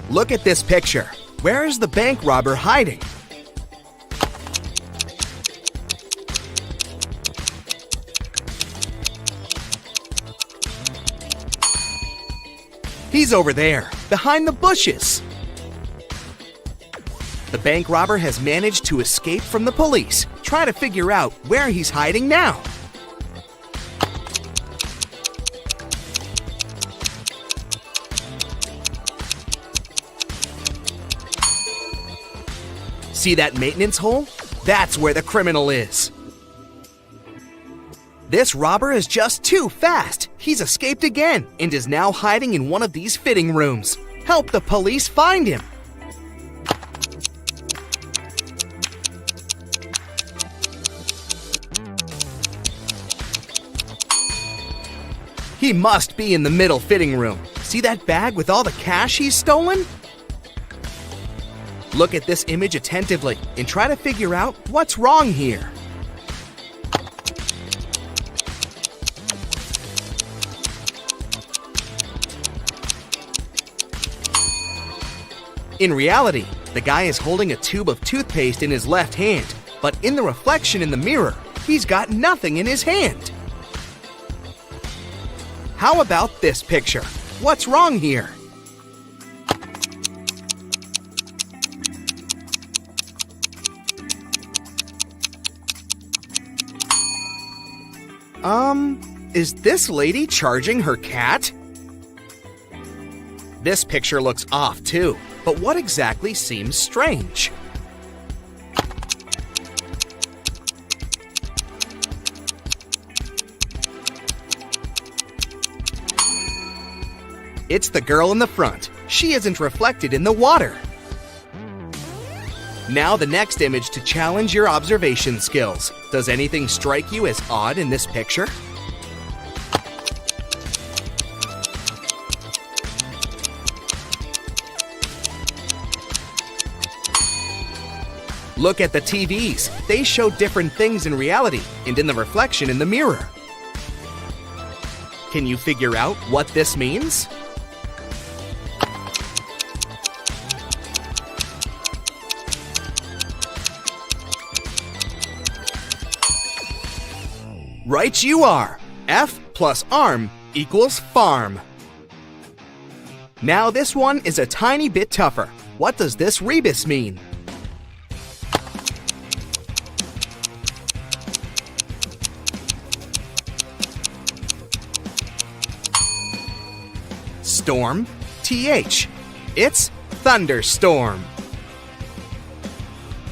Look at this picture. Where is the bank robber hiding? He's over there, behind the bushes. The bank robber has managed to escape from the police. Try to figure out where he's hiding now. See that maintenance hole? That's where the criminal is. This robber is just too fast. He's escaped again and is now hiding in one of these fitting rooms. Help the police find him. He must be in the middle fitting room. See that bag with all the cash he's stolen? Look at this image attentively and try to figure out what's wrong here. In reality, the guy is holding a tube of toothpaste in his left hand, but in the reflection in the mirror, he's got nothing in his hand. How about this picture? What's wrong here? Is this lady charging her cat? This picture looks off too, but what exactly seems strange? It's the girl in the front. She isn't reflected in the water. Now the next image to challenge your observation skills. Does anything strike you as odd in this picture? Look at the TVs. They show different things in reality and in the reflection in the mirror. Can you figure out what this means? Right you are! F plus arm equals farm. Now this one is a tiny bit tougher. What does this rebus mean? Storm, TH. It's thunderstorm.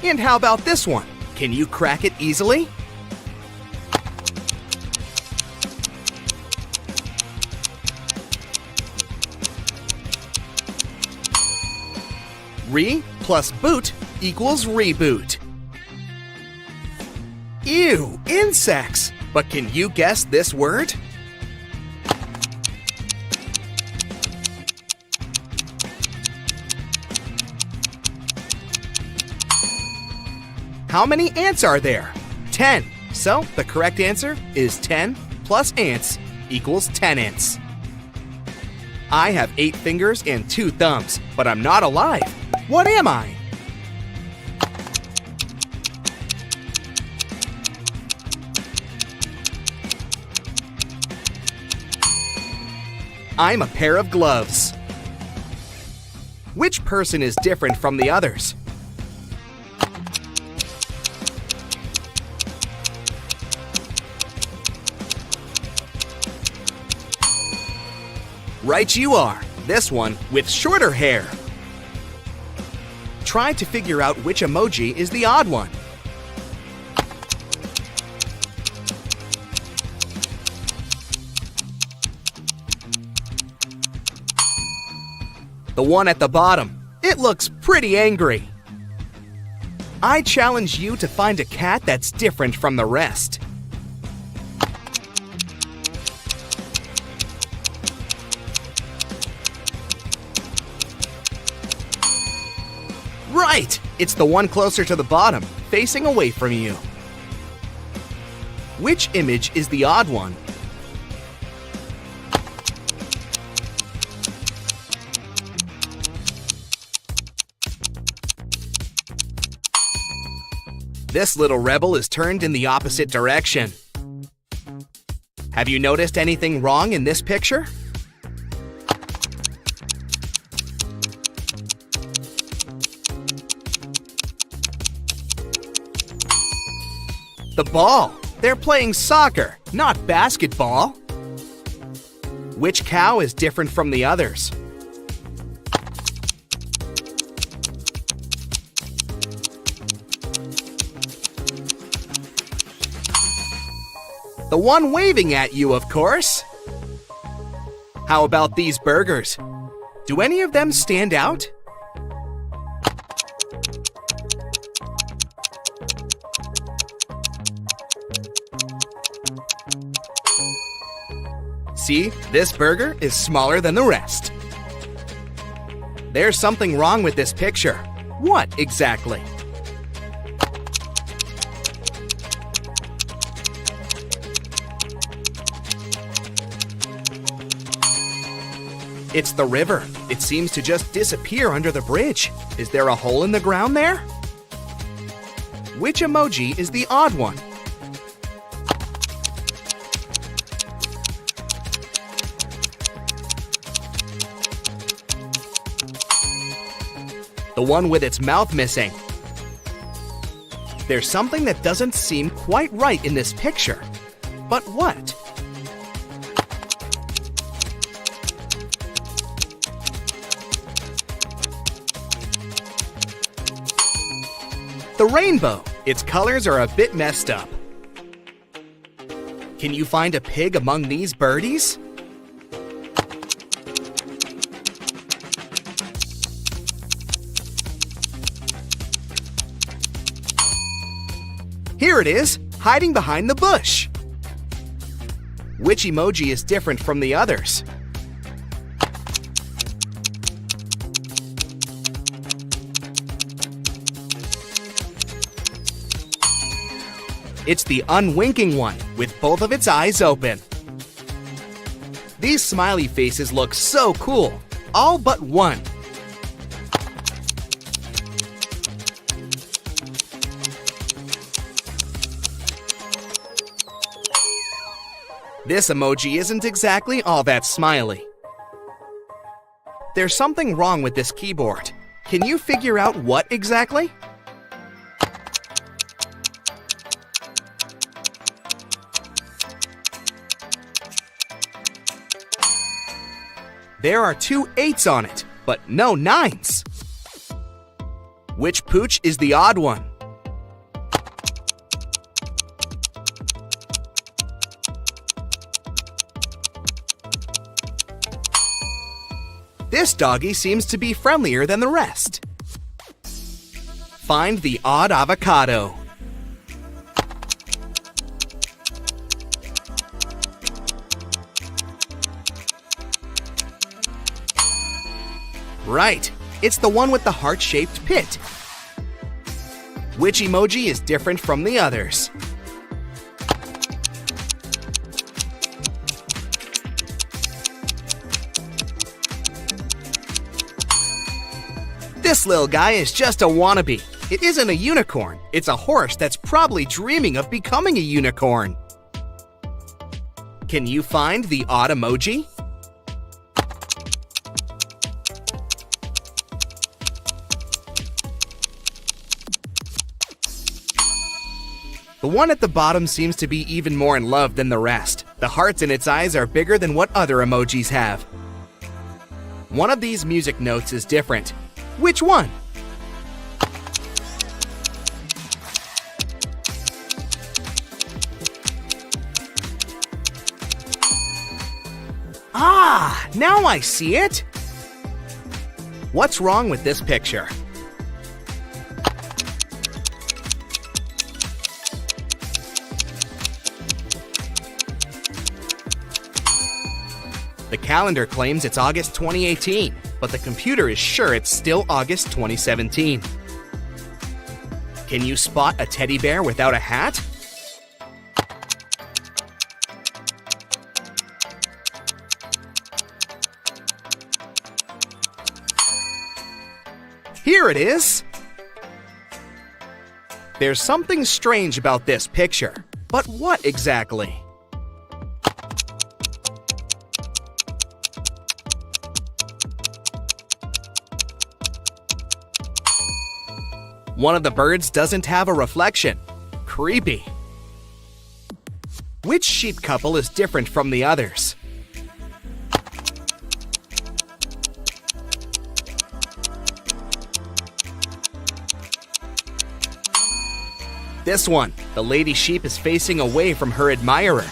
And how about this one? Can you crack it easily? Re plus boot equals reboot. Ew, insects! But can you guess this word? How many ants are there? 10. So the correct answer is 10 plus ants equals 10 ants. I have 8 fingers and 2 thumbs, but I'm not alive. What am I? I'm a pair of gloves. Which person is different from the others? Right you are. This one with shorter hair. Try to figure out which emoji is the odd one. The one at the bottom. It looks pretty angry. I challenge you to find a cat that's different from the rest. Right! It's the one closer to the bottom, facing away from you. Which image is the odd one? This little rebel is turned in the opposite direction. Have you noticed anything wrong in this picture? The ball. They're playing soccer, not basketball. Which cow is different from the others? The one waving at you, of course. How about these burgers? Do any of them stand out? See, this burger is smaller than the rest. There's something wrong with this picture. What exactly? It's the river. It seems to just disappear under the bridge. Is there a hole in the ground there? Which emoji is the odd one? The one with its mouth missing. There's something that doesn't seem quite right in this picture. But what? The rainbow. Its colors are a bit messed up. Can you find a pig among these birdies? Here it is, hiding behind the bush. Which emoji is different from the others? It's the unwinking one, with both of its eyes open. These smiley faces look so cool, all but one. This emoji isn't exactly all that smiley. There's something wrong with this keyboard. Can you figure out what exactly? There are 2 8s on it, but no 9s. Which pooch is the odd one? This doggy seems to be friendlier than the rest. Find the odd avocado. Right, it's the one with the heart-shaped pit. Which emoji is different from the others? This little guy is just a wannabe. It isn't a unicorn. It's a horse that's probably dreaming of becoming a unicorn. Can you find the odd emoji? The one at the bottom seems to be even more in love than the rest. The hearts in its eyes are bigger than what other emojis have. One of these music notes is different. Which one? Ah, now I see it. What's wrong with this picture? The calendar claims it's August 2018, but the computer is sure it's still August 2017. Can you spot a teddy bear without a hat? Here it is! There's something strange about this picture. But what exactly? One of the birds doesn't have a reflection. Creepy. Which sheep couple is different from the others? This one. The lady sheep is facing away from her admirer.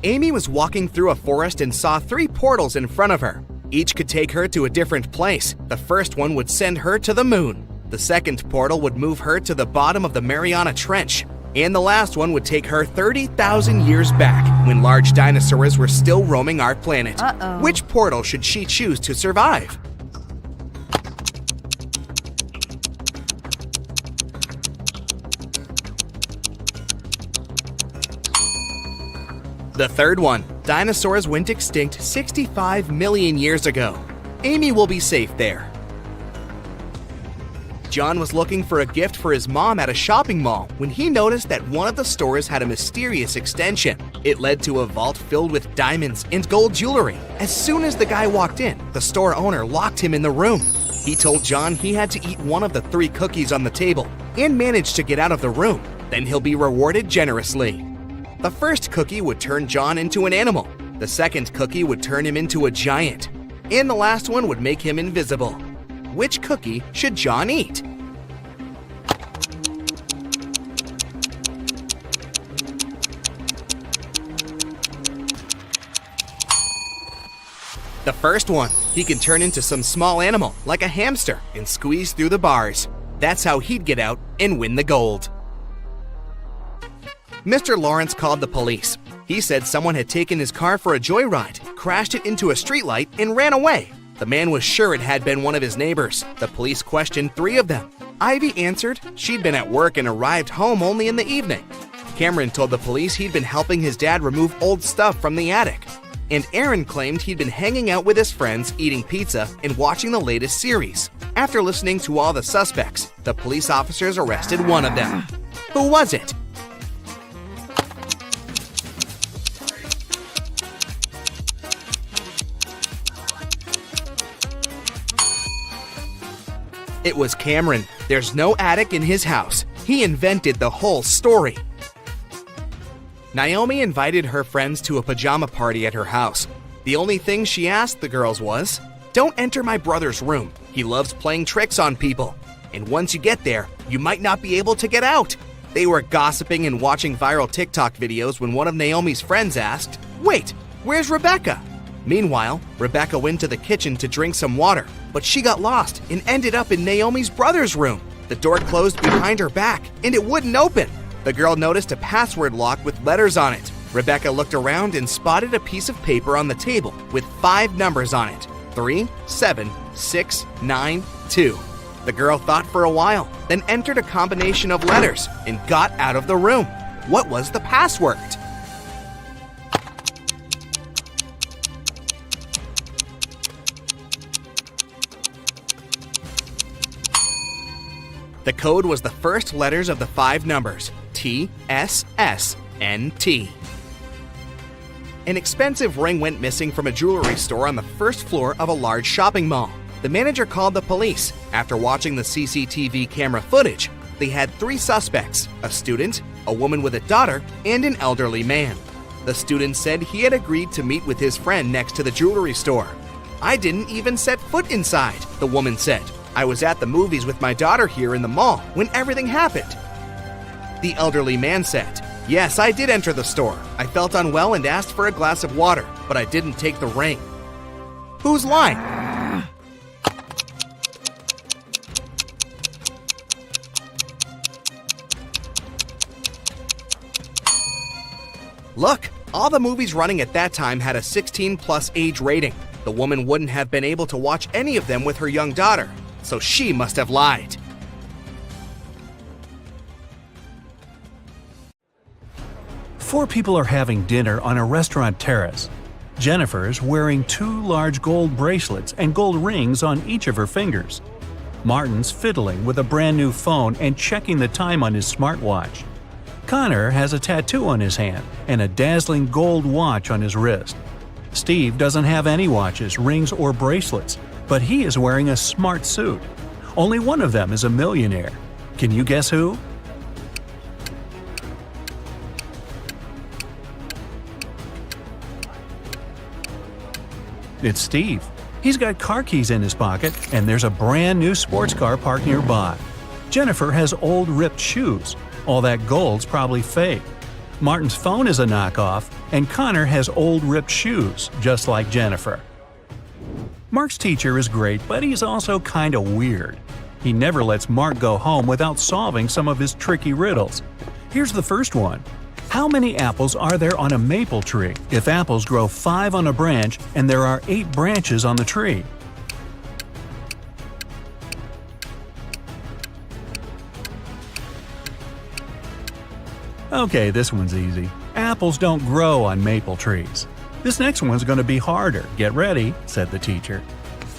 Amy was walking through a forest and saw 3 portals in front of her. Each could take her to a different place. The first one would send her to the moon. The second portal would move her to the bottom of the Mariana Trench. And the last one would take her 30,000 years back, when large dinosaurs were still roaming our planet. Which portal should she choose to survive? The third one. Dinosaurs went extinct 65 million years ago. Amy will be safe there. John was looking for a gift for his mom at a shopping mall when he noticed that one of the stores had a mysterious extension. It led to a vault filled with diamonds and gold jewelry. As soon as the guy walked in, the store owner locked him in the room. He told John he had to eat one of the 3 cookies on the table and manage to get out of the room. Then he'll be rewarded generously. The first cookie would turn John into an animal. The second cookie would turn him into a giant. And the last one would make him invisible. Which cookie should John eat? The first one. He can turn into some small animal, like a hamster, and squeeze through the bars. That's how he'd get out and win the gold. Mr. Lawrence called the police. He said someone had taken his car for a joyride, crashed it into a streetlight, and ran away. The man was sure it had been one of his neighbors. The police questioned 3 of them. Ivy answered she'd been at work and arrived home only in the evening. Cameron told the police he'd been helping his dad remove old stuff from the attic. And Aaron claimed he'd been hanging out with his friends, eating pizza, and watching the latest series. After listening to all the suspects, the police officers arrested one of them. Who was it? It was Cameron. There's no attic in his house. He invented the whole story. Naomi invited her friends to a pajama party at her house. The only thing she asked the girls was, "Don't enter my brother's room. He loves playing tricks on people. And once you get there, you might not be able to get out." They were gossiping and watching viral TikTok videos when one of Naomi's friends asked, "Wait, where's Rebecca?" Meanwhile, Rebecca went to the kitchen to drink some water, but she got lost and ended up in Naomi's brother's room. The door closed behind her back, and it wouldn't open. The girl noticed a password lock with letters on it. Rebecca looked around and spotted a piece of paper on the table with 5 numbers on it: 3, 7, 6, 9, 2. The girl thought for a while, then entered a combination of letters and got out of the room. What was the password? The code was the first letters of the 5 numbers, T, S, S, N, T. An expensive ring went missing from a jewelry store on the first floor of a large shopping mall. The manager called the police. After watching the CCTV camera footage, they had 3 suspects: a student, a woman with a daughter, and an elderly man. The student said he had agreed to meet with his friend next to the jewelry store. "I didn't even set foot inside," the woman said. "I was at the movies with my daughter here in the mall when everything happened." The elderly man said, "Yes, I did enter the store. I felt unwell and asked for a glass of water, but I didn't take the ring." Who's lying? Look, all the movies running at that time had a 16+ age rating. The woman wouldn't have been able to watch any of them with her young daughter, so she must have lied. Four people are having dinner on a restaurant terrace. Jennifer's wearing 2 large gold bracelets and gold rings on each of her fingers. Martin's fiddling with a brand new phone and checking the time on his smartwatch. Connor has a tattoo on his hand and a dazzling gold watch on his wrist. Steve doesn't have any watches, rings, or bracelets, but he is wearing a smart suit. Only one of them is a millionaire. Can you guess who? It's Steve. He's got car keys in his pocket, and there's a brand new sports car parked nearby. Jennifer has old ripped shoes. All that gold's probably fake. Martin's phone is a knockoff, and Connor has old ripped shoes, just like Jennifer. Mark's teacher is great, but he's also kinda weird. He never lets Mark go home without solving some of his tricky riddles. Here's the first one. How many apples are there on a maple tree if apples grow 5 on a branch and there are 8 branches on the tree? Okay, this one's easy. Apples don't grow on maple trees. This next one's going to be harder. Get ready, said the teacher.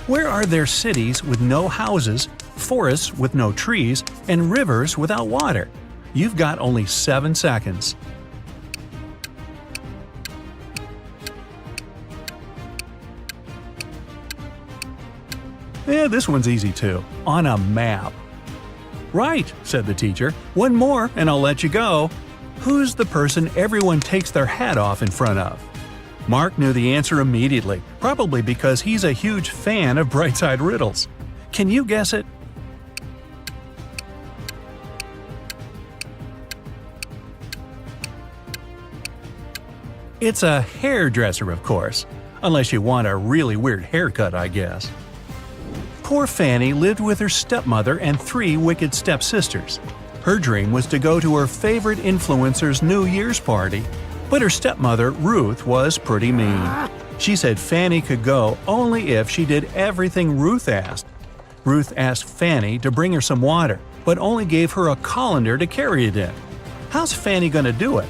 Where are there cities with no houses, forests with no trees, and rivers without water? You've got only 7 seconds. Yeah, this one's easy too. On a map. Right, said the teacher. One more and I'll let you go. Who's the person everyone takes their hat off in front of? Mark knew the answer immediately, probably because he's a huge fan of Brightside riddles. Can you guess it? It's a hairdresser, of course. Unless you want a really weird haircut, I guess. Poor Fanny lived with her stepmother and 3 wicked stepsisters. Her dream was to go to her favorite influencer's New Year's party, but her stepmother, Ruth, was pretty mean. She said Fanny could go only if she did everything Ruth asked. Ruth asked Fanny to bring her some water, but only gave her a colander to carry it in. How's Fanny gonna do it?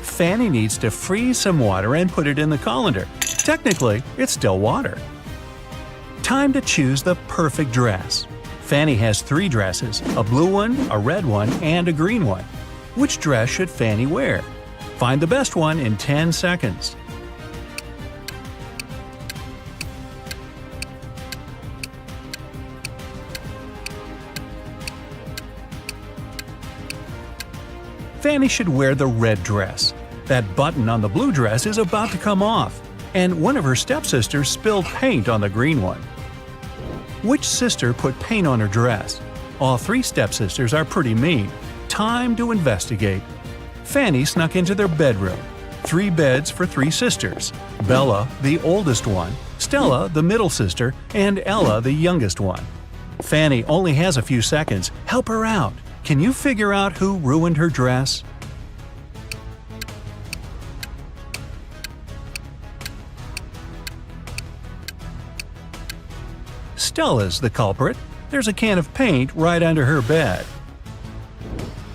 Fanny needs to freeze some water and put it in the colander. Technically, it's still water. Time to choose the perfect dress. Fanny has 3 dresses, a blue one, a red one, and a green one. Which dress should Fanny wear? Find the best one in 10 seconds. Fanny should wear the red dress. That button on the blue dress is about to come off, and one of her stepsisters spilled paint on the green one. Which sister put paint on her dress? All 3 stepsisters are pretty mean. Time to investigate. Fanny snuck into their bedroom. 3 beds for 3 sisters. Bella, the oldest one, Stella, the middle sister, and Ella, the youngest one. Fanny only has a few seconds. Help her out. Can you figure out who ruined her dress? Stella's the culprit. There's a can of paint right under her bed.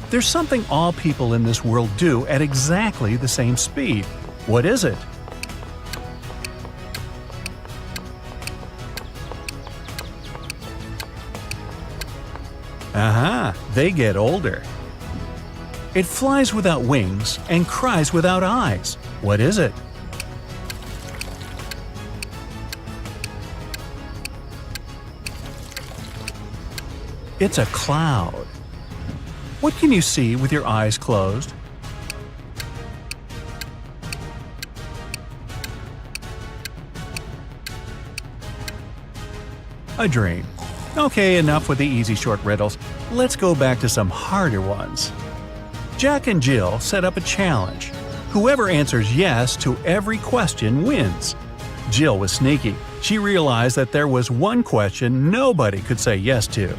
There's something all people in this world do at exactly the same speed. What is it? Aha, they get older. It flies without wings and cries without eyes. What is it? It's a cloud. What can you see with your eyes closed? A dream. Okay, enough with the easy short riddles. Let's go back to some harder ones. Jack and Jill set up a challenge. Whoever answers yes to every question wins. Jill was sneaky. She realized that there was one question nobody could say yes to.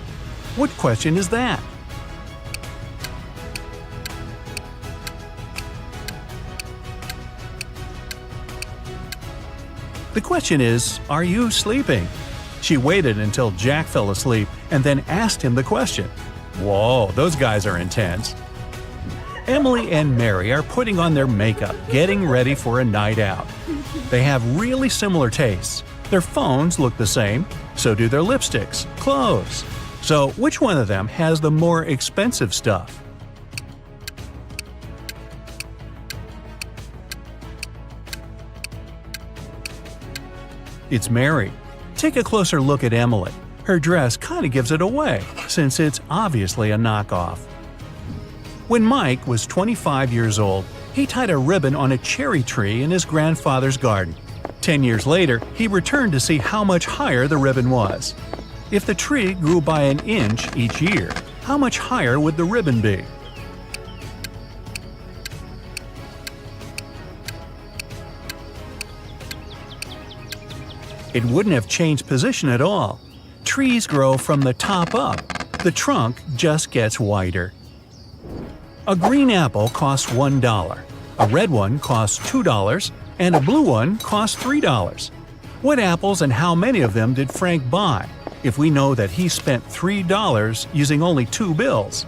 What question is that? The question is, are you sleeping? She waited until Jack fell asleep and then asked him the question. Whoa, those guys are intense. Emily and Mary are putting on their makeup, getting ready for a night out. They have really similar tastes. Their phones look the same, so do their lipsticks, clothes. So which one of them has the more expensive stuff? It's Mary. Take a closer look at Emily. Her dress kind of gives it away, since it's obviously a knockoff. When Mike was 25 years old, he tied a ribbon on a cherry tree in his grandfather's garden. 10 years later, he returned to see how much higher the ribbon was. If the tree grew by an inch each year, how much higher would the ribbon be? It wouldn't have changed position at all. Trees grow from the top up. The trunk just gets wider. A green apple costs $1, a red one costs $2, and a blue one costs $3. What apples and how many of them did Frank buy, if we know that he spent $3 using only 2 bills?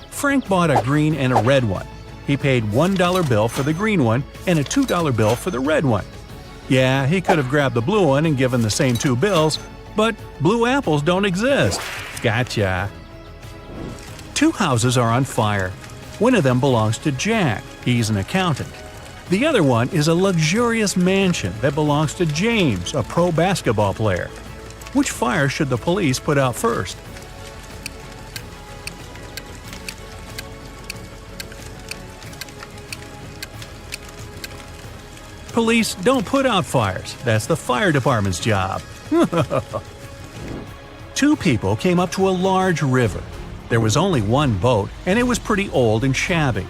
Frank bought a green and a red one. He paid $1 bill for the green one and a $2 bill for the red one. Yeah, he could have grabbed the blue one and given the same 2 bills, but blue apples don't exist. Gotcha. 2 houses are on fire. One of them belongs to Jack. He's an accountant. The other one is a luxurious mansion that belongs to James, a pro basketball player. Which fire should the police put out first? Police don't put out fires. That's the fire department's job. 2 people came up to a large river. There was only one boat, and it was pretty old and shabby.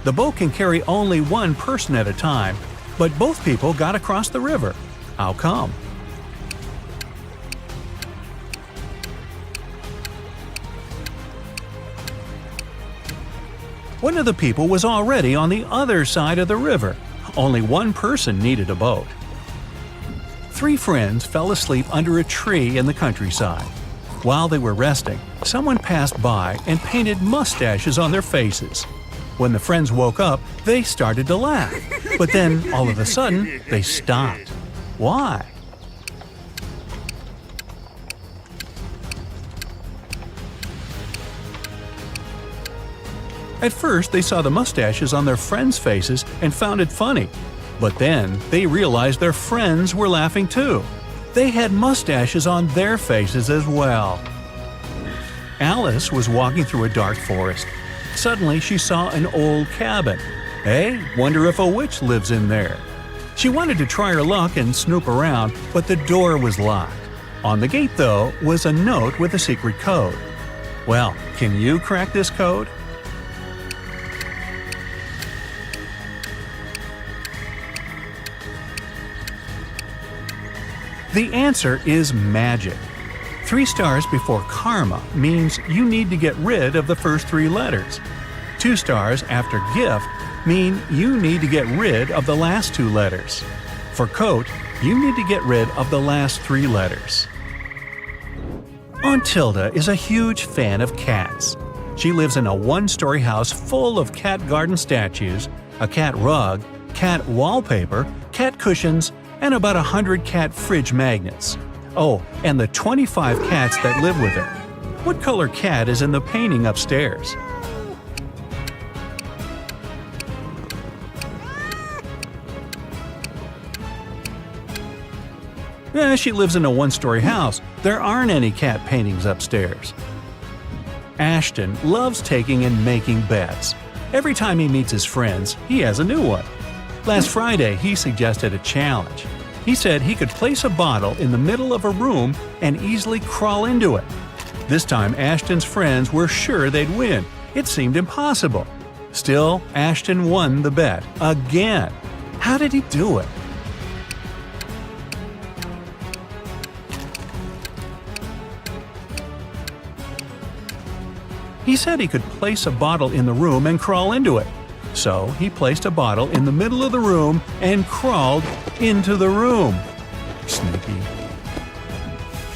The boat can carry only one person at a time, but both people got across the river. How come? One of the people was already on the other side of the river. Only one person needed a boat. 3 friends fell asleep under a tree in the countryside. While they were resting, someone passed by and painted mustaches on their faces. When the friends woke up, they started to laugh. But then, all of a sudden, they stopped. Why? At first, they saw the mustaches on their friends' faces and found it funny. But then, they realized their friends were laughing too. They had mustaches on their faces as well. Alice was walking through a dark forest. Suddenly, she saw an old cabin. Hey, wonder if a witch lives in there. She wanted to try her luck and snoop around, but the door was locked. On the gate, though, was a note with a secret code. Well, can you crack this code? The answer is magic. 3 stars before karma means you need to get rid of the first 3 letters. 2 stars after gift mean you need to get rid of the last 2 letters. For coat, you need to get rid of the last 3 letters. Aunt Tilda is a huge fan of cats. She lives in a 1-story house full of cat garden statues, a cat rug, cat wallpaper, cat cushions, and about 100 cat fridge magnets. Oh, and the 25 cats that live with her. What color cat is in the painting upstairs? She lives in a 1-story house. There aren't any cat paintings upstairs. Ashton loves taking and making bets. Every time he meets his friends, he has a new one. Last Friday, he suggested a challenge. He said he could place a bottle in the middle of a room and easily crawl into it. This time, Ashton's friends were sure they'd win. It seemed impossible. Still, Ashton won the bet. Again. How did he do it? He said he could place a bottle in the room and crawl into it. So he placed a bottle in the middle of the room and crawled into the room. Sneaky.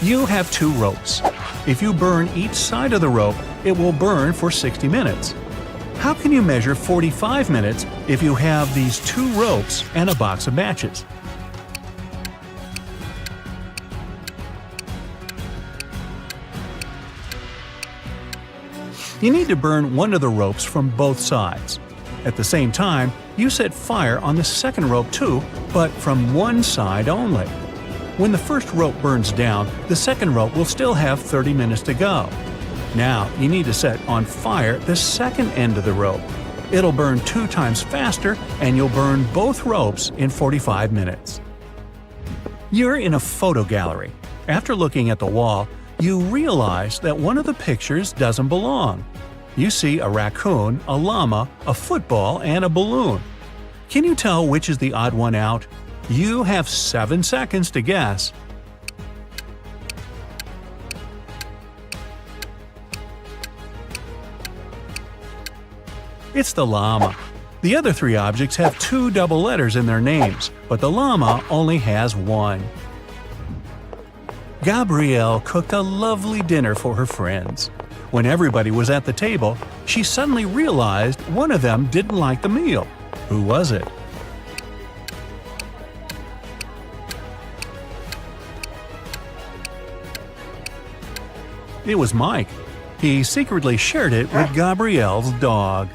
You have 2 ropes. If you burn each side of the rope, it will burn for 60 minutes. How can you measure 45 minutes if you have these 2 ropes and a box of matches? You need to burn one of the ropes from both sides. At the same time, you set fire on the second rope too, but from one side only. When the first rope burns down, the second rope will still have 30 minutes to go. Now, you need to set on fire the second end of the rope. It'll burn 2 times faster, and you'll burn both ropes in 45 minutes. You're in a photo gallery. After looking at the wall, you realize that one of the pictures doesn't belong. You see a raccoon, a llama, a football, and a balloon. Can you tell which is the odd one out? You have 7 seconds to guess. It's the llama. The other 3 objects have 2 double letters in their names, but the llama only has 1. Gabrielle cooked a lovely dinner for her friends. When everybody was at the table, she suddenly realized one of them didn't like the meal. Who was it? It was Mike. He secretly shared it with Gabrielle's dog.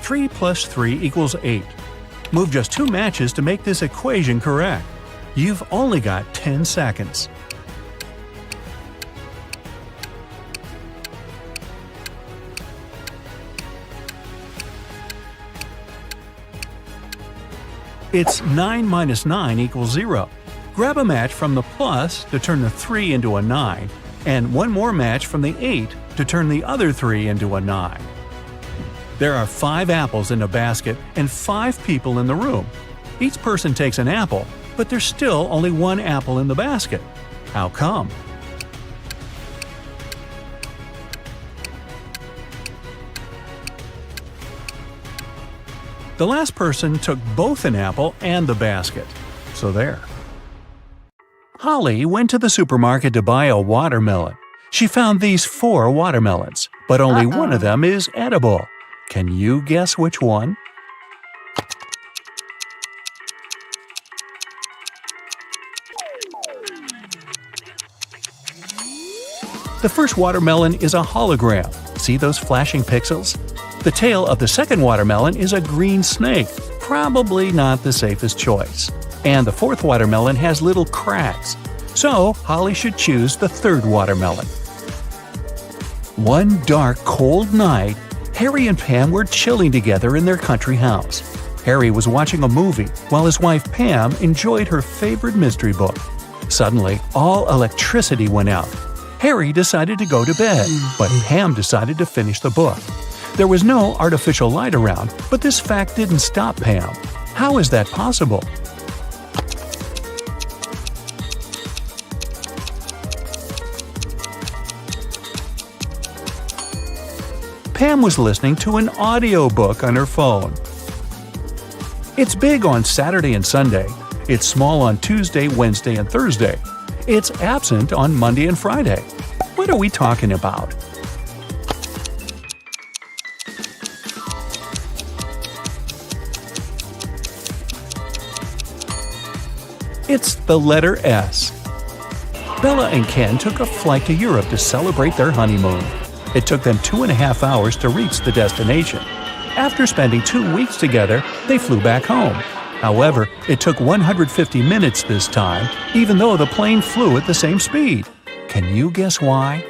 3 plus 3 equals 8. Move just 2 matches to make this equation correct. You've only got 10 seconds. It's 9 minus 9 equals 0. Grab a match from the plus to turn the 3 into a 9, and 1 more match from the 8 to turn the other 3 into a 9. There are 5 apples in a basket and 5 people in the room. Each person takes an apple, but there's still only 1 apple in the basket. How come? The last person took both an apple and the basket. So there. Holly went to the supermarket to buy a watermelon. She found these 4 watermelons, but only one of them is edible. Can you guess which one? The first watermelon is a hologram. See those flashing pixels? The tail of the second watermelon is a green snake, probably not the safest choice. And the fourth watermelon has little cracks. So, Holly should choose the third watermelon. One dark, cold night, Harry and Pam were chilling together in their country house. Harry was watching a movie while his wife Pam enjoyed her favorite mystery book. Suddenly, all electricity went out. Harry decided to go to bed, but Pam decided to finish the book. There was no artificial light around, but this fact didn't stop Pam. How is that possible? Pam was listening to an audiobook on her phone. It's big on Saturday and Sunday. It's small on Tuesday, Wednesday, and Thursday. It's absent on Monday and Friday. What are we talking about? It's the letter S. Bella and Ken took a flight to Europe to celebrate their honeymoon. It took them 2.5 hours to reach the destination. After spending 2 weeks together, they flew back home. However, it took 150 minutes this time, even though the plane flew at the same speed. Can you guess why?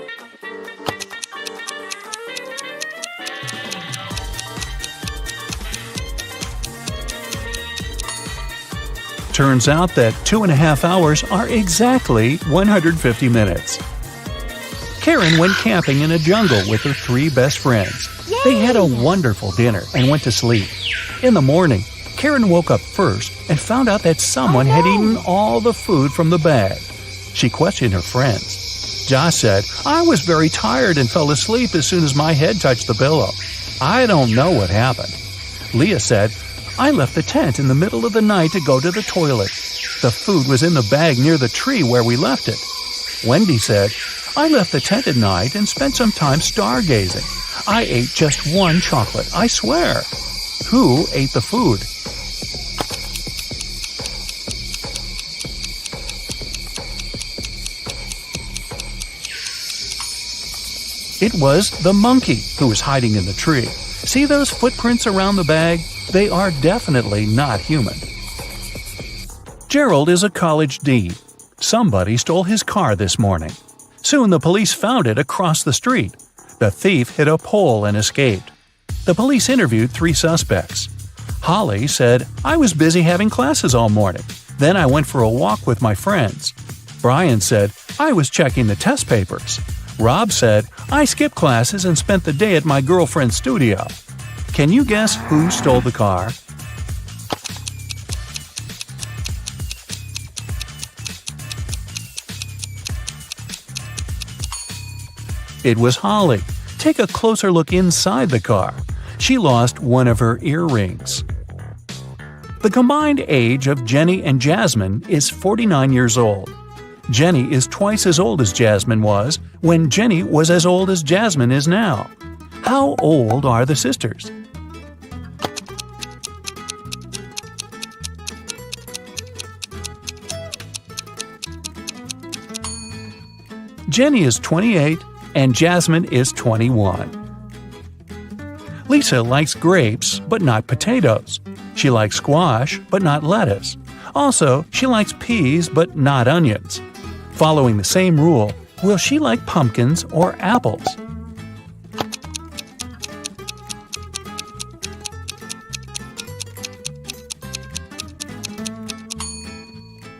Turns out that 2.5 hours are exactly 150 minutes. Karen went camping in a jungle with her 3 best friends. They had a wonderful dinner and went to sleep. In the morning, Karen woke up first and found out that someone had eaten all the food from the bag. She questioned her friends. Josh said, "I was very tired and fell asleep as soon as my head touched the pillow. I don't know what happened." Leah said, "I left the tent in the middle of the night to go to the toilet. The food was in the bag near the tree where we left it." Wendy said, "I left the tent at night and spent some time stargazing. I ate just one chocolate, I swear." Who ate the food? It was the monkey who was hiding in the tree. See those footprints around the bag? They are definitely not human. Gerald is a college dean. Somebody stole his car this morning. Soon the police found it across the street. The thief hit a pole and escaped. The police interviewed 3 suspects. Holly said, "I was busy having classes all morning. Then I went for a walk with my friends." Brian said, "I was checking the test papers." Rob said, "I skipped classes and spent the day at my girlfriend's studio." Can you guess who stole the car? It was Holly. Take a closer look inside the car. She lost one of her earrings. The combined age of Jenny and Jasmine is 49 years old. Jenny is twice as old as Jasmine was when Jenny was as old as Jasmine is now. How old are the sisters? Jenny is 28 and Jasmine is 21. Lisa likes grapes but not potatoes. She likes squash but not lettuce. Also, she likes peas but not onions. Following the same rule, will she like pumpkins or apples?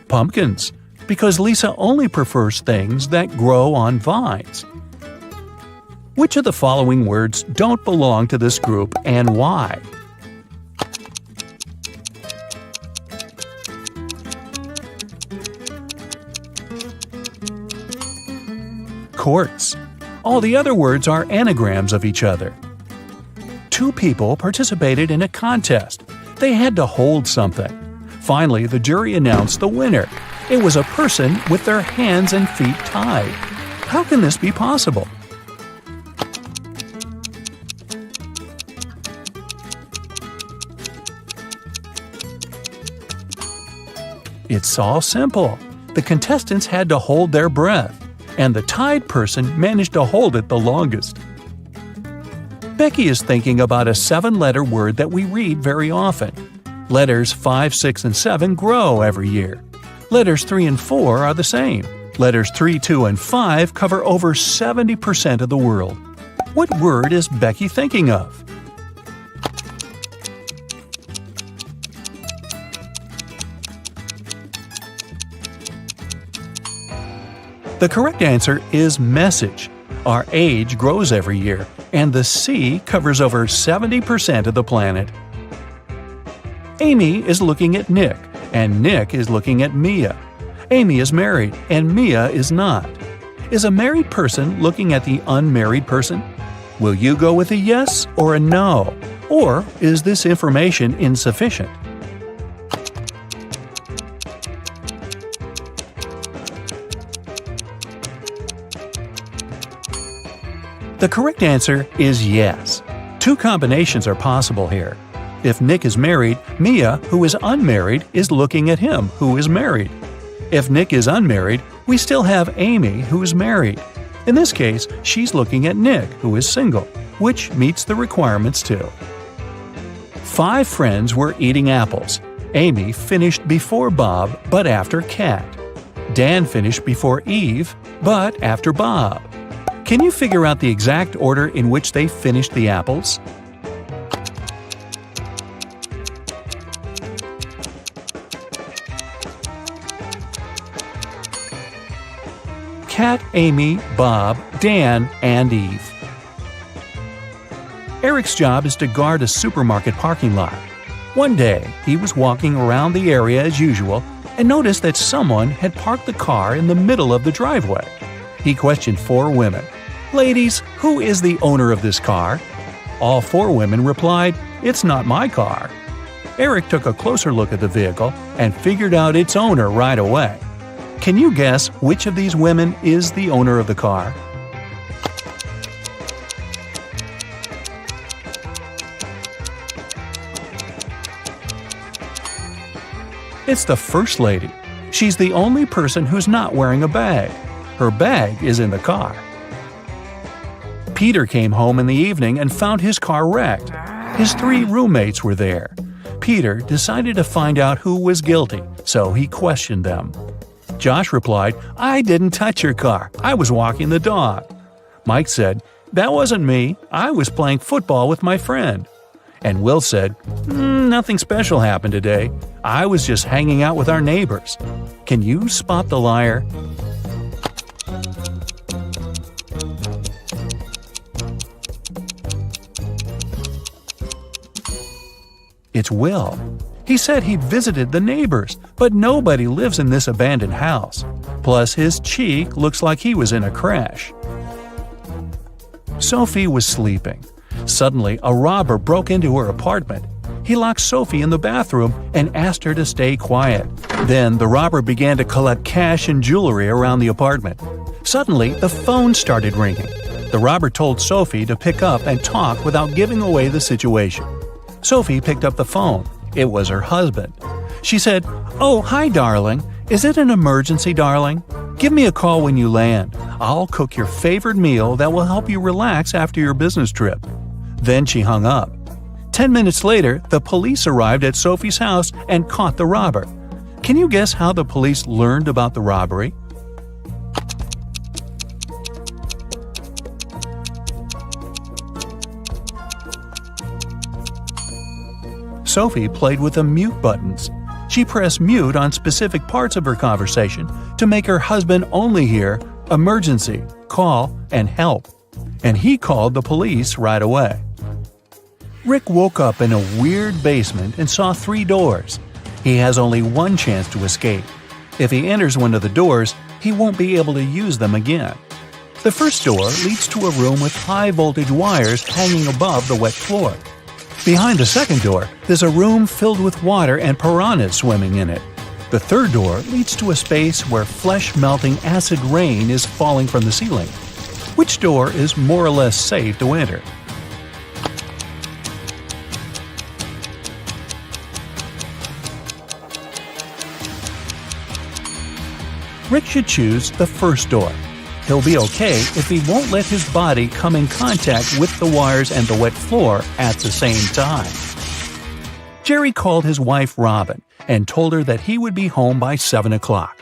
Pumpkins, because Lisa only prefers things that grow on vines. Which of the following words don't belong to this group and why? Courts. All the other words are anagrams of each other. 2 people participated in a contest. They had to hold something. Finally, the jury announced the winner. It was a person with their hands and feet tied. How can this be possible? It's all simple. The contestants had to hold their breath, and the tied person managed to hold it the longest. Becky is thinking about a 7-letter word that we read very often. Letters 5, 6, and 7 grow every year. Letters 3 and 4 are the same. Letters 3, 2, and 5 cover over 70% of the world. What word is Becky thinking of? The correct answer is message. Our age grows every year, and the sea covers over 70% of the planet. Amy is looking at Nick, and Nick is looking at Mia. Amy is married, and Mia is not. Is a married person looking at the unmarried person? Will you go with a yes or a no? Or is this information insufficient? The correct answer is yes. 2 combinations are possible here. If Nick is married, Mia, who is unmarried, is looking at him, who is married. If Nick is unmarried, we still have Amy, who is married. In this case, she's looking at Nick, who is single, which meets the requirements too. 5 friends were eating apples. Amy finished before Bob, but after Kat. Dan finished before Eve, but after Bob. Can you figure out the exact order in which they finished the apples? Kat, Amy, Bob, Dan, and Eve. Eric's job is to guard a supermarket parking lot. One day, he was walking around the area as usual and noticed that someone had parked the car in the middle of the driveway. He questioned 4 women. "Ladies, who is the owner of this car?" All 4 women replied, "It's not my car." Eric took a closer look at the vehicle and figured out its owner right away. Can you guess which of these women is the owner of the car? It's the First Lady. She's the only person who's not wearing a bag. Her bag is in the car. Peter came home in the evening and found his car wrecked. His 3 roommates were there. Peter decided to find out who was guilty, so he questioned them. Josh replied, "I didn't touch your car. I was walking the dog." Mike said, "That wasn't me. I was playing football with my friend." And Will said, "Nothing special happened today. I was just hanging out with our neighbors." Can you spot the liar? It's Will. He said he'd visited the neighbors, but nobody lives in this abandoned house. Plus, his cheek looks like he was in a crash. Sophie was sleeping. Suddenly, a robber broke into her apartment. He locked Sophie in the bathroom and asked her to stay quiet. Then, the robber began to collect cash and jewelry around the apartment. Suddenly, the phone started ringing. The robber told Sophie to pick up and talk without giving away the situation. Sophie picked up the phone. It was her husband. She said, "Oh, hi, darling. Is it an emergency, darling? Give me a call when you land. I'll cook your favorite meal that will help you relax after your business trip." Then she hung up. 10 minutes later, the police arrived at Sophie's house and caught the robber. Can you guess how the police learned about the robbery? Sophie played with the mute buttons. She pressed mute on specific parts of her conversation to make her husband only hear "emergency," "call," and "help." And he called the police right away. Rick woke up in a weird basement and saw 3 doors. He has only one chance to escape. If he enters one of the doors, he won't be able to use them again. The first door leads to a room with high-voltage wires hanging above the wet floor. Behind the second door, there's a room filled with water and piranhas swimming in it. The third door leads to a space where flesh-melting acid rain is falling from the ceiling. Which door is more or less safe to enter? Rick should choose the first door. He'll be okay if he won't let his body come in contact with the wires and the wet floor at the same time. Jerry called his wife Robin and told her that he would be home by 7 o'clock.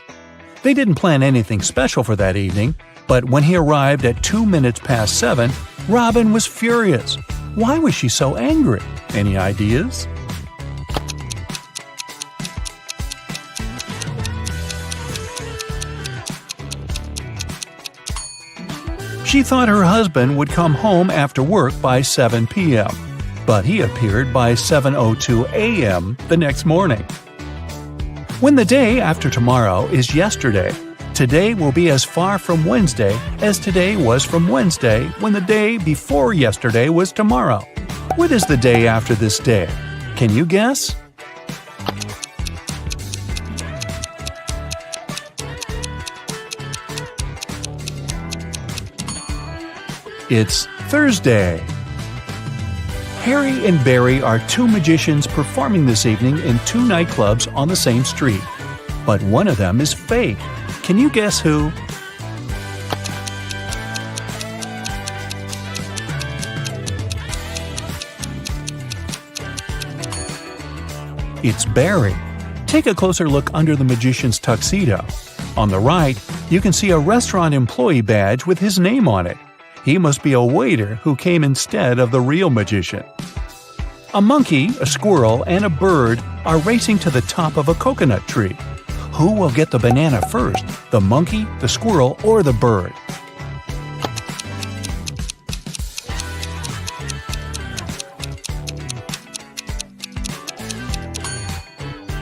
They didn't plan anything special for that evening, but when he arrived at 2 minutes past 7, Robin was furious. Why was she so angry? Any ideas? She thought her husband would come home after work by 7 p.m., but he appeared by 7:02 a.m. the next morning. When the day after tomorrow is yesterday, today will be as far from Wednesday as today was from Wednesday when the day before yesterday was tomorrow. What is the day after this day? Can you guess? It's Thursday. Harry and Barry are 2 magicians performing this evening in 2 nightclubs on the same street. But one of them is fake. Can you guess who? It's Barry. Take a closer look under the magician's tuxedo. On the right, you can see a restaurant employee badge with his name on it. He must be a waiter who came instead of the real magician. A monkey, a squirrel, and a bird are racing to the top of a coconut tree. Who will get the banana first, the monkey, the squirrel, or the bird?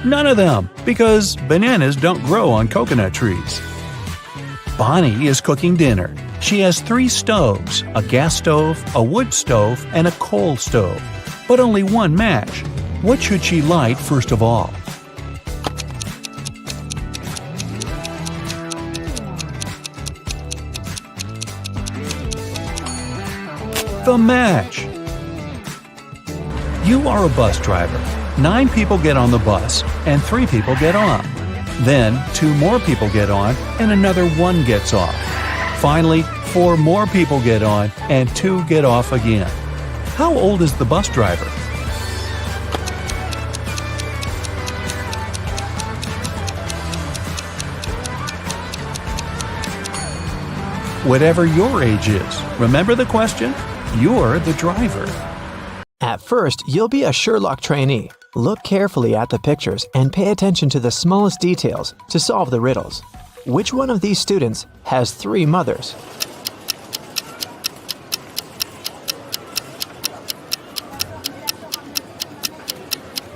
None of them, because bananas don't grow on coconut trees. Bonnie is cooking dinner. She has 3 stoves, a gas stove, a wood stove, and a coal stove, but only one match. What should she light first of all? The match! You are a bus driver. 9 people get on the bus and 3 people get off. Then 2 more people get on and another 1 gets off. Finally, 4 more people get on and 2 get off again. How old is the bus driver? Whatever your age is, remember the question? You're the driver. At first, you'll be a Sherlock trainee. Look carefully at the pictures and pay attention to the smallest details to solve the riddles. Which one of these students has 3 mothers?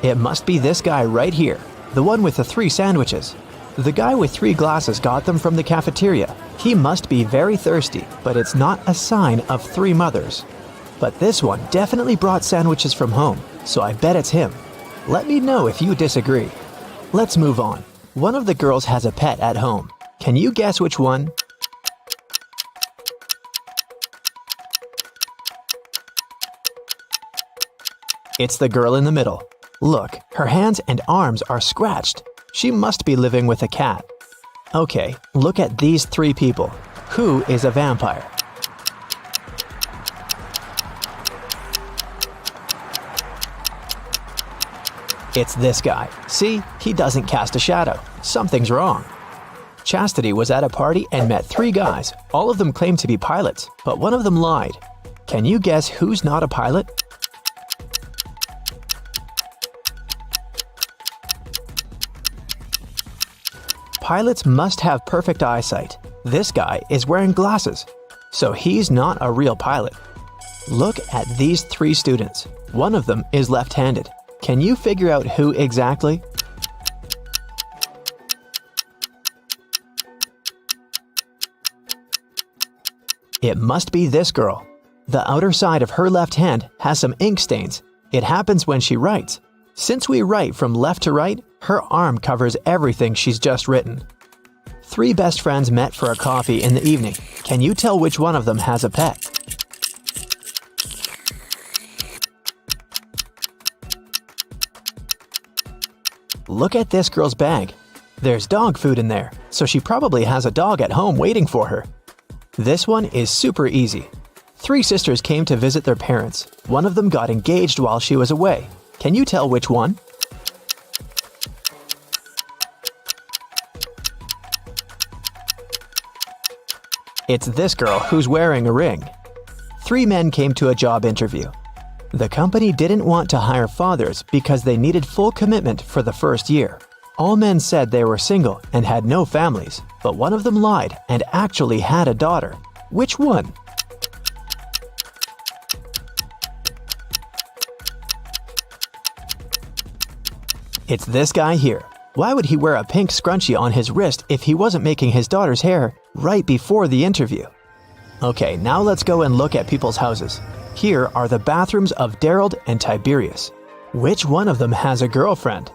It must be this guy right here, the one with the 3 sandwiches. The guy with 3 glasses got them from the cafeteria. He must be very thirsty, but it's not a sign of 3 mothers. But this one definitely brought sandwiches from home, so I bet it's him. Let me know if you disagree. Let's move on. One of the girls has a pet at home. Can you guess which one? It's the girl in the middle. Look, her hands and arms are scratched. She must be living with a cat. Okay, look at these 3 people. Who is a vampire? It's this guy. See, he doesn't cast a shadow. Something's wrong. Chastity was at a party and met 3 guys. All of them claimed to be pilots, but one of them lied. Can you guess who's not a pilot? Pilots must have perfect eyesight. This guy is wearing glasses, so he's not a real pilot. Look at these 3 students. One of them is left-handed. Can you figure out who exactly? It must be this girl. The outer side of her left hand has some ink stains. It happens when she writes. Since we write from left to right, her arm covers everything she's just written. 3 best friends met for a coffee in the evening. Can you tell which one of them has a pet? Look at this girl's bag. There's dog food in there, so she probably has a dog at home waiting for her. This one is super easy. 3 sisters came to visit their parents. One of them got engaged while she was away. Can you tell which one? It's this girl who's wearing a ring. 3 men came to a job interview. The company didn't want to hire fathers because they needed full commitment for the first year. All men said they were single and had no families, but one of them lied and actually had a daughter. Which one? It's this guy here. Why would he wear a pink scrunchie on his wrist if he wasn't making his daughter's hair right before the interview? Okay, now let's go and look at people's houses. Here are the bathrooms of Daryl and Tiberius. Which one of them has a girlfriend?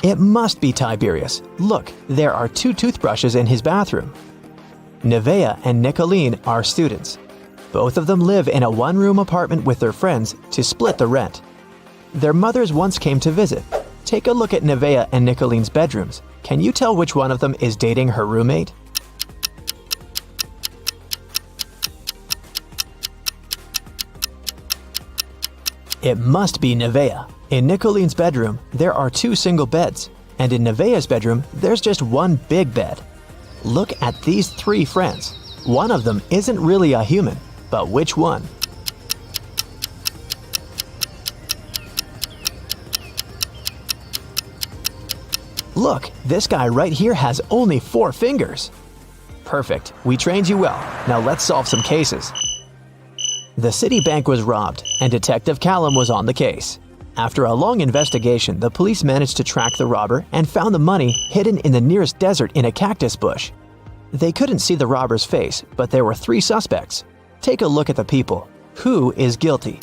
It must be Tiberius. Look, there are 2 toothbrushes in his bathroom. Nevaeh and Nicolene are students. Both of them live in a 1-room apartment with their friends to split the rent. Their mothers once came to visit. Take a look at Nevaeh and Nicolene's bedrooms. Can you tell which one of them is dating her roommate? It must be Nevaeh. In Nicolene's bedroom, there are 2 single beds, and in Nevaeh's bedroom, there's just 1 big bed. Look at these 3 friends. One of them isn't really a human, but which one? Look, this guy right here has only 4 fingers. Perfect, we trained you well. Now let's solve some cases. The Citibank was robbed, and Detective Callum was on the case. After a long investigation, the police managed to track the robber and found the money hidden in the nearest desert in a cactus bush. They couldn't see the robber's face, but there were 3 suspects. Take a look at the people. Who is guilty?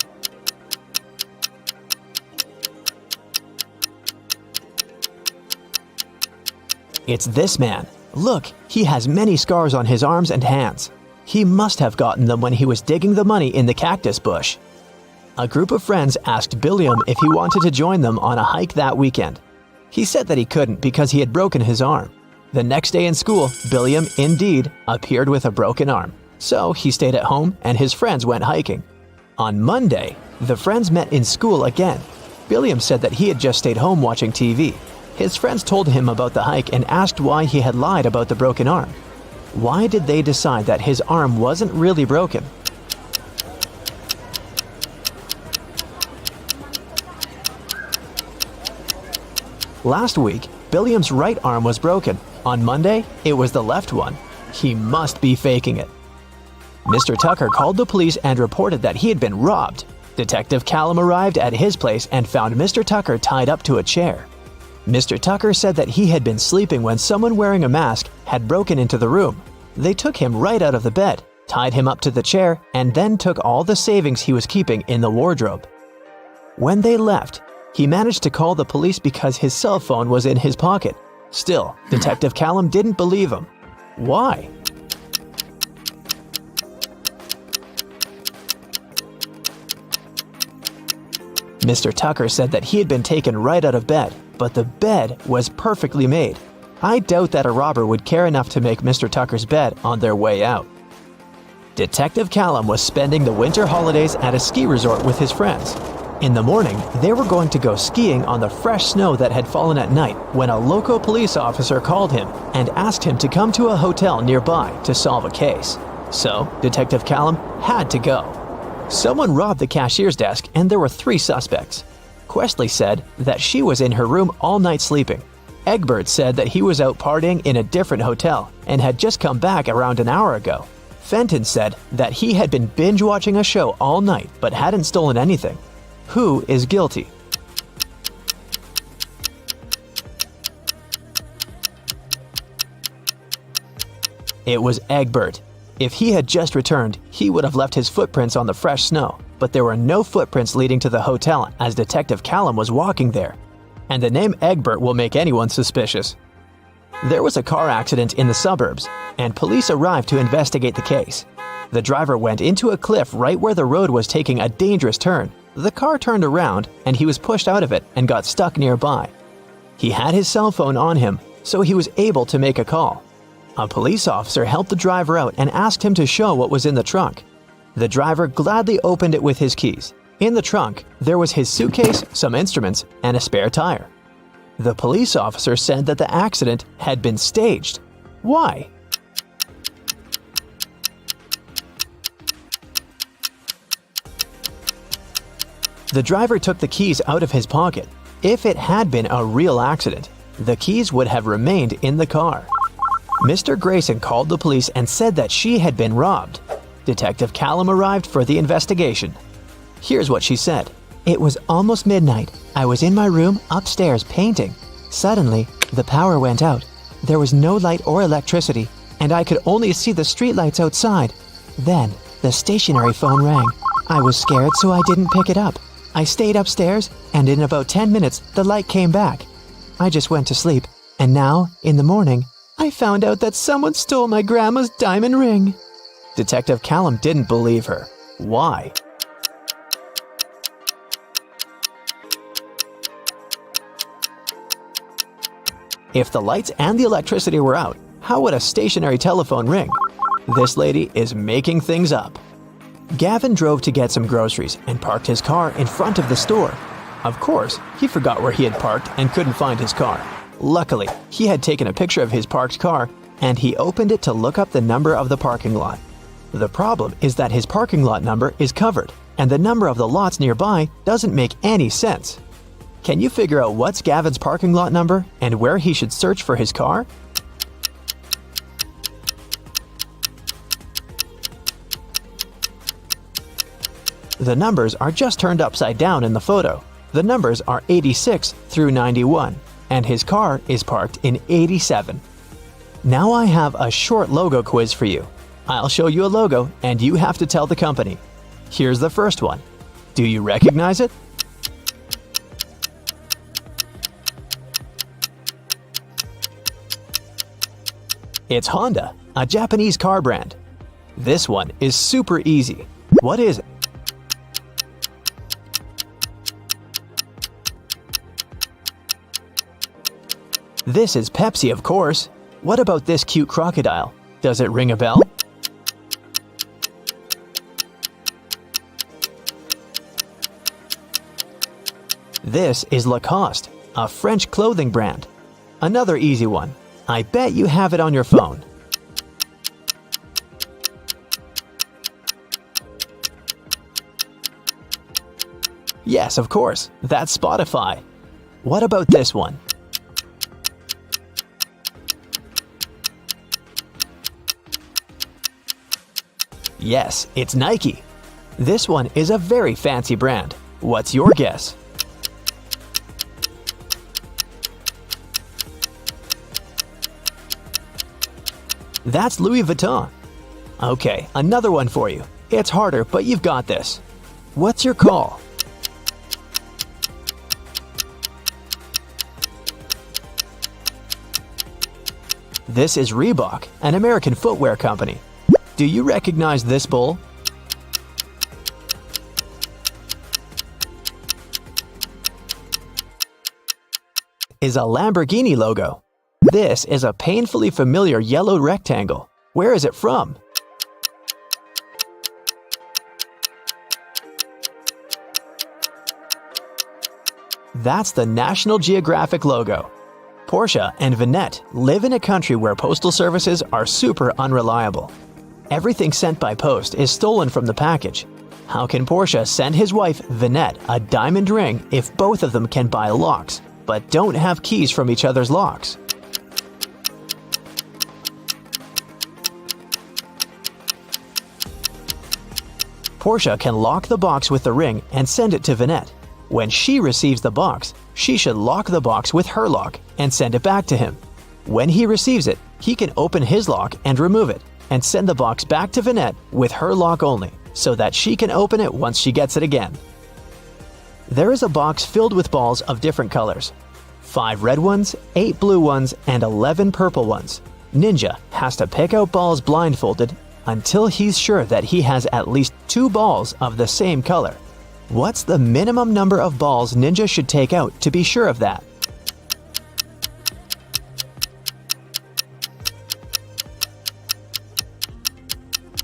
It's this man. Look, he has many scars on his arms and hands. He must have gotten them when he was digging the money in the cactus bush. A group of friends asked Billiam if he wanted to join them on a hike that weekend. He said that he couldn't because he had broken his arm. The next day in school, Billiam, indeed, appeared with a broken arm. So he stayed at home and his friends went hiking. On Monday, the friends met in school again. Billiam said that he had just stayed home watching TV. His friends told him about the hike and asked why he had lied about the broken arm. Why did they decide that his arm wasn't really broken? Last week, Billiam's right arm was broken. On Monday, it was the left one. He must be faking it. Mr. Tucker called the police and reported that he had been robbed. Detective Callum arrived at his place and found Mr. Tucker tied up to a chair. Mr. Tucker said that he had been sleeping when someone wearing a mask had broken into the room. They took him right out of the bed, tied him up to the chair, and then took all the savings he was keeping in the wardrobe. When they left, he managed to call the police because his cell phone was in his pocket. Still, Detective Callum didn't believe him. Why? Mr. Tucker said that he had been taken right out of bed, but the bed was perfectly made. I doubt that a robber would care enough to make Mr. Tucker's bed on their way out. Detective Callum was spending the winter holidays at a ski resort with his friends. In the morning, they were going to go skiing on the fresh snow that had fallen at night when a local police officer called him and asked him to come to a hotel nearby to solve a case. So, Detective Callum had to go. Someone robbed the cashier's desk and there were 3 suspects. Questley said that she was in her room all night sleeping. Egbert said that he was out partying in a different hotel and had just come back around an hour ago. Fenton said that he had been binge-watching a show all night but hadn't stolen anything. Who is guilty? It was Egbert. If he had just returned, he would have left his footprints on the fresh snow, but there were no footprints leading to the hotel as Detective Callum was walking there. And the name Egbert will make anyone suspicious. There was a car accident in the suburbs, and police arrived to investigate the case. The driver went into a cliff right where the road was taking a dangerous turn. The car turned around, and he was pushed out of it and got stuck nearby. He had his cell phone on him, so he was able to make a call. A police officer helped the driver out and asked him to show what was in the trunk. The driver gladly opened it with his keys. In the trunk, there was his suitcase, some instruments, and a spare tire. The police officer said that the accident had been staged. Why? The driver took the keys out of his pocket. If it had been a real accident, the keys would have remained in the car. Mr. Grayson called the police and said that she had been robbed. Detective Callum arrived for the investigation. Here's what she said. It was almost midnight. I was in my room upstairs painting. Suddenly, the power went out. There was no light or electricity, and I could only see the streetlights outside. Then, the stationary phone rang. I was scared, so I didn't pick it up. I stayed upstairs, and in about 10 minutes, the light came back. I just went to sleep, and now, in the morning, I found out that someone stole my grandma's diamond ring. Detective Callum didn't believe her. Why? If the lights and the electricity were out, how would a stationary telephone ring? This lady is making things up. Gavin drove to get some groceries and parked his car in front of the store. Of course, he forgot where he had parked and couldn't find his car. Luckily, he had taken a picture of his parked car and he opened it to look up the number of the parking lot. The problem is that his parking lot number is covered and the number of the lots nearby doesn't make any sense. Can you figure out what's Gavin's parking lot number and where he should search for his car? The numbers are just turned upside down in the photo. The numbers are 86 through 91, and his car is parked in 87. Now I have a short logo quiz for you. I'll show you a logo and you have to tell the company. Here's the first one. Do you recognize it? It's Honda, a Japanese car brand. This one is super easy. What is it? This is Pepsi, of course. What about this cute crocodile? Does it ring a bell? This is Lacoste, a French clothing brand. Another easy one. I bet you have it on your phone. Yes, of course. That's Spotify. What about this one? Yes, it's Nike. This one is a very fancy brand. What's your guess? That's Louis Vuitton. Okay, another one for you. It's harder, but you've got this. What's your call? This is Reebok, an American footwear company. Do you recognize this bull? Is a Lamborghini logo. This is a painfully familiar yellow rectangle. Where is it from? That's the National Geographic logo. Portia and Vinette live in a country where postal services are super unreliable. Everything sent by post is stolen from the package. How can Portia send his wife, Vinette, a diamond ring if both of them can buy locks, but don't have keys from each other's locks? Portia can lock the box with the ring and send it to Vinette. When she receives the box, she should lock the box with her lock and send it back to him. When he receives it, he can open his lock and remove it, and send the box back to Vinette with her lock only, so that she can open it once she gets it again. There is a box filled with balls of different colors. 5 red ones, 8 blue ones, and 11 purple ones. Ninja has to pick out balls blindfolded until he's sure that he has at least 2 balls of the same color. What's the minimum number of balls Ninja should take out to be sure of that?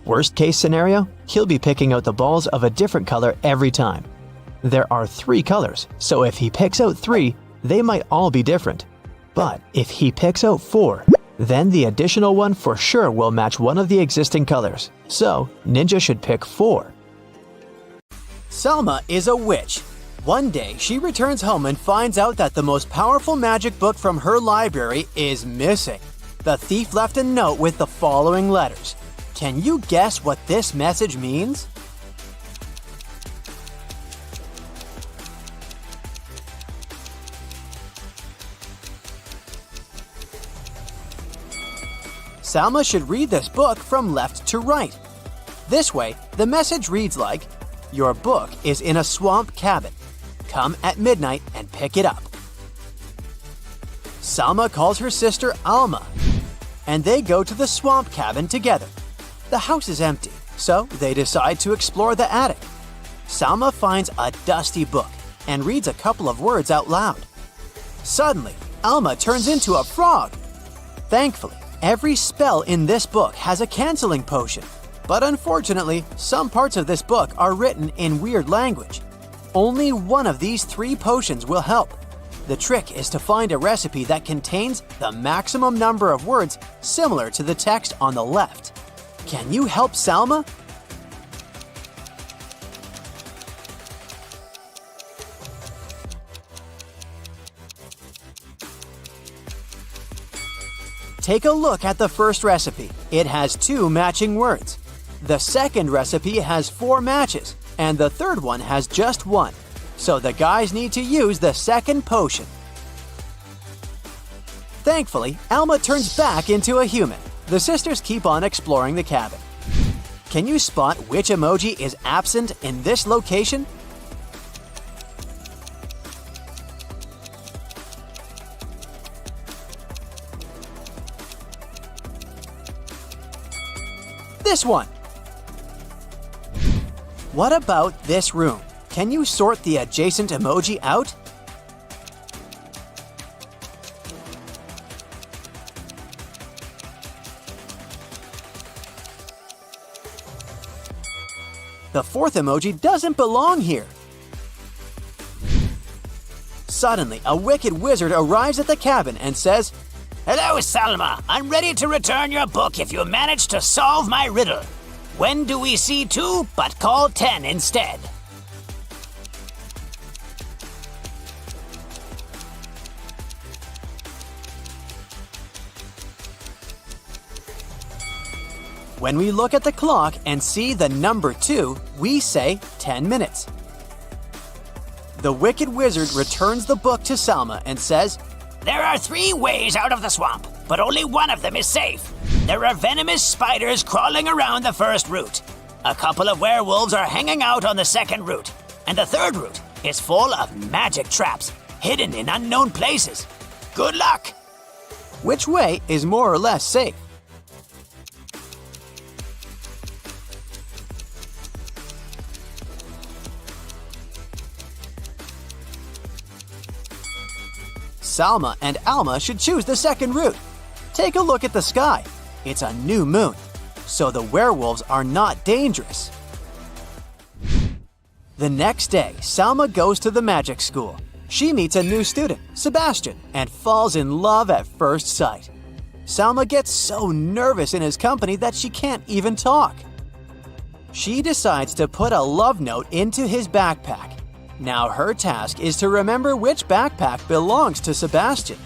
Worst case scenario, he'll be picking out the balls of a different color every time. There are 3 colors, so if he picks out 3, they might all be different. But if he picks out 4, then the additional one for sure will match one of the existing colors. So, Ninja should pick 4. Selma is a witch. One day, she returns home and finds out that the most powerful magic book from her library is missing. The thief left a note with the following letters. Can you guess what this message means? Salma should read this book from left to right. This way, the message reads like, "Your book is in a swamp cabin. Come at midnight and pick it up." Salma calls her sister Alma, and they go to the swamp cabin together. The house is empty, so they decide to explore the attic. Salma finds a dusty book and reads a couple of words out loud. Suddenly, Alma turns into a frog. Thankfully, every spell in this book has a canceling potion, but unfortunately, some parts of this book are written in weird language. Only one of these 3 potions will help. The trick is to find a recipe that contains the maximum number of words similar to the text on the left. Can you help Salma? Take a look at the first recipe. It has 2 matching words. The second recipe has 4 matches, and the third one has just 1. So the guys need to use the second potion. Thankfully, Alma turns back into a human. The sisters keep on exploring the cabin. Can you spot which emoji is absent in this location? this one? What about this room? Can you sort the adjacent emoji out? The fourth emoji doesn't belong here. Suddenly, a wicked wizard arrives at the cabin and says, Hello, Salma. I'm ready to return your book if you manage to solve my riddle. When do we see 2 but call 10 instead? When we look at the clock and see the number 2, we say 10 minutes. The wicked wizard returns the book to Salma and says, There are 3 ways out of the swamp, but only one of them is safe. There are venomous spiders crawling around the first route. A couple of werewolves are hanging out on the second route. And the third route is full of magic traps, hidden in unknown places. Good luck! Which way is more or less safe? Salma and Alma should choose the second route. Take a look at the sky. It's a new moon, so the werewolves are not dangerous. The next day, Salma goes to the magic school. She meets a new student, Sebastian, and falls in love at first sight. Salma gets so nervous in his company that she can't even talk. She decides to put a love note into his backpack. Now her task is to remember which backpack belongs to Sebastian.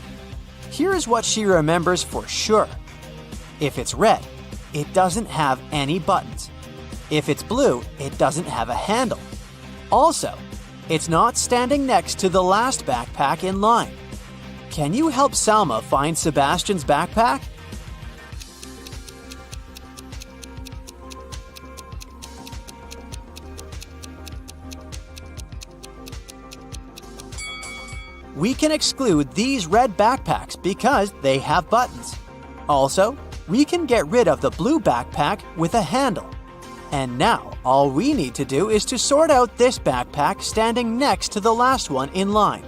Here's what she remembers for sure. If it's red, it doesn't have any buttons. If it's blue, it doesn't have a handle. Also, it's not standing next to the last backpack in line. Can you help Salma find Sebastian's backpack? We can exclude these red backpacks because they have buttons. Also, we can get rid of the blue backpack with a handle. And now, all we need to do is to sort out this backpack standing next to the last one in line.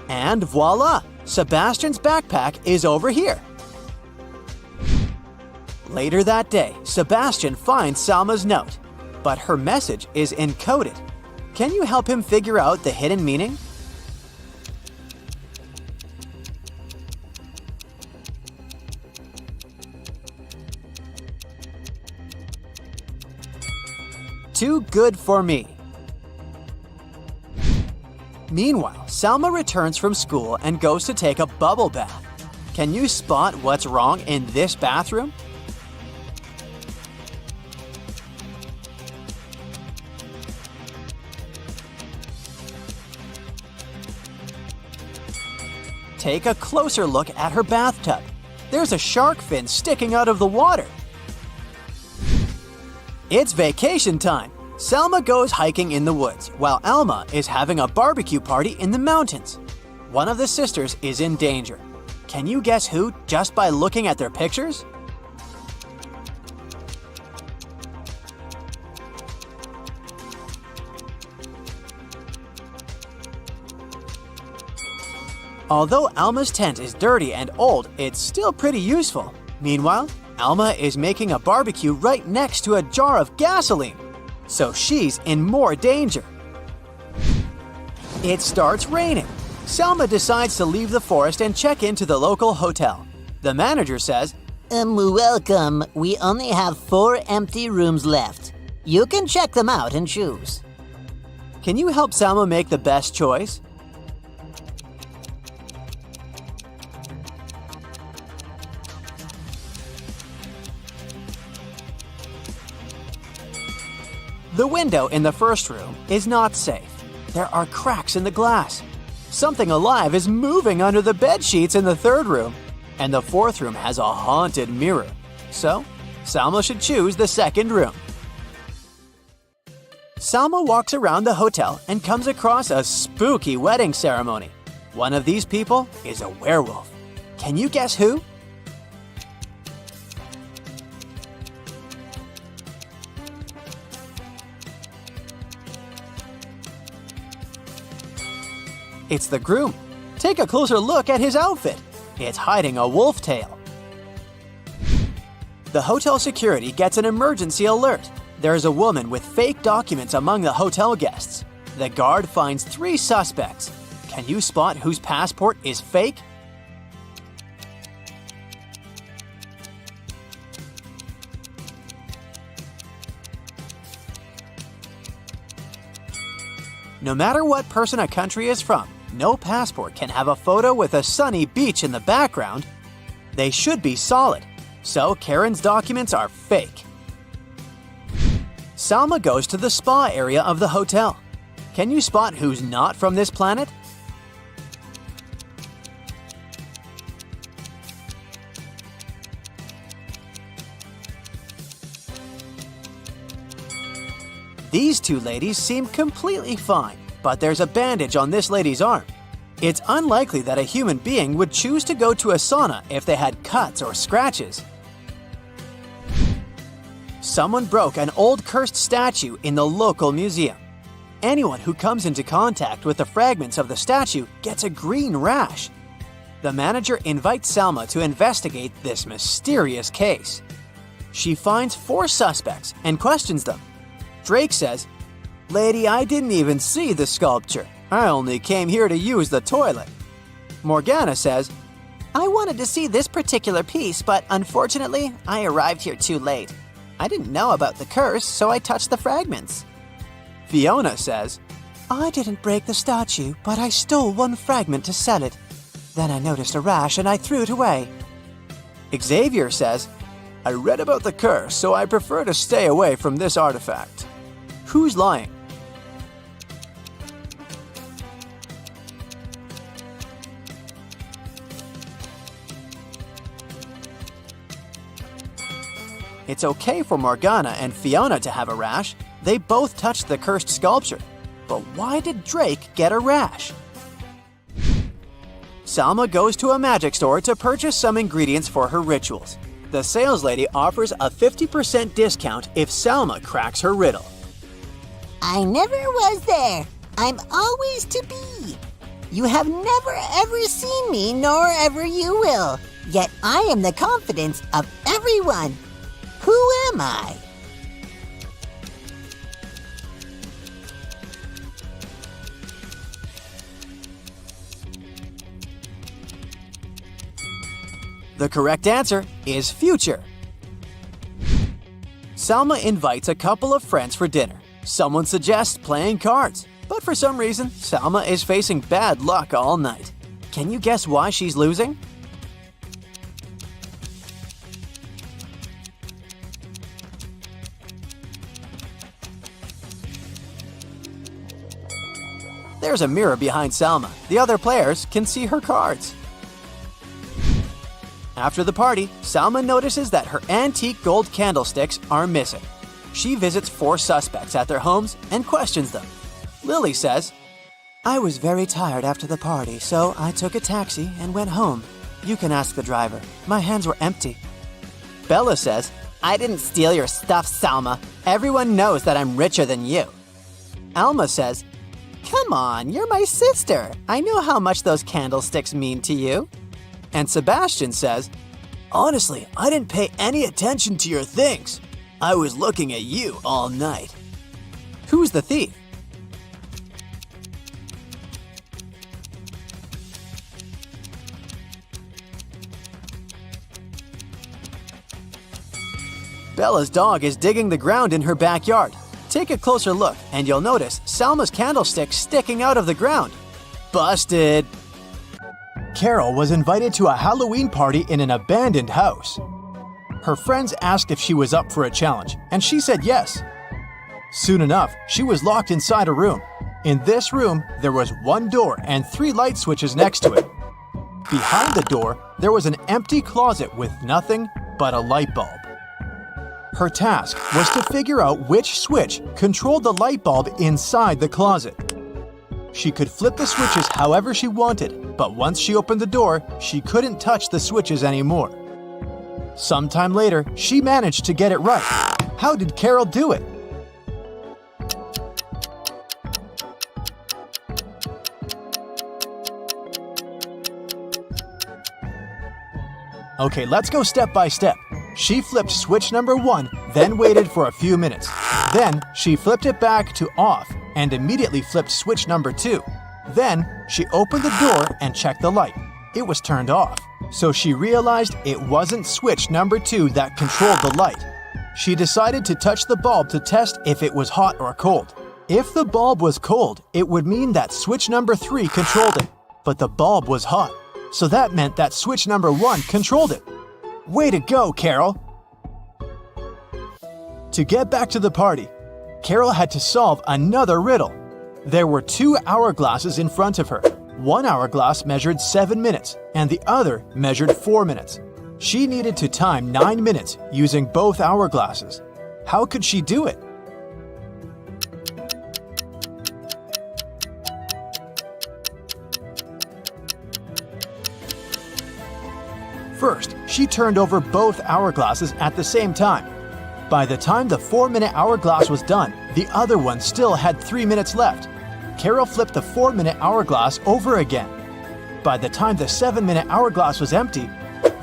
And voila! Sebastian's backpack is over here. Later that day, Sebastian finds Salma's note, but her message is encoded. Can you help him figure out the hidden meaning? Too good for me. Meanwhile, Salma returns from school and goes to take a bubble bath. Can you spot what's wrong in this bathroom? Take a closer look at her bathtub. There's a shark fin sticking out of the water. It's vacation time. Salma goes hiking in the woods, while Alma is having a barbecue party in the mountains. One of the sisters is in danger. Can you guess who just by looking at their pictures? Although Alma's tent is dirty and old, it's still pretty useful. Meanwhile, Alma is making a barbecue right next to a jar of gasoline, so she's in more danger. It starts raining. Salma decides to leave the forest and check into the local hotel. The manager says, Welcome. We only have 4 empty rooms left. You can check them out and choose. Can you help Salma make the best choice? The window in the first room is not safe. There are cracks in the glass. Something alive is moving under the bed sheets in the third room. And the fourth room has a haunted mirror. So, Salma should choose the second room. Salma walks around the hotel and comes across a spooky wedding ceremony. One of these people is a werewolf. Can you guess who? It's the groom. Take a closer look at his outfit. It's hiding a wolf tail. The hotel security gets an emergency alert. There is a woman with fake documents among the hotel guests. The guard finds 3 suspects. Can you spot whose passport is fake? No matter what person a country is from, no passport can have a photo with a sunny beach in the background. They should be solid, so Karen's documents are fake. Salma goes to the spa area of the hotel. Can you spot who's not from this planet? These 2 ladies seem completely fine, but there's a bandage on this lady's arm. It's unlikely that a human being would choose to go to a sauna if they had cuts or scratches. Someone broke an old cursed statue in the local museum. Anyone who comes into contact with the fragments of the statue gets a green rash. The manager invites Salma to investigate this mysterious case. She finds 4 suspects and questions them. Drake says, "Lady, I didn't even see the sculpture. I only came here to use the toilet." Morgana says, I wanted to see this particular piece, but unfortunately, I arrived here too late. I didn't know about the curse, so I touched the fragments. Fiona says, I didn't break the statue, but I stole 1 fragment to sell it. Then I noticed a rash and I threw it away. Xavier says, "I read about the curse, so I prefer to stay away from this artifact." Who's lying? It's okay for Morgana and Fiona to have a rash. They both touched the cursed sculpture. But why did Drake get a rash? Salma goes to a magic store to purchase some ingredients for her rituals. The sales lady offers a 50% discount if Salma cracks her riddle. I never was there. I'm always to be. You have never ever seen me, nor ever you will. Yet I am the confidence of everyone. Who am I? The correct answer is future. Salma invites a couple of friends for dinner. Someone suggests playing cards, but for some reason, Salma is facing bad luck all night. Can you guess why she's losing? There's a mirror behind Salma. The other players can see her cards. After the party, Salma notices that her antique gold candlesticks are missing. She visits 4 suspects at their homes and questions them. Lily says, I was very tired after the party, so I took a taxi and went home. You can ask the driver. My hands were empty. Bella says, I didn't steal your stuff, Salma. Everyone knows that I'm richer than you. Alma says, Come on, you're my sister. I know how much those candlesticks mean to you. And Sebastian says, Honestly, I didn't pay any attention to your things. I was looking at you all night. Who's the thief? Bella's dog is digging the ground in her backyard. Take a closer look and you'll notice Salma's candlestick sticking out of the ground. Busted! Carol was invited to a Halloween party in an abandoned house. Her friends asked if she was up for a challenge, and she said yes. Soon enough, she was locked inside a room. In this room, there was 1 door and 3 light switches next to it. Behind the door, there was an empty closet with nothing but a light bulb. Her task was to figure out which switch controlled the light bulb inside the closet. She could flip the switches however she wanted, but once she opened the door, she couldn't touch the switches anymore. Sometime later, she managed to get it right. How did Carol do it? Okay, let's go step by step. She flipped switch number 1, then waited for a few minutes. Then she flipped it back to off and immediately flipped switch number 2. Then she opened the door and checked the light. It was turned off. So she realized it wasn't switch number 2 that controlled the light. She decided to touch the bulb to test if it was hot or cold. If the bulb was cold, it would mean that switch number 3 controlled it. But the bulb was hot, so that meant that switch number 1 controlled it. Way to go, Carol! To get back to the party, Carol had to solve another riddle. There were 2 hourglasses in front of her. One hourglass measured 7 minutes, and the other measured 4 minutes. She needed to time 9 minutes using both hourglasses. How could she do it? First, she turned over both hourglasses at the same time. By the time the 4-minute hourglass was done, the other one still had 3 minutes left. Carol flipped the 4-minute hourglass over again. By the time the 7-minute hourglass was empty,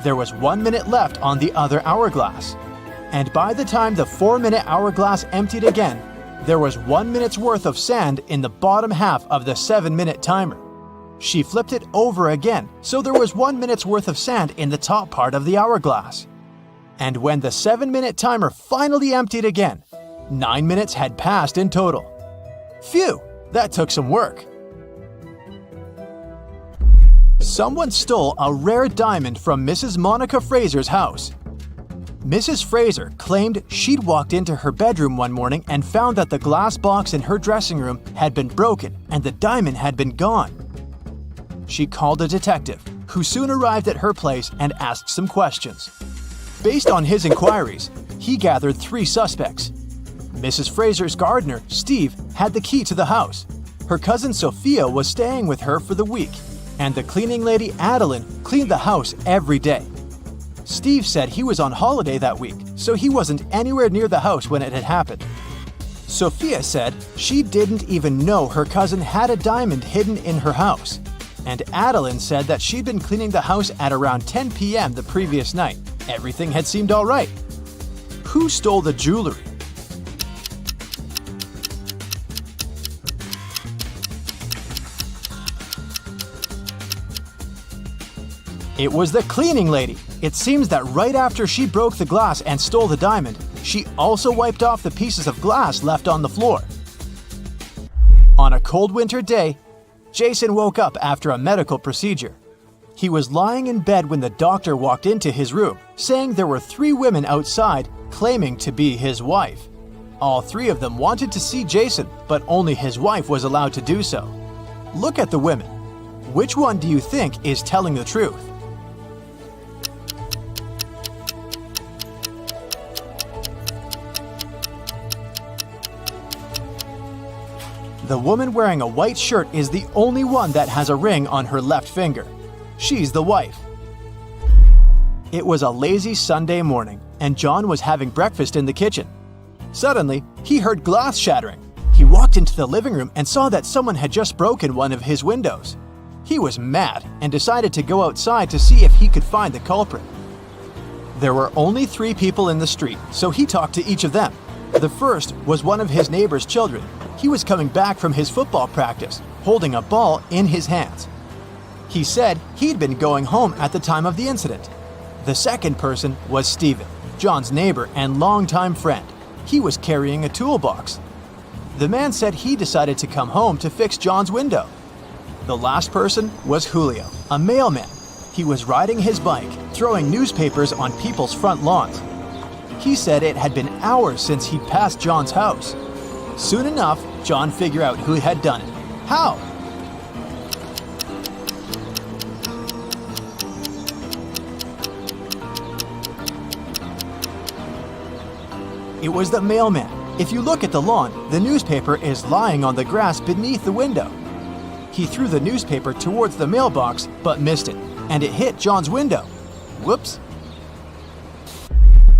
there was 1 minute left on the other hourglass. And by the time the 4-minute hourglass emptied again, there was 1 minute's worth of sand in the bottom half of the 7-minute timer. She flipped it over again, so there was 1 minute's worth of sand in the top part of the hourglass. And when the 7-minute timer finally emptied again, 9 minutes had passed in total. Phew, that took some work. Someone stole a rare diamond from Mrs. Monica Fraser's house. Mrs. Fraser claimed she'd walked into her bedroom one morning and found that the glass box in her dressing room had been broken and the diamond had been gone. She called a detective, who soon arrived at her place and asked some questions. Based on his inquiries, he gathered 3 suspects. Mrs. Fraser's gardener, Steve, had the key to the house. Her cousin Sophia was staying with her for the week, and the cleaning lady Adeline cleaned the house every day. Steve said he was on holiday that week, so he wasn't anywhere near the house when it had happened. Sophia said she didn't even know her cousin had a diamond hidden in her house. And Adeline said that she'd been cleaning the house at around 10 p.m. the previous night. Everything had seemed all right. Who stole the jewelry? It was the cleaning lady. It seems that right after she broke the glass and stole the diamond, she also wiped off the pieces of glass left on the floor. On a cold winter day, Jason woke up after a medical procedure. He was lying in bed when the doctor walked into his room, saying there were 3 women outside claiming to be his wife. All 3 of them wanted to see Jason, but only his wife was allowed to do so. Look at the women. Which one do you think is telling the truth? The woman wearing a white shirt is the only one that has a ring on her left finger. She's the wife. It was a lazy Sunday morning, and John was having breakfast in the kitchen. Suddenly, he heard glass shattering. He walked into the living room and saw that someone had just broken one of his windows. He was mad and decided to go outside to see if he could find the culprit. There were only 3 people in the street, so he talked to each of them. The first was one of his neighbor's children. He was coming back from his football practice, holding a ball in his hands. He said he'd been going home at the time of the incident. The second person was Stephen, John's neighbor and longtime friend. He was carrying a toolbox. The man said he decided to come home to fix John's window. The last person was Julio, a mailman. He was riding his bike, throwing newspapers on people's front lawns. He said it had been hours since he'd passed John's house. Soon enough, John figured out who had done it. How? It was the mailman. If you look at the lawn, the newspaper is lying on the grass beneath the window. He threw the newspaper towards the mailbox, but missed it, and it hit John's window. Whoops.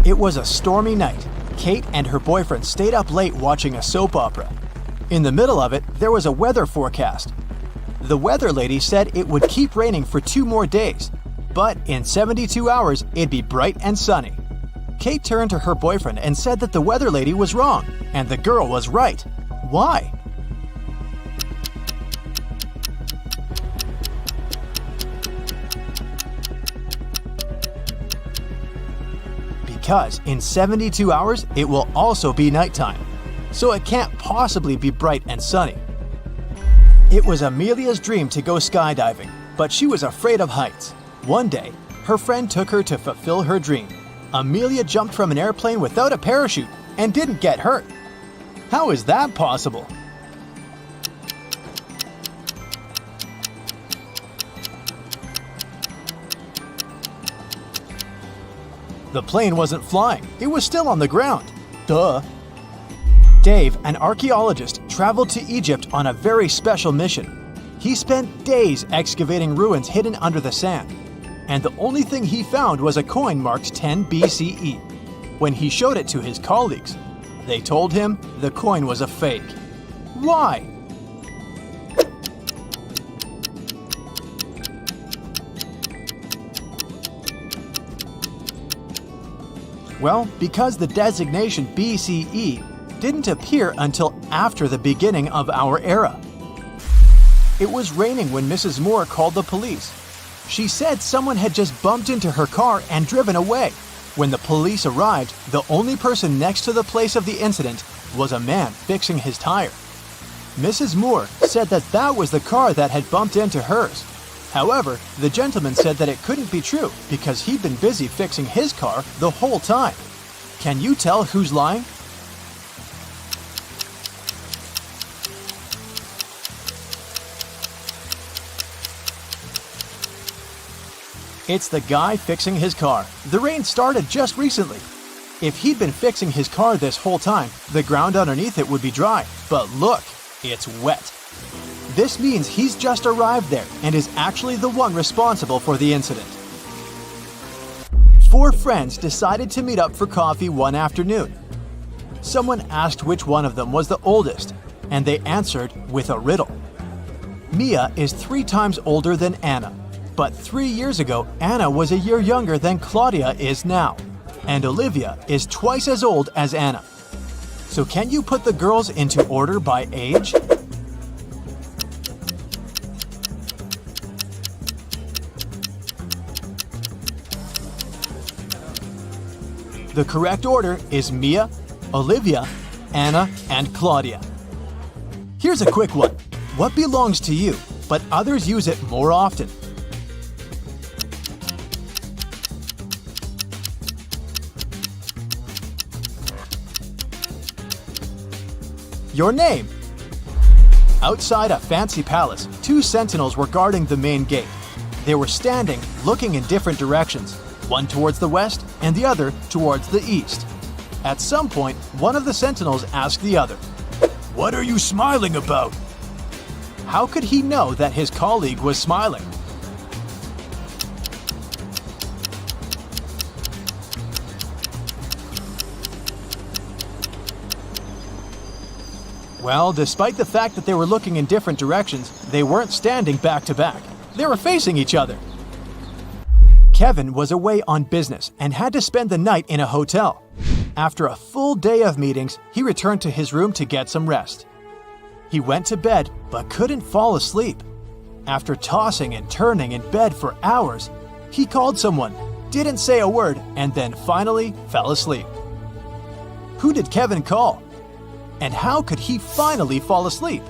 It was a stormy night. Kate and her boyfriend stayed up late watching a soap opera. In the middle of it, there was a weather forecast. The weather lady said it would keep raining for 2 more days, But in 72 hours, it'd be bright and sunny. Kate turned to her boyfriend and said that the weather lady was wrong, and the girl was right. Why? Because in 72 hours, it will also be nighttime, so it can't possibly be bright and sunny. It was Amelia's dream to go skydiving, but she was afraid of heights. One day, her friend took her to fulfill her dream. Amelia jumped from an airplane without a parachute and didn't get hurt. How is that possible? The plane wasn't flying, it was still on the ground. Duh. Dave, an archaeologist, traveled to Egypt on a very special mission. He spent days excavating ruins hidden under the sand, and the only thing he found was a coin marked 10 BCE. When he showed it to his colleagues, they told him the coin was a fake. Why? Well, because the designation BCE didn't appear until after the beginning of our era. It was raining when Mrs. Moore called the police. She said someone had just bumped into her car and driven away. When the police arrived, the only person next to the place of the incident was a man fixing his tire. Mrs. Moore said that that was the car that had bumped into hers. However, the gentleman said that it couldn't be true because he'd been busy fixing his car the whole time. Can you tell who's lying? It's the guy fixing his car. The rain started just recently. If he'd been fixing his car this whole time, the ground underneath it would be dry. But look, it's wet. This means he's just arrived there and is actually the one responsible for the incident. 4 friends decided to meet up for coffee one afternoon. Someone asked which one of them was the oldest, and they answered with a riddle. Mia is 3 times older than Anna, but 3 years ago, Anna was a year younger than Claudia is now, and Olivia is twice as old as Anna. So can you put the girls into order by age? The correct order is Mia, Olivia, Anna, and Claudia. Here's a quick one. What belongs to you, but others use it more often? Your name. Outside a fancy palace, 2 sentinels were guarding the main gate. They were standing, looking in different directions, one towards the west and the other towards the east. At some point, one of the sentinels asked the other, "What are you smiling about?" How could he know that his colleague was smiling? Well, despite the fact that they were looking in different directions, they weren't standing back to back. They were facing each other. Kevin was away on business and had to spend the night in a hotel. After a full day of meetings, he returned to his room to get some rest. He went to bed but couldn't fall asleep. After tossing and turning in bed for hours, he called someone, didn't say a word, and then finally fell asleep. Who did Kevin call? And how could he finally fall asleep?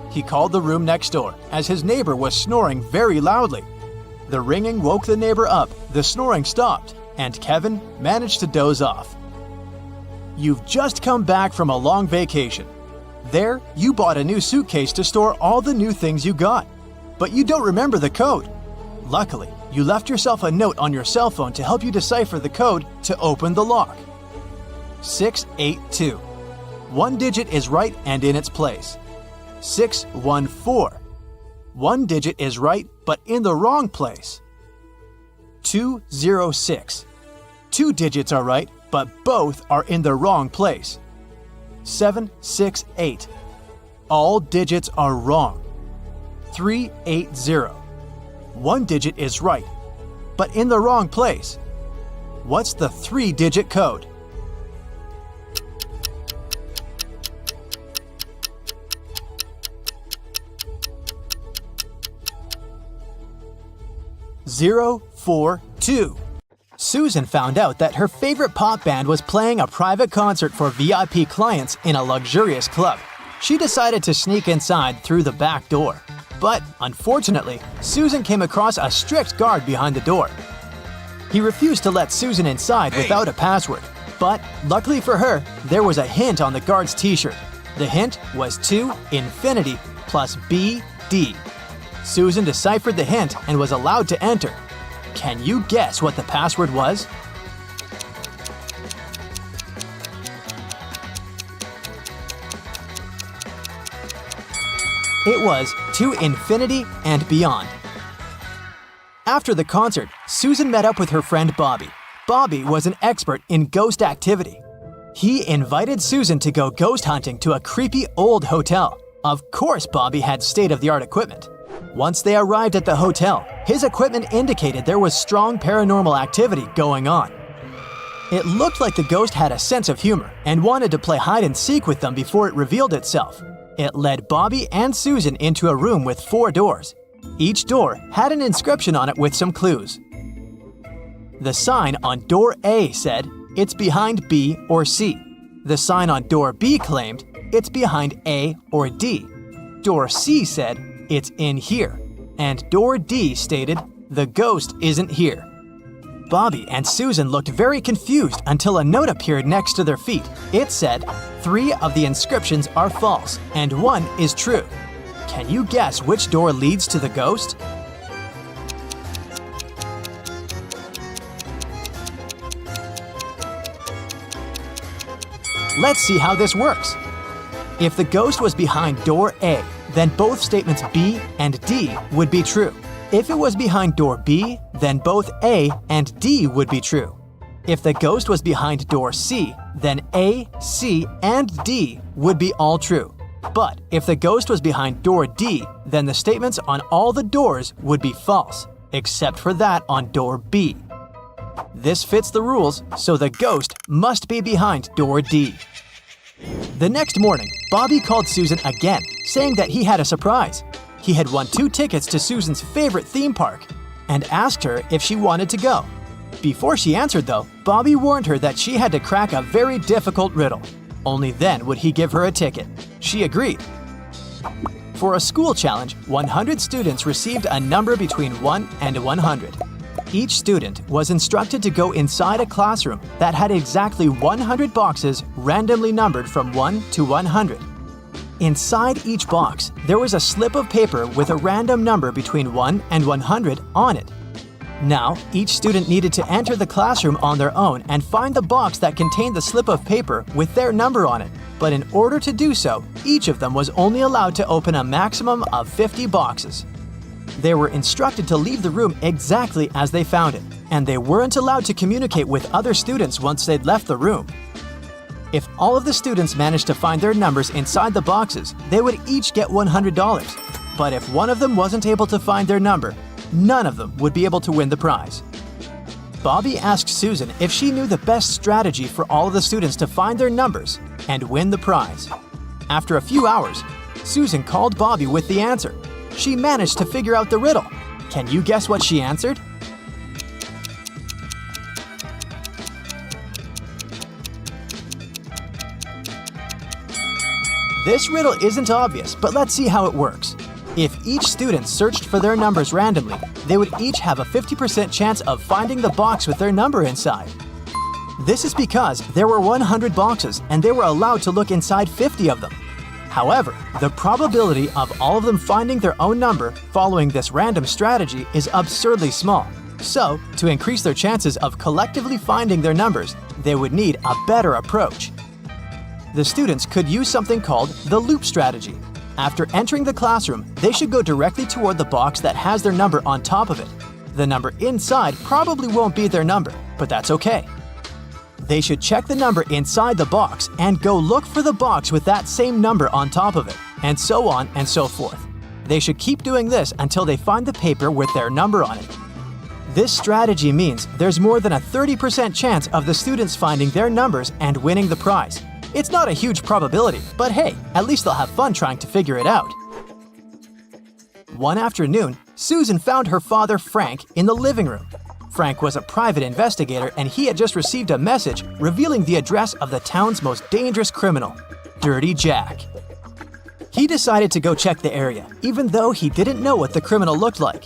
He called the room next door, as his neighbor was snoring very loudly. The ringing woke the neighbor up, the snoring stopped, and Kevin managed to doze off. You've just come back from a long vacation. There, you bought a new suitcase to store all the new things you got, but you don't remember the code. Luckily, you left yourself a note on your cell phone to help you decipher the code to open the lock. 682. One digit is right and in its place. 614. One digit is right but in the wrong place. 206. 2 digits are right but both are in the wrong place. 768. All digits are wrong. 380. One digit is right, but in the wrong place. What's the 3-digit code? Zero, 4, 2. Susan found out that her favorite pop band was playing a private concert for VIP clients in a luxurious club. She decided to sneak inside through the back door. But, unfortunately, Susan came across a strict guard behind the door. He refused to let Susan inside without a password. But, luckily for her, there was a hint on the guard's t-shirt. The hint was to infinity plus BD. Susan deciphered the hint and was allowed to enter. Can you guess what the password was? It was to infinity and beyond. After the concert, Susan met up with her friend Bobby. Bobby was an expert in ghost activity. He invited Susan to go ghost hunting to a creepy old hotel. Of course, Bobby had state-of-the-art equipment. Once they arrived at the hotel, his equipment indicated there was strong paranormal activity going on. It looked like the ghost had a sense of humor and wanted to play hide-and-seek with them before it revealed itself. It led Bobby and Susan into a room with 4 doors. Each door had an inscription on it with some clues. The sign on door A said, "It's behind B or C." The sign on door B claimed, "It's behind A or D." Door C said, "It's in here." And door D stated, "The ghost isn't here." Bobby and Susan looked very confused until a note appeared next to their feet. It said, 3 of the inscriptions are false and 1 is true. Can you guess which door leads to the ghost? Let's see how this works. If the ghost was behind door A, then both statements B and D would be true. If it was behind door B, then both A and D would be true. If the ghost was behind door C, then A, C, and D would be all true. But if the ghost was behind door D, then the statements on all the doors would be false, except for that on door B. This fits the rules, so the ghost must be behind door D. The next morning, Bobby called Susan again, saying that he had a surprise. He had won 2 tickets to Susan's favorite theme park and asked her if she wanted to go. Before she answered, though, Bobby warned her that she had to crack a very difficult riddle. Only then would he give her a ticket. She agreed. For a school challenge, 100 students received a number between 1 and 100. Each student was instructed to go inside a classroom that had exactly 100 boxes randomly numbered from 1 to 100. Inside each box, there was a slip of paper with a random number between 1 and 100 on it. Now, each student needed to enter the classroom on their own and find the box that contained the slip of paper with their number on it. But in order to do so, each of them was only allowed to open a maximum of 50 boxes. They were instructed to leave the room exactly as they found it, and they weren't allowed to communicate with other students once they'd left the room. If all of the students managed to find their numbers inside the boxes, they would each get $100. But if one of them wasn't able to find their number, none of them would be able to win the prize. Bobby asked Susan if she knew the best strategy for all of the students to find their numbers and win the prize. After a few hours, Susan called Bobby with the answer. She managed to figure out the riddle. Can you guess what she answered? This riddle isn't obvious, but let's see how it works. If each student searched for their numbers randomly, they would each have a 50% chance of finding the box with their number inside. This is because there were 100 boxes and they were allowed to look inside 50 of them. However, the probability of all of them finding their own number following this random strategy is absurdly small. So, to increase their chances of collectively finding their numbers, they would need a better approach. The students could use something called the loop strategy. After entering the classroom, they should go directly toward the box that has their number on top of it. The number inside probably won't be their number, but that's okay. They should check the number inside the box and go look for the box with that same number on top of it, and so on and so forth. They should keep doing this until they find the paper with their number on it. This strategy means there's more than a 30% chance of the students finding their numbers and winning the prize. It's not a huge probability, but hey, at least they'll have fun trying to figure it out. One afternoon, Susan found her father, Frank, in the living room. Frank was a private investigator and he had just received a message revealing the address of the town's most dangerous criminal, Dirty Jack. He decided to go check the area, even though he didn't know what the criminal looked like.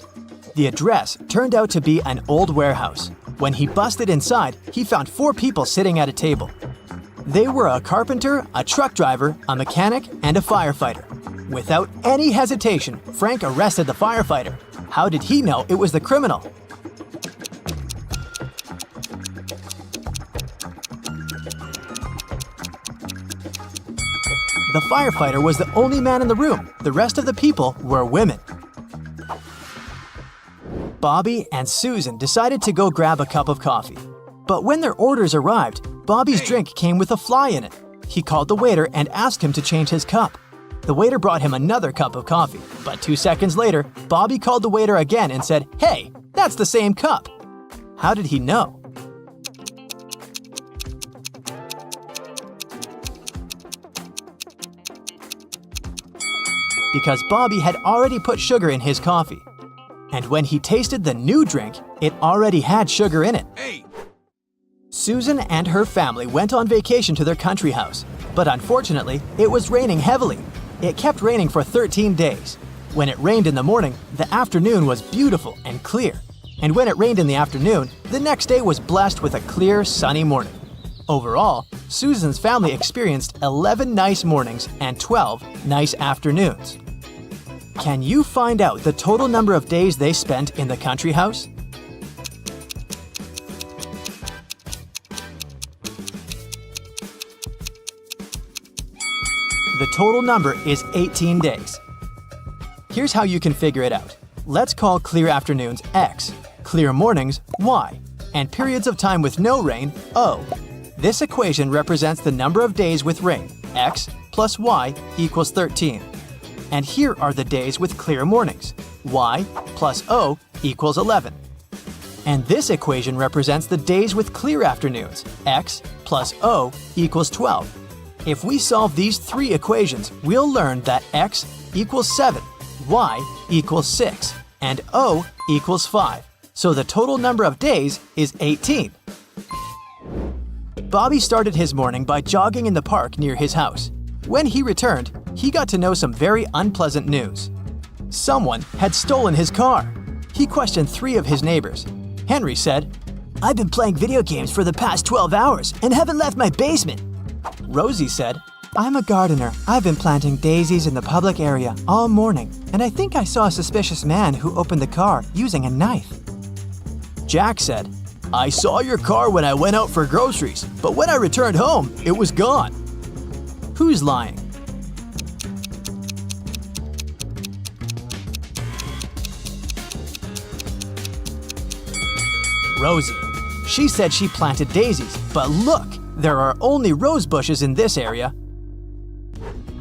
The address turned out to be an old warehouse. When he busted inside, he found 4 people sitting at a table. They were a carpenter, a truck driver, a mechanic, and a firefighter. Without any hesitation, Frank arrested the firefighter. How did he know it was the criminal? The firefighter was the only man in the room. The rest of the people were women. Bobby and Susan decided to go grab a cup of coffee. But when their orders arrived, Bobby's drink came with a fly in it. He called the waiter and asked him to change his cup. The waiter brought him another cup of coffee, but 2 seconds later, Bobby called the waiter again and said, "Hey, that's the same cup." How did he know? Because Bobby had already put sugar in his coffee. And when he tasted the new drink, it already had sugar in it. Susan and her family went on vacation to their country house, but unfortunately, it was raining heavily. It kept raining for 13 days. When it rained in the morning, the afternoon was beautiful and clear. And when it rained in the afternoon, the next day was blessed with a clear, sunny morning. Overall, Susan's family experienced 11 nice mornings and 12 nice afternoons. Can you find out the total number of days they spent in the country house? The total number is 18 days. Here's how you can figure it out. Let's call clear afternoons X, clear mornings Y, and periods of time with no rain O. This equation represents the number of days with rain, X plus Y equals 13. And here are the days with clear mornings, Y plus O equals 11. And this equation represents the days with clear afternoons, X plus O equals 12. If we solve these 3 equations, we'll learn that X equals 7, Y equals 6, and O equals 5. So the total number of days is 18. Bobby started his morning by jogging in the park near his house. When he returned, he got to know some very unpleasant news. Someone had stolen his car. He questioned 3 of his neighbors. Henry said, "I've been playing video games for the past 12 hours and haven't left my basement." Rosie said, "I'm a gardener. I've been planting daisies in the public area all morning, and I think I saw a suspicious man who opened the car using a knife." Jack said, "I saw your car when I went out for groceries, but when I returned home, it was gone." Who's lying? Rosie. She said she planted daisies, but look, there are only rose bushes in this area.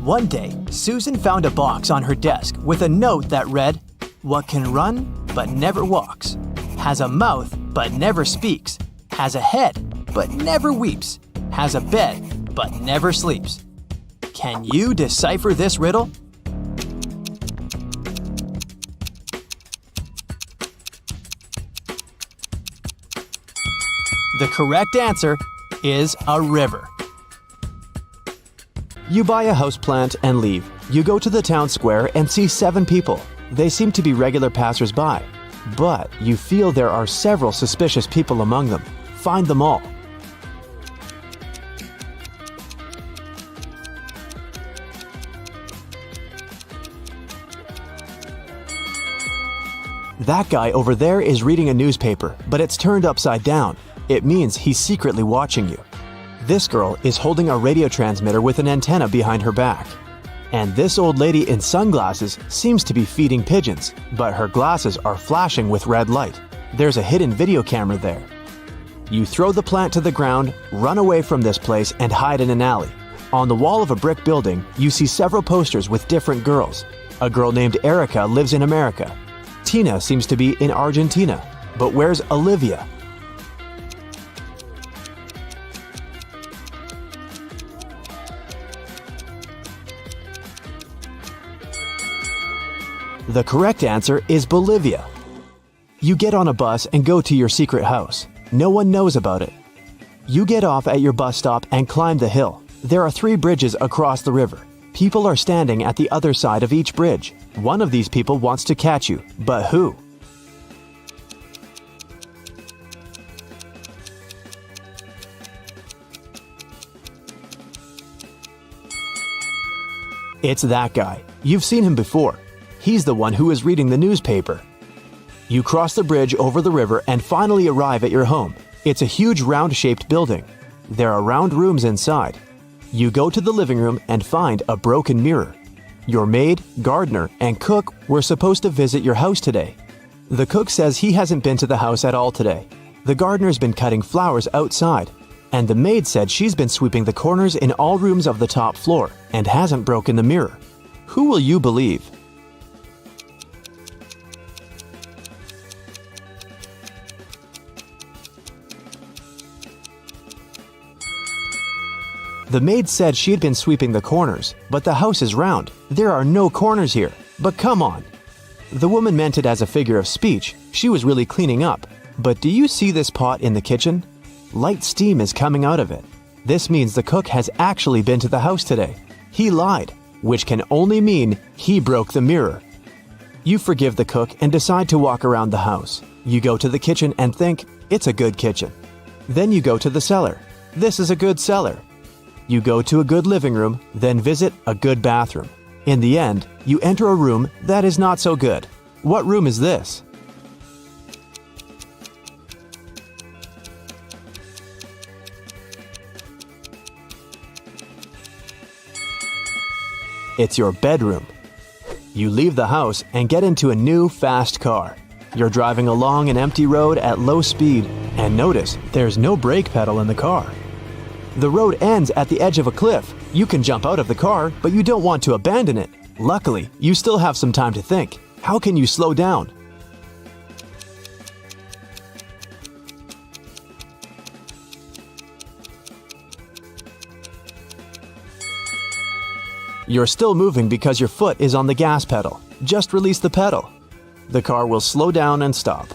One day, Susan found a box on her desk with a note that read, "What can run but never walks, has a mouth but never speaks, has a head but never weeps, has a bed but never sleeps." Can you decipher this riddle? The correct answer is a river. You buy a houseplant and leave. You go to the town square and see 7 people. They seem to be regular passers-by, but you feel there are several suspicious people among them. Find them all. That guy over there is reading a newspaper, but it's turned upside down. It means he's secretly watching you. This girl is holding a radio transmitter with an antenna behind her back. And this old lady in sunglasses seems to be feeding pigeons, but her glasses are flashing with red light. There's a hidden video camera there. You throw the plant to the ground, run away from this place, and hide in an alley. On the wall of a brick building, you see several posters with different girls. A girl named Erica lives in America. Tina seems to be in Argentina. But where's Olivia? The correct answer is Bolivia. You get on a bus and go to your secret house. No one knows about it. You get off at your bus stop and climb the hill. There are 3 bridges across the river. People are standing at the other side of each bridge. One of these people wants to catch you, but who? It's that guy. You've seen him before. He's the one who is reading the newspaper. You cross the bridge over the river and finally arrive at your home. It's a huge round-shaped building. There are round rooms inside. You go to the living room and find a broken mirror. Your maid, gardener, and cook were supposed to visit your house today. The cook says he hasn't been to the house at all today. The gardener's been cutting flowers outside. And the maid said she's been sweeping the corners in all rooms of the top floor and hasn't broken the mirror. Who will you believe? The maid said she had been sweeping the corners, but the house is round. There are no corners here. But come on. The woman meant it as a figure of speech. She was really cleaning up. But do you see this pot in the kitchen? Light steam is coming out of it. This means the cook has actually been to the house today. He lied, which can only mean he broke the mirror. You forgive the cook and decide to walk around the house. You go to the kitchen and think, it's a good kitchen. Then you go to the cellar. This is a good cellar. You go to a good living room, then visit a good bathroom. In the end, you enter a room that is not so good. What room is this? It's your bedroom. You leave the house and get into a new fast car. You're driving along an empty road at low speed and notice there's no brake pedal in the car. The road ends at the edge of a cliff. You can jump out of the car, but you don't want to abandon it. Luckily, you still have some time to think. How can you slow down? You're still moving because your foot is on the gas pedal. Just release the pedal. The car will slow down and stop.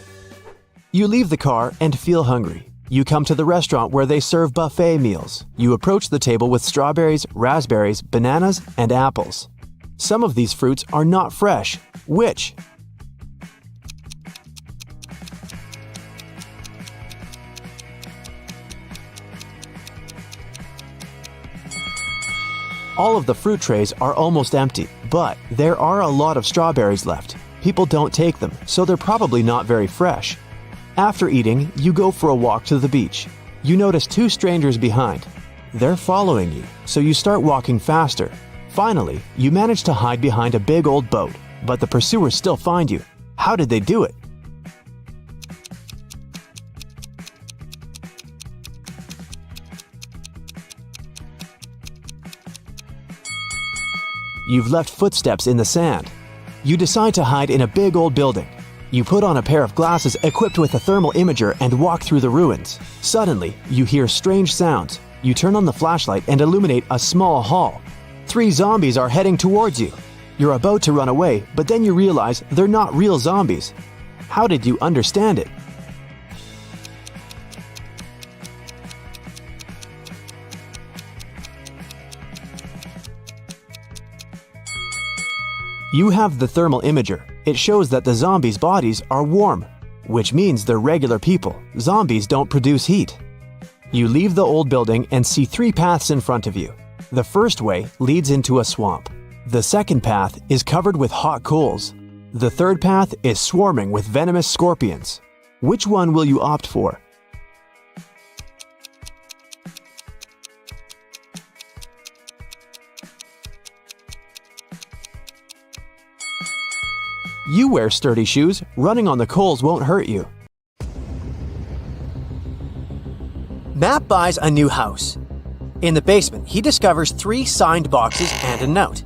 You leave the car and feel hungry. You come to the restaurant where they serve buffet meals. You approach the table with strawberries, raspberries, bananas, and apples. Some of these fruits are not fresh. Which? All of the fruit trays are almost empty, but there are a lot of strawberries left. People don't take them, so they're probably not very fresh. After eating, you go for a walk to the beach. You notice 2 strangers behind. They're following you, so you start walking faster. Finally, you manage to hide behind a big old boat, but the pursuers still find you. How did they do it? You've left footsteps in the sand. You decide to hide in a big old building. You put on a pair of glasses equipped with a thermal imager and walk through the ruins. Suddenly, you hear strange sounds. You turn on the flashlight and illuminate a small hall. 3 zombies are heading towards you. You're about to run away, but then you realize they're not real zombies. How did you understand it? You have the thermal imager. It shows that the zombies' bodies are warm, which means they're regular people. Zombies don't produce heat. You leave the old building and see 3 paths in front of you. The first way leads into a swamp. The second path is covered with hot coals. The third path is swarming with venomous scorpions. Which one will you opt for? You wear sturdy shoes. Running on the coals won't hurt you. Matt buys a new house. In the basement, he discovers 3 signed boxes and a note.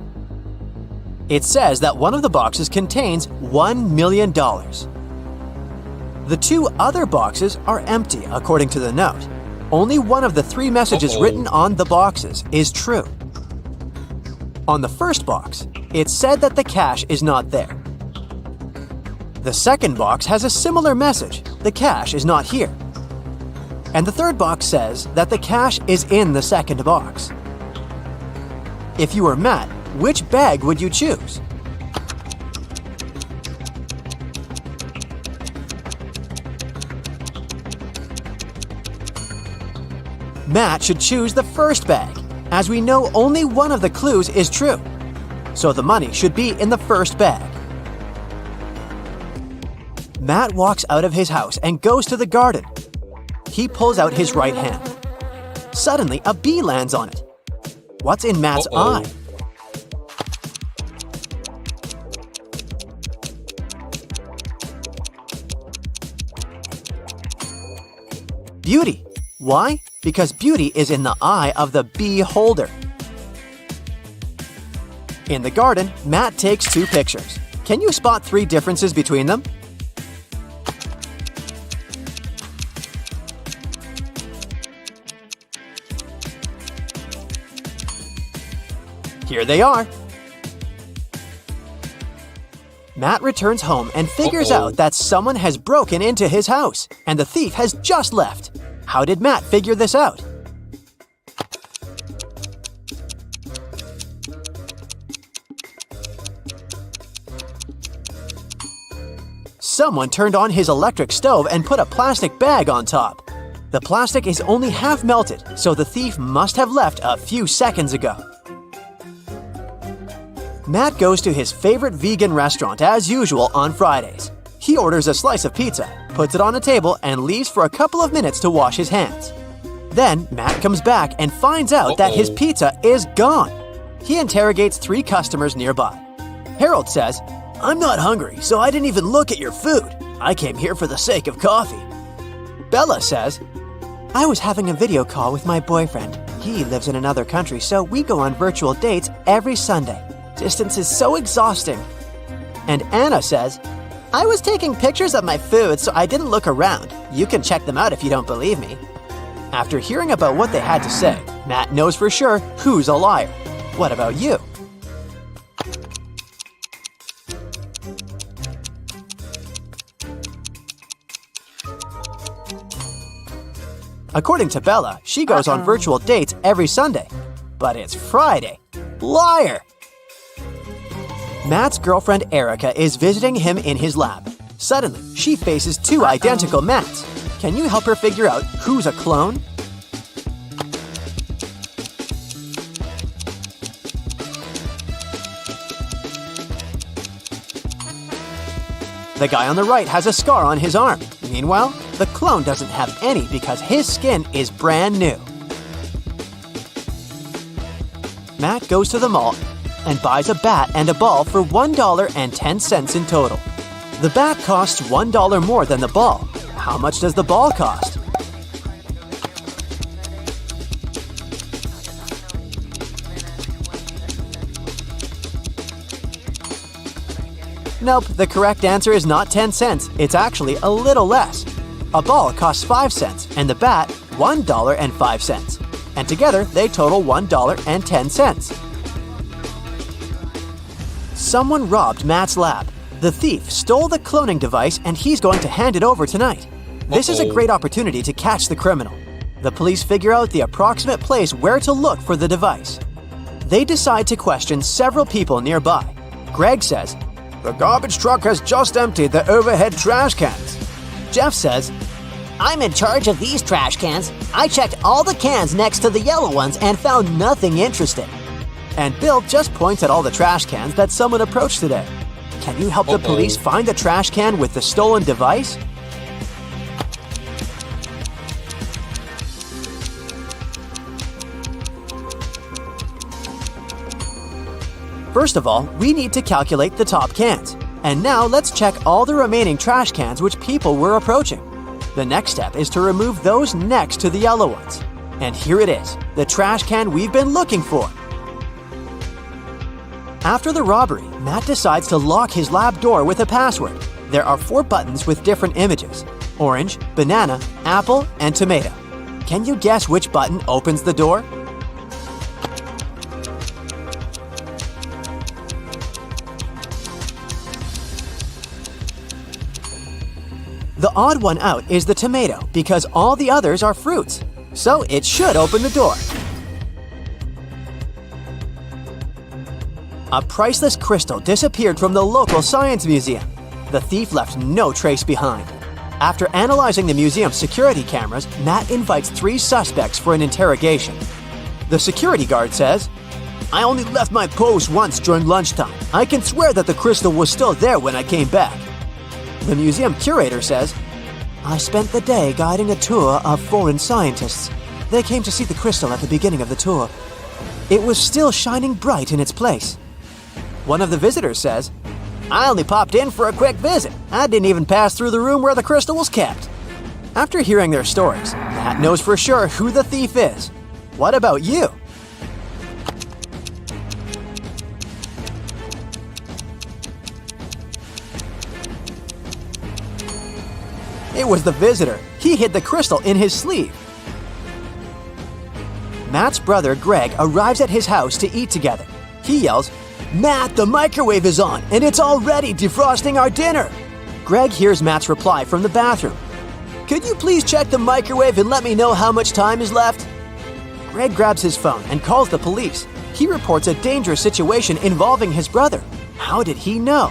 It says that one of the boxes contains $1 million. The 2 other boxes are empty, according to the note. Only one of the 3 messages written on the boxes is true. On the first box, it said that the cash is not there. The second box has a similar message: the cash is not here. And the third box says that the cash is in the second box. If you were Matt, which bag would you choose? Matt should choose the first bag, as we know only one of the clues is true. So the money should be in the first bag. Matt walks out of his house and goes to the garden. He pulls out his right hand. Suddenly, a bee lands on it. What's in Matt's eye? Beauty. Why? Because beauty is in the eye of the bee holder. In the garden, Matt takes 2 pictures. Can you spot 3 differences between them? Here they are. Matt returns home and figures out that someone has broken into his house, and the thief has just left. How did Matt figure this out? Someone turned on his electric stove and put a plastic bag on top. The plastic is only half melted, so the thief must have left a few seconds ago. Matt goes to his favorite vegan restaurant as usual on Fridays. He orders a slice of pizza, puts it on a table, and leaves for a couple of minutes to wash his hands. Then Matt comes back and finds out that his pizza is gone. He interrogates 3 customers nearby. Harold says, "I'm not hungry, so I didn't even look at your food. I came here for the sake of coffee." Bella says, I was having a video call with my boyfriend. He lives in another country, so we go on virtual dates every Sunday. Distance is so exhausting. and Anna says, "I was taking pictures of my food, so I didn't look around. You can check them out if you don't believe me." After hearing about what they had to say, Matt knows for sure who's a liar. What about you? According to Bella, she goes on virtual dates every Sunday. But it's Friday. Liar! Matt's girlfriend Erica is visiting him in his lab. Suddenly, she faces two identical Matts. Can you help her figure out who's a clone? The guy on the right has a scar on his arm. Meanwhile, the clone doesn't have any because his skin is brand new. Matt goes to the mall and buys a bat and a ball for $1.10 in total. The bat costs $1 more than the ball. How much does the ball cost? Nope, the correct answer is not 10 cents. It's actually a little less. A ball costs 5 cents and the bat $1.05. And together they total $1.10. Someone robbed Matt's lab. The thief stole the cloning device and he's going to hand it over tonight. This is a great opportunity to catch the criminal. The police figure out the approximate place where to look for the device. They decide to question several people nearby. Greg says, "The garbage truck has just emptied the overhead trash cans." Jeff says, "I'm in charge of these trash cans. I checked all the cans next to the yellow ones and found nothing interesting." And Bill just points at all the trash cans that someone approached today. Can you help the police find the trash can with the stolen device? First of all, we need to calculate the top cans. And now let's check all the remaining trash cans which people were approaching. The next step is to remove those next to the yellow ones. And here it is, the trash can we've been looking for. After the robbery, Matt decides to lock his lab door with a password. There are 4 buttons with different images: orange, banana, apple, and tomato. Can you guess which button opens the door? The odd one out is the tomato because all the others are fruits, so it should open the door. A priceless crystal disappeared from the local science museum. The thief left no trace behind. After analyzing the museum's security cameras, Matt invites 3 suspects for an interrogation. The security guard says, "I only left my post once during lunchtime. I can swear that the crystal was still there when I came back." The museum curator says, "I spent the day guiding a tour of foreign scientists. They came to see the crystal at the beginning of the tour. It was still shining bright in its place." One of the visitors says, "I only popped in for a quick visit. I didn't even pass through the room where the crystal was kept." After hearing their stories, Matt knows for sure who the thief is. What about you? It was the visitor. He hid the crystal in his sleeve. Matt's brother Greg arrives at his house to eat together. He yells, "Matt, the microwave is on, and it's already defrosting our dinner." Greg hears Matt's reply from the bathroom. "Could you please check the microwave and let me know how much time is left?" Greg grabs his phone and calls the police. He reports a dangerous situation involving his brother. How did he know?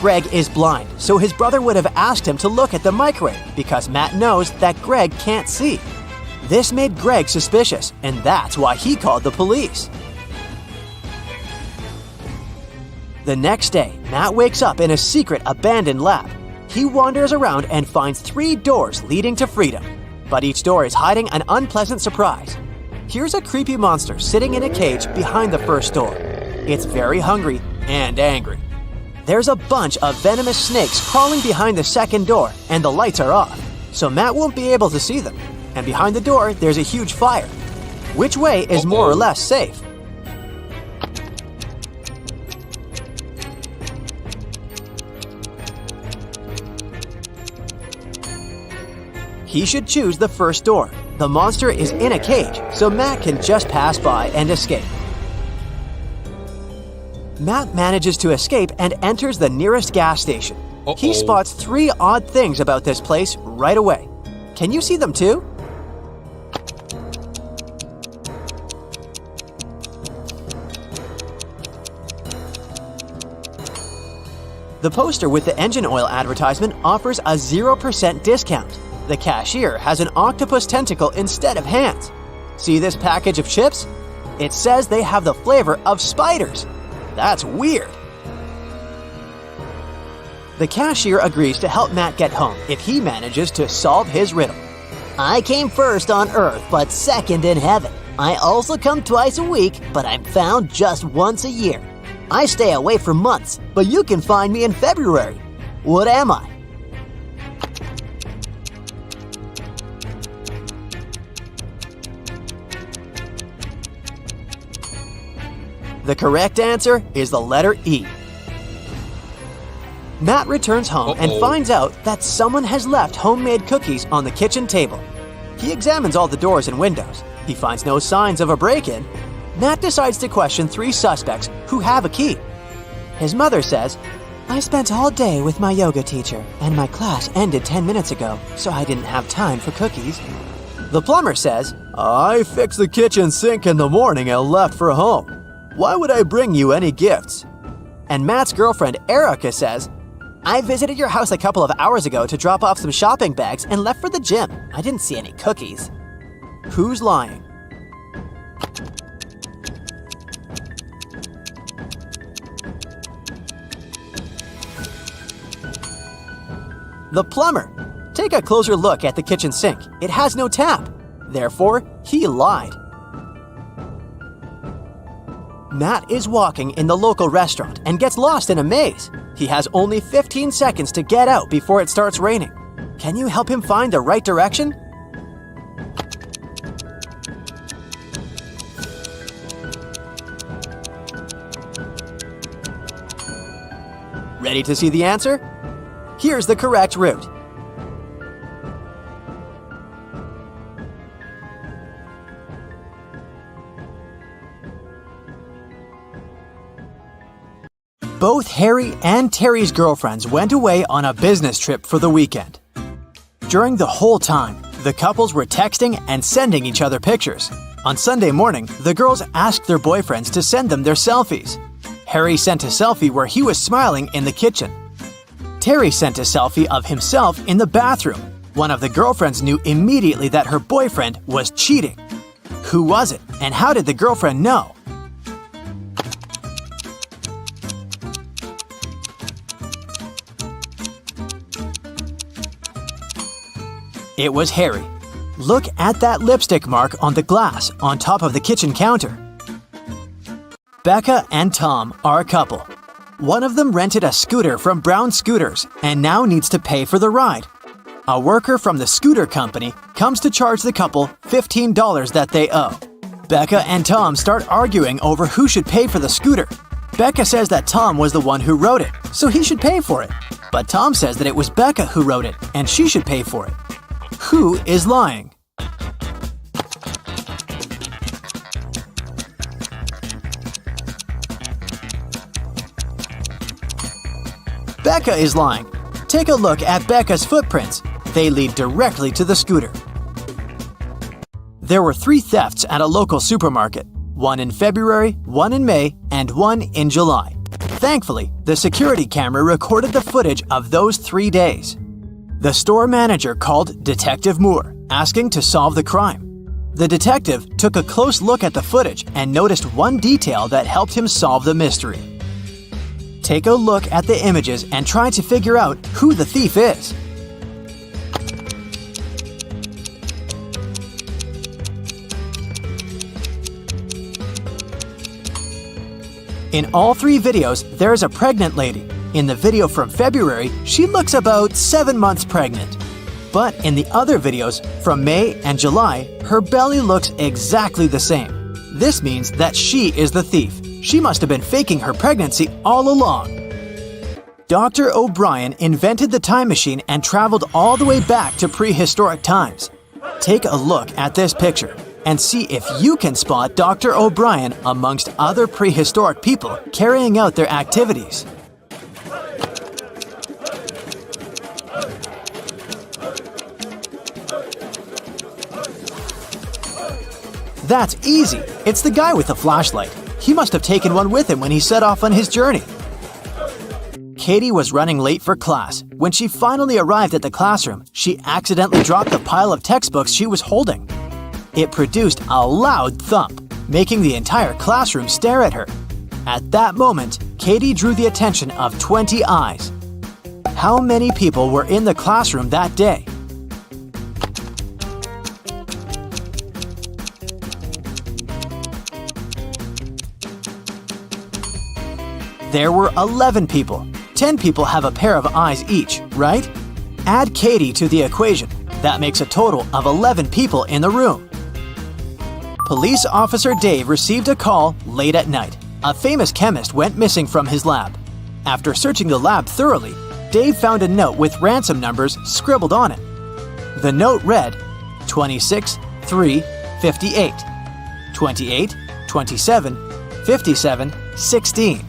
Greg is blind, so his brother would have asked him to look at the microwave because Matt knows that Greg can't see. This made Greg suspicious, and that's why he called the police. The next day, Matt wakes up in a secret abandoned lab. He wanders around and finds 3 doors leading to freedom, but each door is hiding an unpleasant surprise. Here's a creepy monster sitting in a cage behind the first door. It's very hungry and angry. There's a bunch of venomous snakes crawling behind the second door, and the lights are off, so Matt won't be able to see them. And behind the door, there's a huge fire. Which way is more or less safe? He should choose the first door. The monster is in a cage, so Matt can just pass by and escape. Matt manages to escape and enters the nearest gas station. He spots 3 odd things about this place right away. Can you see them too? The poster with the engine oil advertisement offers a 0% discount. The cashier has an octopus tentacle instead of hands. See this package of chips? It says they have the flavor of spiders. That's weird. The cashier agrees to help Matt get home if he manages to solve his riddle. I came first on Earth, but second in heaven. I also come twice a week, but I'm found just once a year. I stay away for months, but you can find me in February. What am I? The correct answer is the letter E. Matt returns home and finds out that someone has left homemade cookies on the kitchen table. He examines all the doors and windows. He finds no signs of a break-in. Matt decides to question 3 suspects who have a key. His mother says, I spent all day with my yoga teacher, and my class ended 10 minutes ago, so I didn't have time for cookies. The plumber says, I fixed the kitchen sink in the morning and left for home. Why would I bring you any gifts? And Matt's girlfriend Erica says, I visited your house a couple of hours ago to drop off some shopping bags and left for the gym. I didn't see any cookies. Who's lying? The plumber. Take a closer look at the kitchen sink. It has no tap. Therefore, he lied. Matt is walking in the local restaurant and gets lost in a maze. He has only 15 seconds to get out before it starts raining. Can you help him find the right direction? Ready to see the answer? Here's the correct route. Both Harry and Terry's girlfriends went away on a business trip for the weekend. During the whole time, the couples were texting and sending each other pictures. On Sunday morning, the girls asked their boyfriends to send them their selfies. Harry sent a selfie where he was smiling in the kitchen. Terry sent a selfie of himself in the bathroom. One of the girlfriends knew immediately that her boyfriend was cheating. Who was it, and how did the girlfriend know? It was Harry. Look at that lipstick mark on the glass on top of the kitchen counter. Becca and Tom are a couple. One of them rented a scooter from Brown Scooters and now needs to pay for the ride. A worker from the scooter company comes to charge the couple $15 that they owe. Becca and Tom start arguing over who should pay for the scooter. Becca says that Tom was the one who wrote it, so he should pay for it. But Tom says that it was Becca who wrote it and she should pay for it. Who is lying? Becca is lying. Take a look at Becca's footprints. They lead directly to the scooter. There were 3 thefts at a local supermarket. One in February, one in May, and one in July. Thankfully, the security camera recorded the footage of those 3 days. The store manager called Detective Moore, asking to solve the crime. The detective took a close look at the footage and noticed one detail that helped him solve the mystery. Take a look at the images and try to figure out who the thief is. In all 3 videos, there is a pregnant lady. In the video from February, she looks about 7 months pregnant. But in the other videos, from May and July, her belly looks exactly the same. This means that she is the thief. She must have been faking her pregnancy all along. Dr. O'Brien invented the time machine and traveled all the way back to prehistoric times. Take a look at this picture and see if you can spot Dr. O'Brien amongst other prehistoric people carrying out their activities. That's easy. It's the guy with the flashlight. He must have taken one with him when he set off on his journey. Katie was running late for class. When she finally arrived at the classroom, she accidentally dropped the pile of textbooks she was holding. It produced a loud thump, making the entire classroom stare at her. At that moment, Katie drew the attention of 20 eyes. How many people were in the classroom that day? There were 11 people. 10 people have a pair of eyes each, right? Add Katie to the equation. That makes a total of 11 people in the room. Police officer Dave received a call late at night. A famous chemist went missing from his lab. After searching the lab thoroughly, Dave found a note with ransom numbers scribbled on it. The note read 26 3 58, 28 27 57 16.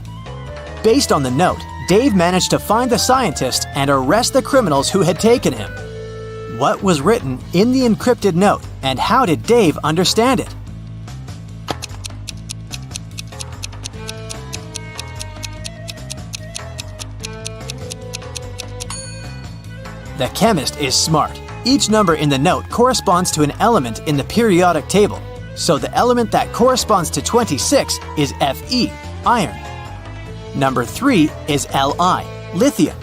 Based on the note, Dave managed to find the scientist and arrest the criminals who had taken him. What was written in the encrypted note, and how did Dave understand it? The chemist is smart. Each number in the note corresponds to an element in the periodic table. So the element that corresponds to 26 is Fe, iron. Number 3 is Li, lithium.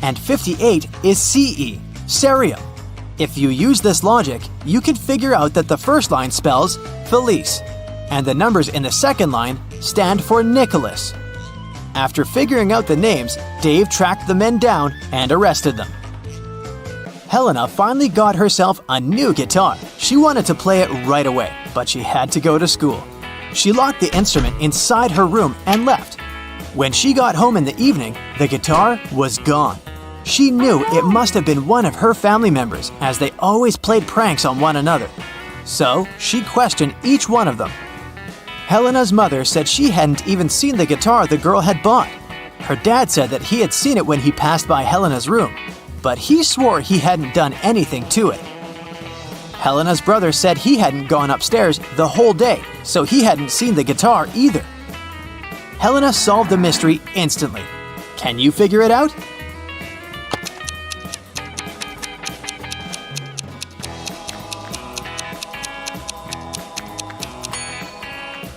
And 58 is Ce, cerium. If you use this logic, you can figure out that the first line spells Felice. and the numbers in the second line stand for Nicholas. After figuring out the names, Dave tracked the men down and arrested them. Helena finally got herself a new guitar. She wanted to play it right away, but she had to go to school. She locked the instrument inside her room and left. When she got home in the evening, the guitar was gone. She knew it must have been one of her family members, as they always played pranks on one another. So she questioned each one of them. Helena's mother said she hadn't even seen the guitar the girl had bought. Her dad said that he had seen it when he passed by Helena's room, but he swore he hadn't done anything to it. Helena's brother said he hadn't gone upstairs the whole day, so he hadn't seen the guitar either. Helena solved the mystery instantly. Can you figure it out?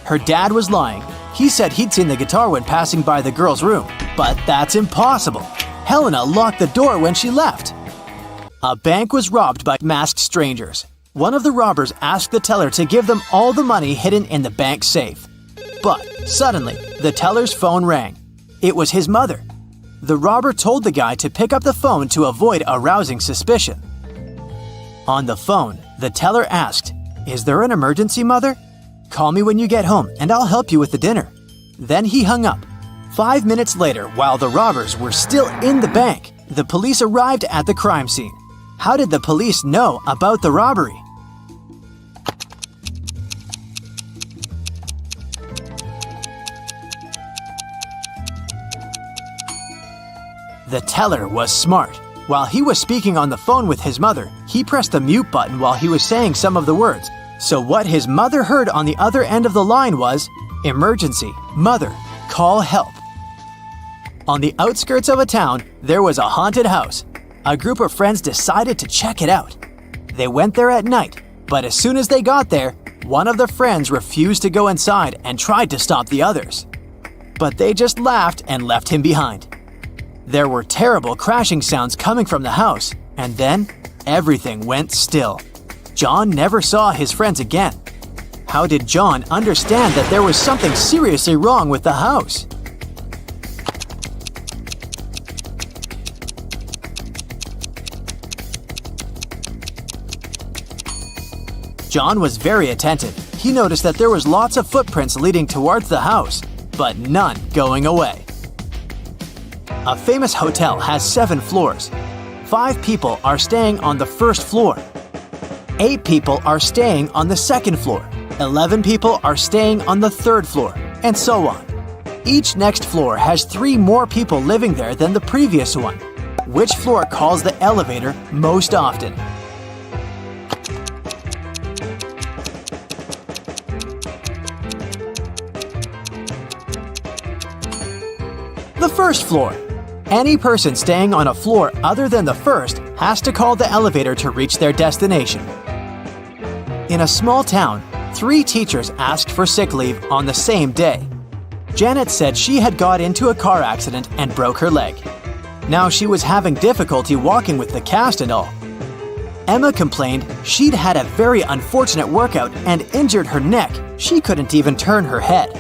Her dad was lying. He said he'd seen the guitar when passing by the girl's room, but that's impossible. Helena locked the door when she left. A bank was robbed by masked strangers. One of the robbers asked the teller to give them all the money hidden in the bank safe. But suddenly, the teller's phone rang. It was his mother. The robber told the guy to pick up the phone to avoid arousing suspicion. On the phone, the teller asked, "Is there an emergency, Mother? Call me when you get home and I'll help you with the dinner." Then he hung up. 5 minutes later, while the robbers were still in the bank, the police arrived at the crime scene. How did the police know about the robbery? The teller was smart. While he was speaking on the phone with his mother, he pressed the mute button while he was saying some of the words. So what his mother heard on the other end of the line was, "Emergency, Mother, call help." On the outskirts of a town, there was a haunted house. A group of friends decided to check it out. They went there at night, but as soon as they got there, one of the friends refused to go inside and tried to stop the others. But they just laughed and left him behind. There were terrible crashing sounds coming from the house, and then everything went still. John never saw his friends again. How did John understand that there was something seriously wrong with the house? John was very attentive. He noticed that there was lots of footprints leading towards the house, but none going away. A famous hotel has 7 floors. 5 people are staying on the first floor. 8 people are staying on the second floor. 11 people are staying on the third floor, and so on. Each next floor has 3 more people living there than the previous one. Which floor calls the elevator most often? The first floor. Any person staying on a floor other than the first has to call the elevator to reach their destination. In a small town, 3 teachers asked for sick leave on the same day. Janet said she had got into a car accident and broke her leg. Now she was having difficulty walking with the cast and all. Emma complained she'd had a very unfortunate workout and injured her neck. She couldn't even turn her head.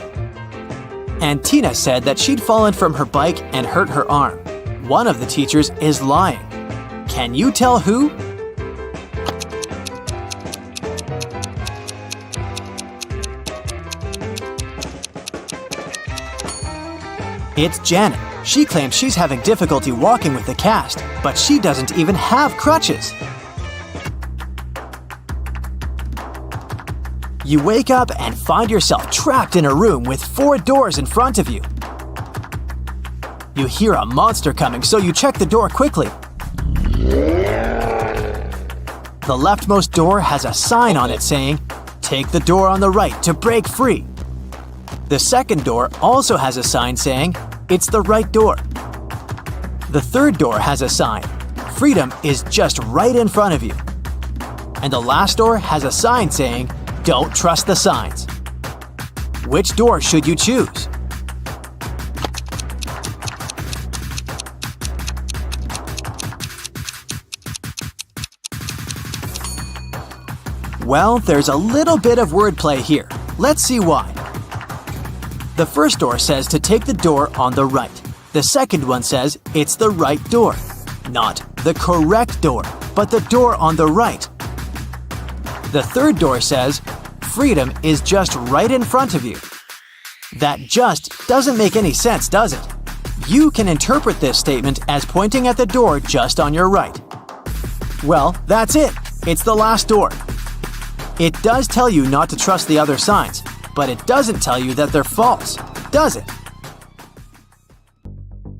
And Tina said that she'd fallen from her bike and hurt her arm. One of the teachers is lying. Can you tell who? It's Janet. She claims she's having difficulty walking with the cast, but she doesn't even have crutches. You wake up and find yourself trapped in a room with 4 doors in front of you. You hear a monster coming, so you check the door quickly. The leftmost door has a sign on it saying, "Take the door on the right to break free." The second door also has a sign saying, "It's the right door." The third door has a sign, "Freedom is just right in front of you." And the last door has a sign saying, "Don't trust the signs." Which door should you choose? Well, there's a little bit of wordplay here. Let's see why. The first door says to take the door on the right. The second one says it's the right door. Not the correct door, but the door on the right. The third door says freedom is just right in front of you. That just doesn't make any sense, does it? You can interpret this statement as pointing at the door just on your right. Well, that's it. It's the last door. It does tell you not to trust the other signs, but it doesn't tell you that they're false, does it?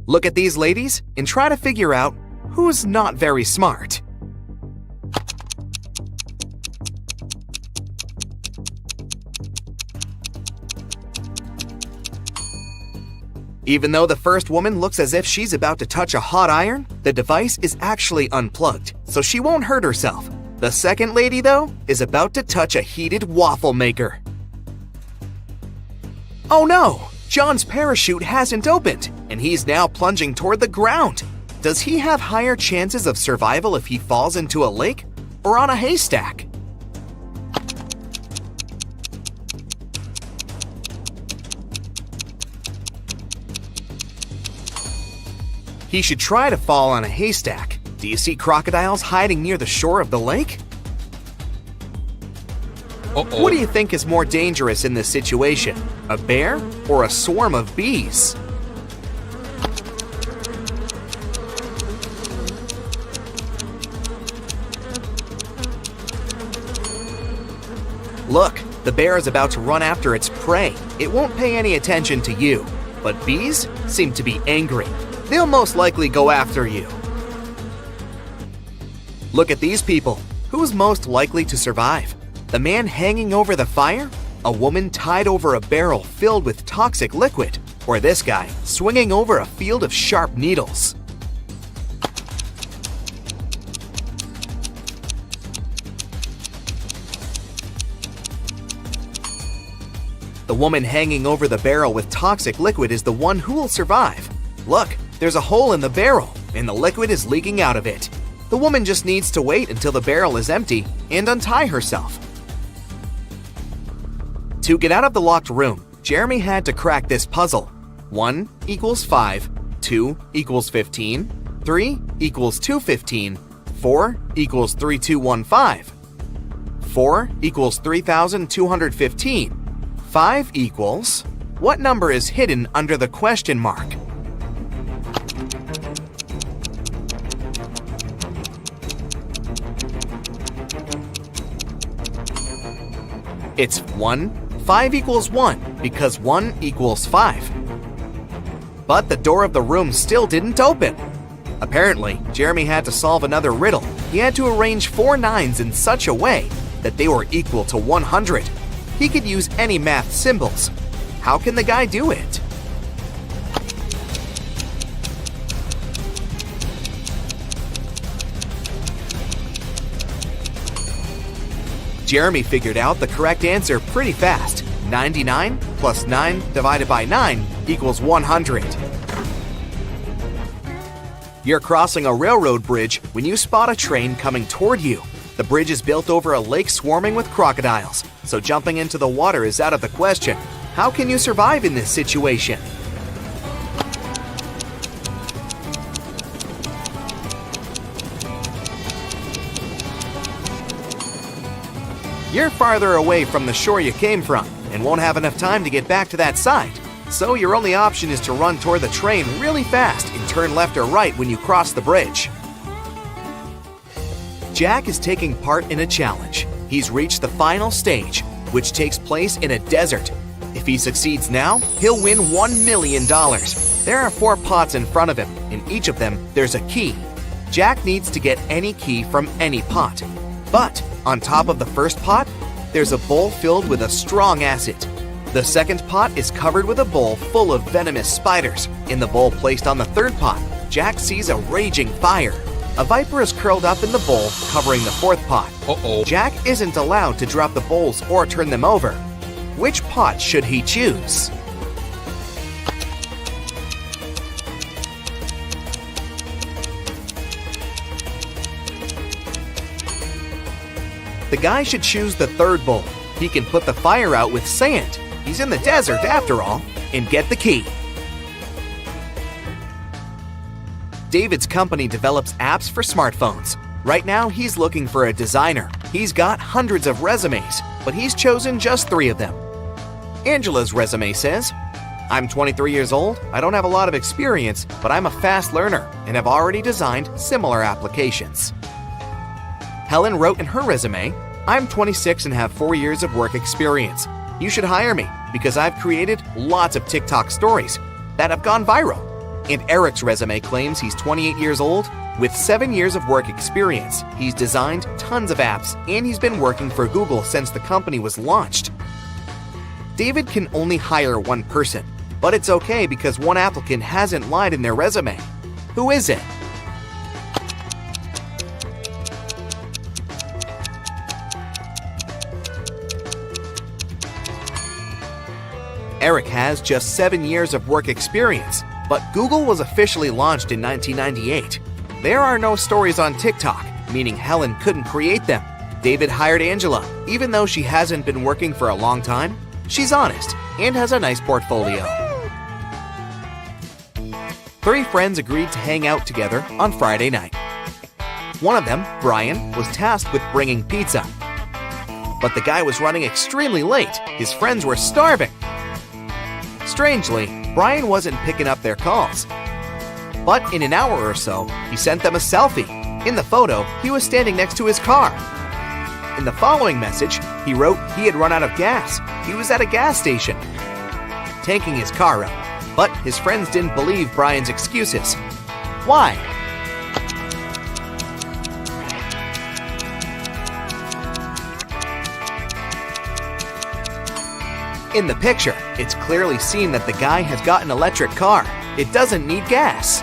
Look at these ladies and try to figure out who's not very smart. Even though the first woman looks as if she's about to touch a hot iron, the device is actually unplugged, so she won't hurt herself. The second lady, though, is about to touch a heated waffle maker. Oh no! John's parachute hasn't opened, and he's now plunging toward the ground. Does he have higher chances of survival if he falls into a lake or on a haystack? He should try to fall on a haystack. Do you see crocodiles hiding near the shore of the lake? What do you think is more dangerous in this situation? A bear or a swarm of bees? Look, the bear is about to run after its prey. It won't pay any attention to you. But bees seem to be angry. They'll most likely go after you. Look at these people. Who's most likely to survive? The man hanging over the fire? A woman tied over a barrel filled with toxic liquid? Or this guy swinging over a field of sharp needles? The woman hanging over the barrel with toxic liquid is the one who will survive. Look, there's a hole in the barrel, and the liquid is leaking out of it. The woman just needs to wait until the barrel is empty and untie herself. To get out of the locked room, Jeremy had to crack this puzzle. 1 equals 5, 2 equals 15, 3 equals 215, 4 equals 3215, 4 equals 3215, 5 equals… What number is hidden under the question mark? It's 1. 5 equals 1 because 1 equals 5. But the door of the room still didn't open. Apparently, Jeremy had to solve another riddle. He had to arrange 4 9s in such a way that they were equal to 100. He could use any math symbols. How can the guy do it? Jeremy figured out the correct answer pretty fast. 99 plus 9 divided by 9 equals 100. You're crossing a railroad bridge when you spot a train coming toward you. The bridge is built over a lake swarming with crocodiles, so jumping into the water is out of the question. How can you survive in this situation? You're farther away from the shore you came from and won't have enough time to get back to that side. So your only option is to run toward the train really fast and turn left or right when you cross the bridge. Jack is taking part in a challenge. He's reached the final stage, which takes place in a desert. If he succeeds now, he'll win $1 million. There are 4 pots in front of him. In each of them, there's a key. Jack needs to get any key from any pot. But on top of the first pot, there's a bowl filled with a strong acid. The second pot is covered with a bowl full of venomous spiders. In the bowl placed on the third pot, Jack sees a raging fire. A viper is curled up in the bowl, covering the fourth pot. Jack isn't allowed to drop the bowls or turn them over. Which pot should he choose? The guy should choose the third bowl. He can put the fire out with sand. He's in the desert after all. And get the key. David's company develops apps for smartphones. Right now, he's looking for a designer. He's got hundreds of resumes, but he's chosen just 3 of them. Angela's resume says, "I'm 23 years old, I don't have a lot of experience, but I'm a fast learner and have already designed similar applications." Helen wrote in her resume, "I'm 26 and have 4 years of work experience. You should hire me because I've created lots of TikTok stories that have gone viral." And Eric's resume claims he's 28 years old with 7 years of work experience. He's designed tons of apps and he's been working for Google since the company was launched. David can only hire one person, but it's okay because one applicant hasn't lied in their resume. Who is it? Eric has just 7 years of work experience, but Google was officially launched in 1998. There are no stories on TikTok, meaning Helen couldn't create them. David hired Angela, even though she hasn't been working for a long time. She's honest and has a nice portfolio. 3 friends agreed to hang out together on Friday night. One of them, Brian, was tasked with bringing pizza. But the guy was running extremely late. His friends were starving. Strangely, Brian wasn't picking up their calls. But in an hour or so, he sent them a selfie. In the photo, he was standing next to his car. In the following message, he wrote he had run out of gas. He was at a gas station, tanking his car up. But his friends didn't believe Brian's excuses. Why? In the picture, it's clearly seen that the guy has got an electric car. It doesn't need gas.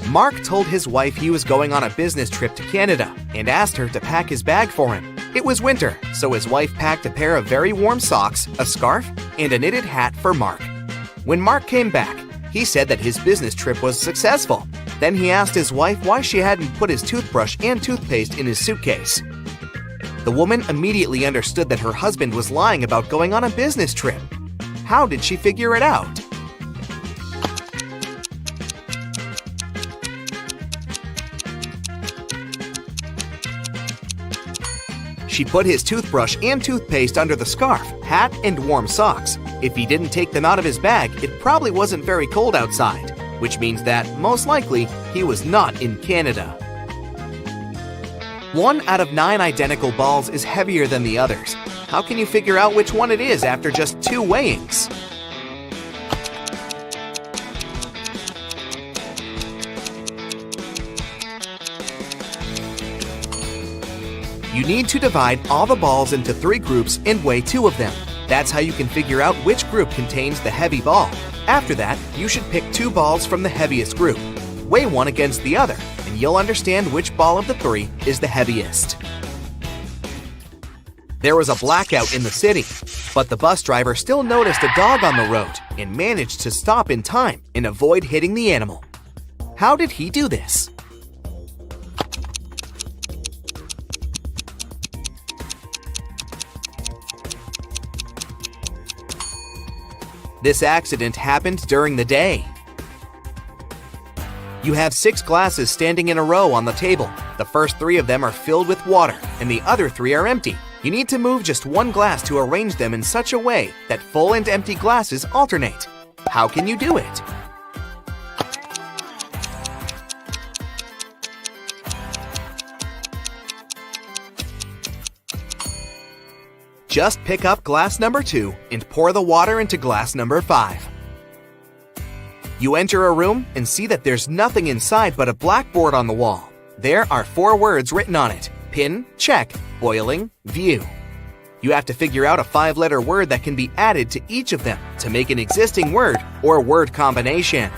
Mark told his wife he was going on a business trip to Canada and asked her to pack his bag for him. It was winter, so his wife packed a pair of very warm socks, a scarf, and a knitted hat for Mark. When Mark came back, he said that his business trip was successful. Then he asked his wife why she hadn't put his toothbrush and toothpaste in his suitcase. The woman immediately understood that her husband was lying about going on a business trip. How did she figure it out? She put his toothbrush and toothpaste under the scarf, hat, and warm socks. If he didn't take them out of his bag, it probably wasn't very cold outside, which means that, most likely, he was not in Canada. 1 out of 9 identical balls is heavier than the others. How can you figure out which one it is after just 2 weighings? You need to divide all the balls into 3 groups and weigh 2 of them. That's how you can figure out which group contains the heavy ball. After that, you should pick 2 balls from the heaviest group. Weigh one against the other, and you'll understand which ball of the 3 is the heaviest. There was a blackout in the city, but the bus driver still noticed a dog on the road and managed to stop in time and avoid hitting the animal. How did he do this? This accident happened during the day. You have 6 glasses standing in a row on the table. The first 3 of them are filled with water, and the other 3 are empty. You need to move just 1 glass to arrange them in such a way that full and empty glasses alternate. How can you do it? Just pick up glass number 2 and pour the water into glass number 5. You enter a room and see that there's nothing inside but a blackboard on the wall. There are 4 words written on it: pin, check, boiling, view. You have to figure out a 5-letter word that can be added to each of them to make an existing word or word combination.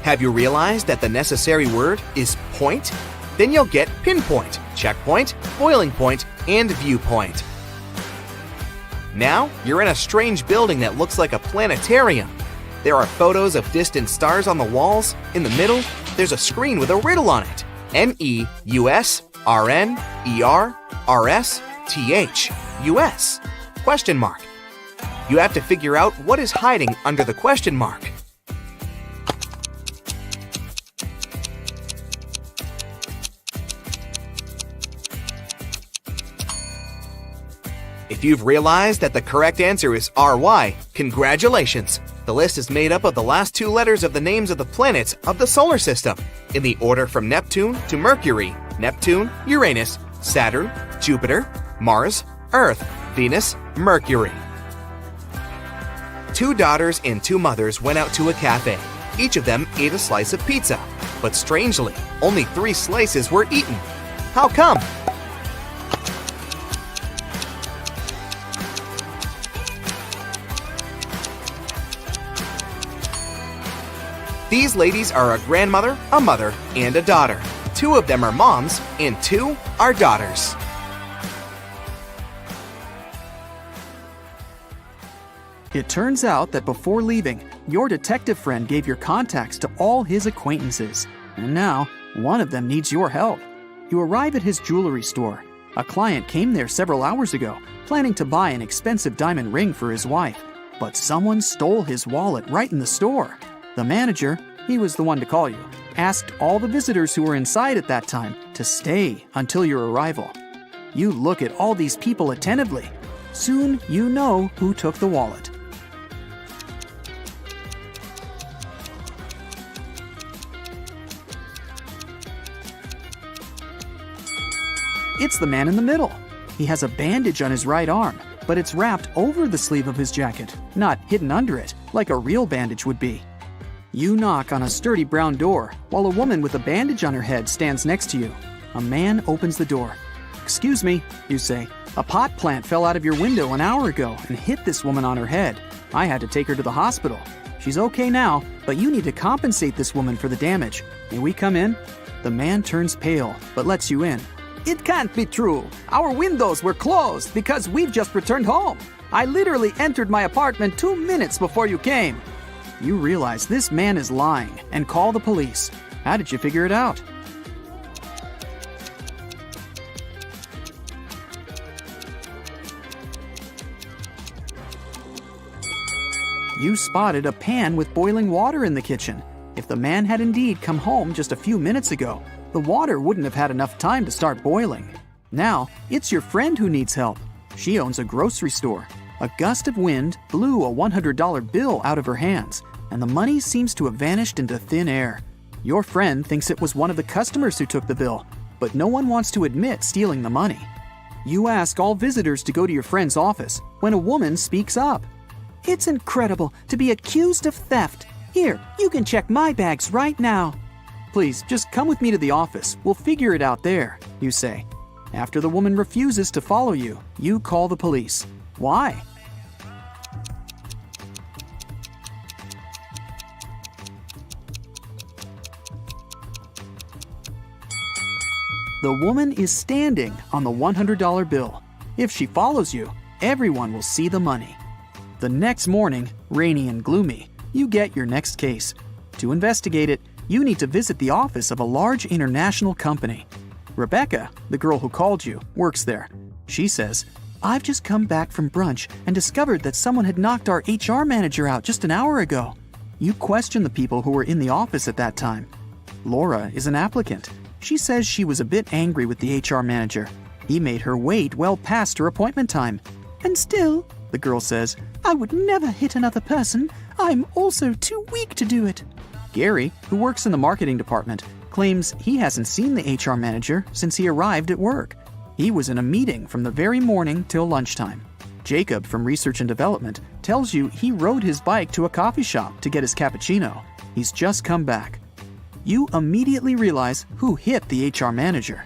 Have you realized that the necessary word is point? Then you'll get pinpoint, checkpoint, boiling point, and viewpoint. Now, you're in a strange building that looks like a planetarium. There are photos of distant stars on the walls. In the middle, there's a screen with a riddle on it. NEUSRNERRSTH question mark. You have to figure out what is hiding under the question mark. If you've realized that the correct answer is RY, congratulations! The list is made up of the last 2 letters of the names of the planets of the solar system, in the order from Neptune to Mercury, Neptune, Uranus, Saturn, Jupiter, Mars, Earth, Venus, Mercury. 2 daughters and 2 mothers went out to a cafe. Each of them ate a slice of pizza, but strangely, only 3 slices were eaten. How come? These ladies are a grandmother, a mother, and a daughter. 2 of them are moms, and 2 are daughters. It turns out that before leaving, your detective friend gave your contacts to all his acquaintances. And now, one of them needs your help. You arrive at his jewelry store. A client came there several hours ago, planning to buy an expensive diamond ring for his wife. But someone stole his wallet right in the store. The manager, he was the one to call you, asked all the visitors who were inside at that time to stay until your arrival. You look at all these people attentively. Soon you know who took the wallet. It's the man in the middle. He has a bandage on his right arm, but it's wrapped over the sleeve of his jacket, not hidden under it, like a real bandage would be. You knock on a sturdy brown door, while a woman with a bandage on her head stands next to you. A man opens the door. "Excuse me," you say. "A pot plant fell out of your window an hour ago and hit this woman on her head. I had to take her to the hospital. She's okay now, but you need to compensate this woman for the damage. May we come in?" The man turns pale, but lets you in. "It can't be true. Our windows were closed because we've just returned home. I literally entered my apartment 2 minutes before you came." You realize this man is lying and call the police. How did you figure it out? You spotted a pan with boiling water in the kitchen. If the man had indeed come home just a few minutes ago, the water wouldn't have had enough time to start boiling. Now, it's your friend who needs help. She owns a grocery store. A gust of wind blew a $100 bill out of her hands, and the money seems to have vanished into thin air. Your friend thinks it was one of the customers who took the bill, but no one wants to admit stealing the money. You ask all visitors to go to your friend's office when a woman speaks up. "It's incredible to be accused of theft. Here, you can check my bags right now." "Please, just come with me to the office. We'll figure it out there," you say. After the woman refuses to follow you, you call the police. Why? The woman is standing on the $100 bill. If she follows you, everyone will see the money. The next morning, rainy and gloomy, you get your next case. To investigate it, you need to visit the office of a large international company. Rebecca, the girl who called you, works there. She says, "I've just come back from brunch and discovered that someone had knocked our HR manager out just an hour ago." You question the people who were in the office at that time. Laura is an applicant. She says she was a bit angry with the HR manager. He made her wait well past her appointment time. "And still," the girl says, "I would never hit another person. I'm also too weak to do it." Gary, who works in the marketing department, claims he hasn't seen the HR manager since he arrived at work. He was in a meeting from the very morning till lunchtime. Jacob from Research and Development tells you he rode his bike to a coffee shop to get his cappuccino. He's just come back. You immediately realize who hit the HR manager.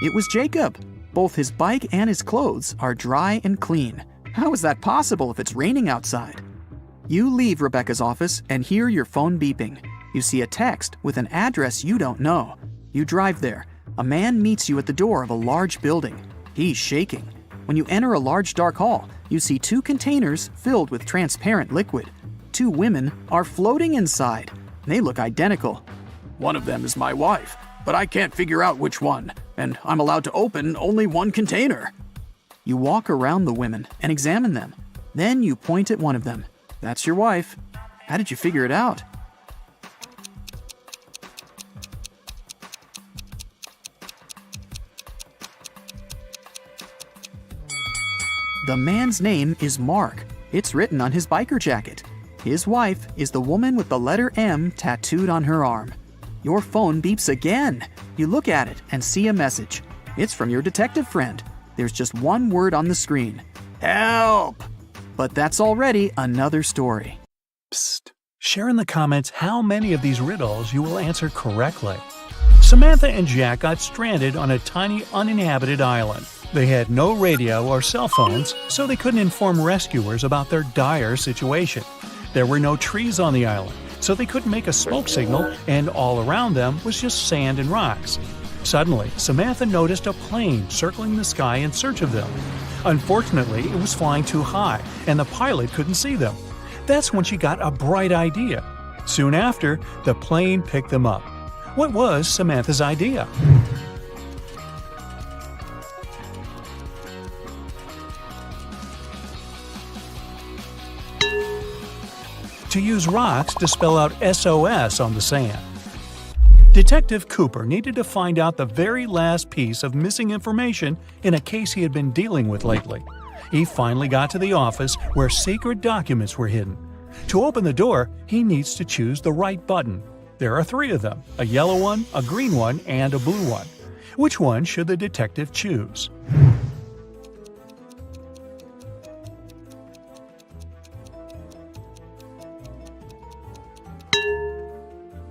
It was Jacob. Both his bike and his clothes are dry and clean. How is that possible if it's raining outside? You leave Rebecca's office and hear your phone beeping. You see a text with an address you don't know. You drive there. A man meets you at the door of a large building. He's shaking. When you enter a large dark hall, you see 2 containers filled with transparent liquid. 2 women are floating inside. They look identical. One of them is my wife, but I can't figure out which one, and I'm allowed to open only one container. You walk around the women and examine them. Then you point at one of them. That's your wife. How did you figure it out? The man's name is Mark. It's written on his biker jacket. His wife is the woman with the letter M tattooed on her arm. Your phone beeps again. You look at it and see a message. It's from your detective friend. There's just one word on the screen. Help! But that's already another story. Psst. Share in the comments how many of these riddles you will answer correctly. Samantha and Jack got stranded on a tiny uninhabited island. They had no radio or cell phones, so they couldn't inform rescuers about their dire situation. There were no trees on the island, so they couldn't make a smoke signal, and all around them was just sand and rocks. Suddenly, Samantha noticed a plane circling the sky in search of them. Unfortunately, it was flying too high, and the pilot couldn't see them. That's when she got a bright idea. Soon after, the plane picked them up. What was Samantha's idea? To use rocks to spell out SOS on the sand. Detective Cooper needed to find out the very last piece of missing information in a case he had been dealing with lately. He finally got to the office where secret documents were hidden. To open the door, he needs to choose the right button. There are 3 of them, a yellow one, a green one, and a blue one. Which one should the detective choose?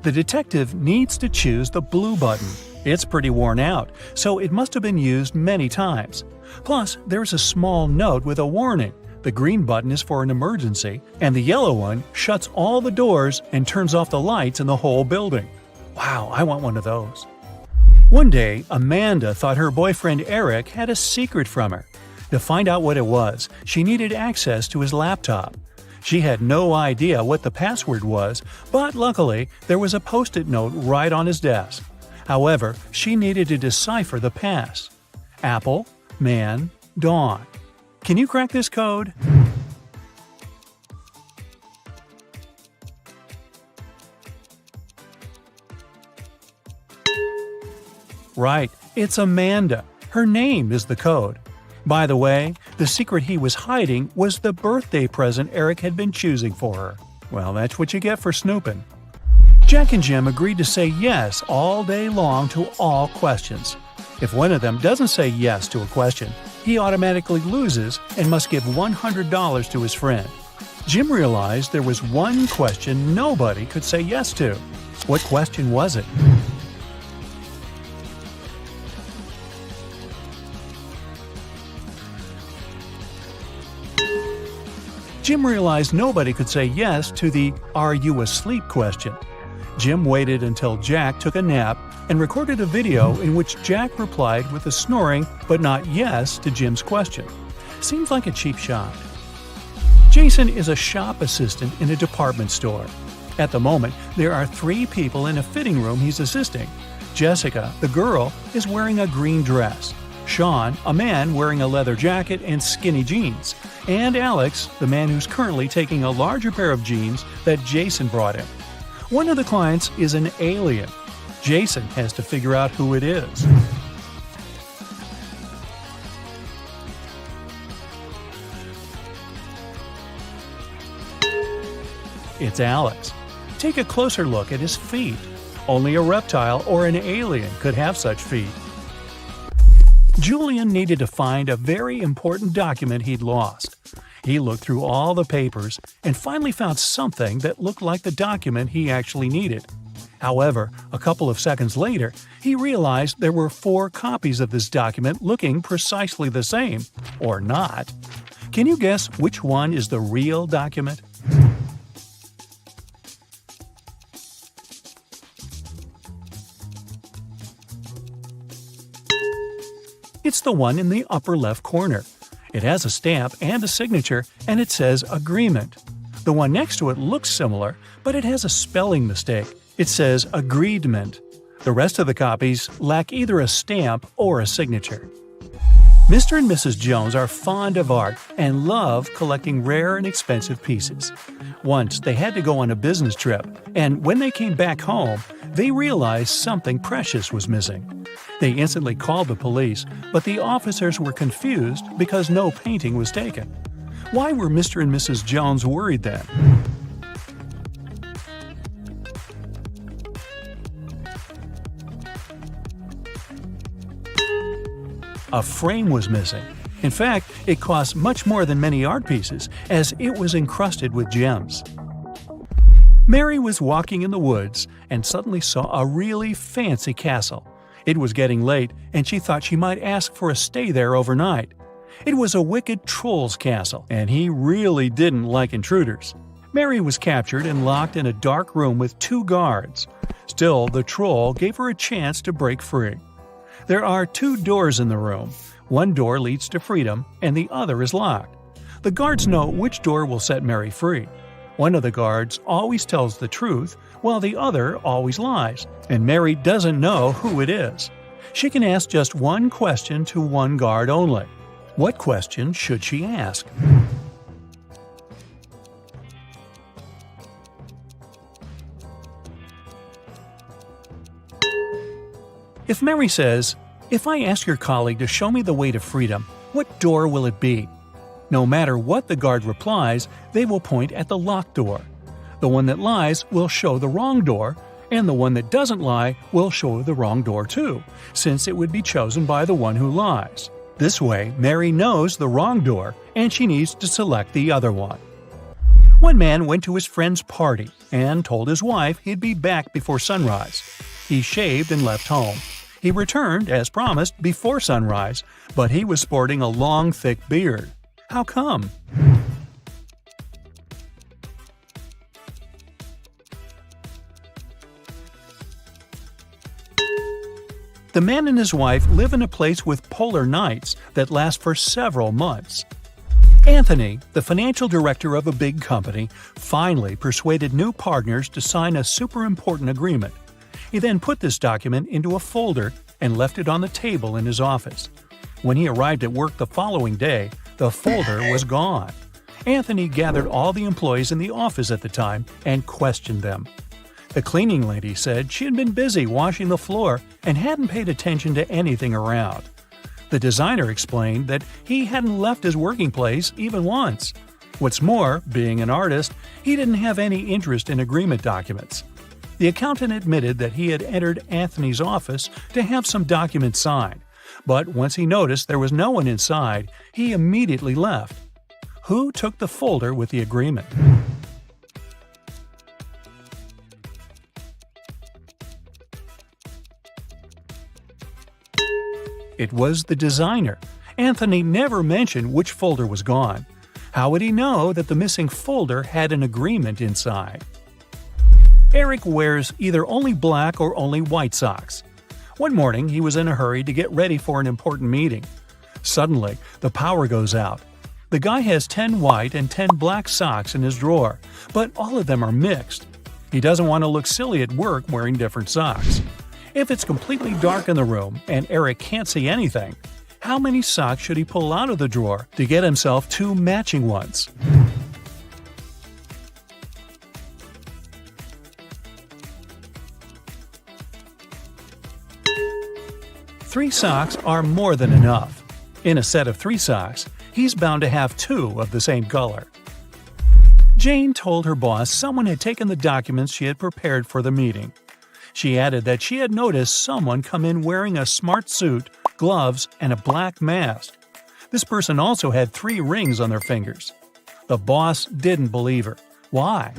The detective needs to choose the blue button. It's pretty worn out, so it must have been used many times. Plus, there's a small note with a warning. The green button is for an emergency, and the yellow one shuts all the doors and turns off the lights in the whole building. Wow, I want one of those. One day, Amanda thought her boyfriend Eric had a secret from her. To find out what it was, she needed access to his laptop. She had no idea what the password was, but luckily, there was a post-it note right on his desk. However, she needed to decipher the pass. Apple, man, dawn. Can you crack this code? Right, it's Amanda. Her name is the code. By the way, the secret he was hiding was the birthday present Eric had been choosing for her. Well, that's what you get for snooping. Jack and Jim agreed to say yes all day long to all questions. If one of them doesn't say yes to a question, he automatically loses and must give $100 to his friend. Jim realized there was one question nobody could say yes to. What question was it? Jim realized nobody could say yes to the "Are you asleep?" question. Jim waited until Jack took a nap and recorded a video in which Jack replied with a snoring but not yes to Jim's question. Seems like a cheap shot. Jason is a shop assistant in a department store. At the moment, there are 3 people in a fitting room he's assisting. Jessica, the girl, is wearing a green dress. Sean, a man wearing a leather jacket and skinny jeans. And Alex, the man who's currently taking a larger pair of jeans that Jason brought him. One of the clients is an alien. Jason has to figure out who it is. It's Alex. Take a closer look at his feet. Only a reptile or an alien could have such feet. Julian needed to find a very important document he'd lost. He looked through all the papers and finally found something that looked like the document he actually needed. However, a couple of seconds later, he realized there were 4 copies of this document looking precisely the same, or not. Can you guess which one is the real document? It's the one in the upper left corner. It has a stamp and a signature, and it says Agreement. The one next to it looks similar, but it has a spelling mistake. It says Agreedment. The rest of the copies lack either a stamp or a signature. Mr. and Mrs. Jones are fond of art and love collecting rare and expensive pieces. Once they had to go on a business trip, and when they came back home, they realized something precious was missing. They instantly called the police, but the officers were confused because no painting was taken. Why were Mr. and Mrs. Jones worried then? A frame was missing. In fact, it cost much more than many art pieces, as it was encrusted with gems. Mary was walking in the woods and suddenly saw a really fancy castle. It was getting late, and she thought she might ask for a stay there overnight. It was a wicked troll's castle, and he really didn't like intruders. Mary was captured and locked in a dark room with 2 guards. Still, the troll gave her a chance to break free. There are 2 doors in the room. One door leads to freedom, and the other is locked. The guards know which door will set Mary free. One of the guards always tells the truth, while the other always lies, and Mary doesn't know who it is. She can ask just one question to one guard only. What question should she ask? If Mary says, "If I ask your colleague to show me the way to freedom, what door will it be?" No matter what the guard replies, they will point at the locked door. The one that lies will show the wrong door, and the one that doesn't lie will show the wrong door too, since it would be chosen by the one who lies. This way, Mary knows the wrong door, and she needs to select the other one. One man went to his friend's party and told his wife he'd be back before sunrise. He shaved and left home. He returned, as promised, before sunrise, but he was sporting a long, thick beard. How come? The man and his wife live in a place with polar nights that last for several months. Anthony, the financial director of a big company, finally persuaded new partners to sign a super important agreement. He then put this document into a folder and left it on the table in his office. When he arrived at work the following day, the folder was gone. Anthony gathered all the employees in the office at the time and questioned them. The cleaning lady said she had been busy washing the floor and hadn't paid attention to anything around. The designer explained that he hadn't left his working place even once. What's more, being an artist, he didn't have any interest in agreement documents. The accountant admitted that he had entered Anthony's office to have some documents signed, but once he noticed there was no one inside, he immediately left. Who took the folder with the agreement? It was the designer. Anthony never mentioned which folder was gone. How would he know that the missing folder had an agreement inside? Eric wears either only black or only white socks. One morning, he was in a hurry to get ready for an important meeting. Suddenly, the power goes out. The guy has 10 white and 10 black socks in his drawer, but all of them are mixed. He doesn't want to look silly at work wearing different socks. If it's completely dark in the room and Eric can't see anything, how many socks should he pull out of the drawer to get himself 2 matching ones? Three socks are more than enough. In a set of 3 socks, he's bound to have 2 of the same color. Jane told her boss someone had taken the documents she had prepared for the meeting. She added that she had noticed someone come in wearing a smart suit, gloves, and a black mask. This person also had 3 rings on their fingers. The boss didn't believe her. Why?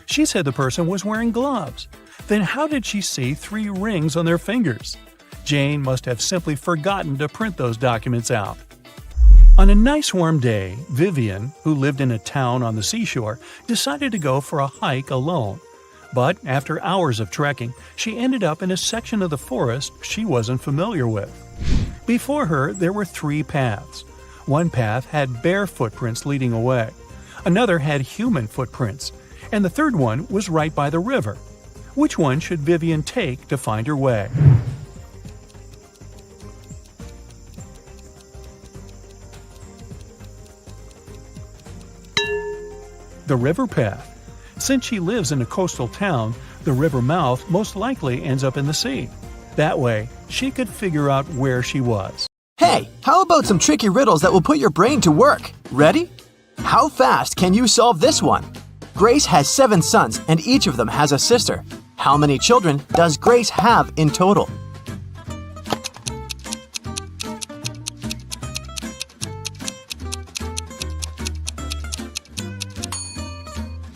She said the person was wearing gloves. Then how did she see 3 rings on their fingers? Jane must have simply forgotten to print those documents out. On a nice warm day, Vivian, who lived in a town on the seashore, decided to go for a hike alone. But after hours of trekking, she ended up in a section of the forest she wasn't familiar with. Before her, there were 3 paths. One path had bear footprints leading away. Another had human footprints. And the third one was right by the river. Which one should Vivian take to find her way? The river path. Since she lives in a coastal town, the river mouth most likely ends up in the sea. That way, she could figure out where she was. Hey, how about some tricky riddles that will put your brain to work? Ready? How fast can you solve this one? Grace has 7 sons and each of them has a sister. How many children does Grace have in total?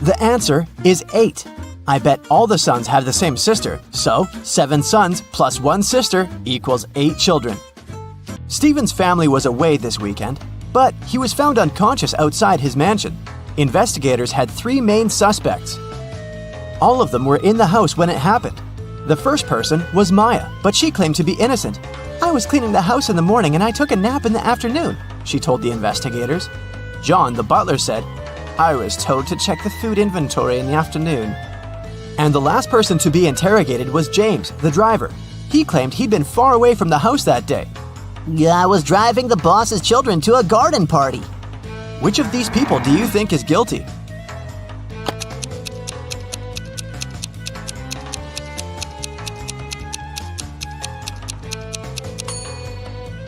The answer is 8. I bet all the sons have the same sister, so 7 sons plus 1 sister equals 8 children. Stephen's family was away this weekend, but he was found unconscious outside his mansion. Investigators had 3 main suspects. All of them were in the house when it happened. The first person was Maya, but she claimed to be innocent. "I was cleaning the house in the morning and I took a nap in the afternoon," she told the investigators. John, the butler, said, "I was told to check the food inventory in the afternoon." And the last person to be interrogated was James, the driver. He claimed he'd been far away from the house that day. I was driving the boss's children to a garden party. Which of these people do you think is guilty?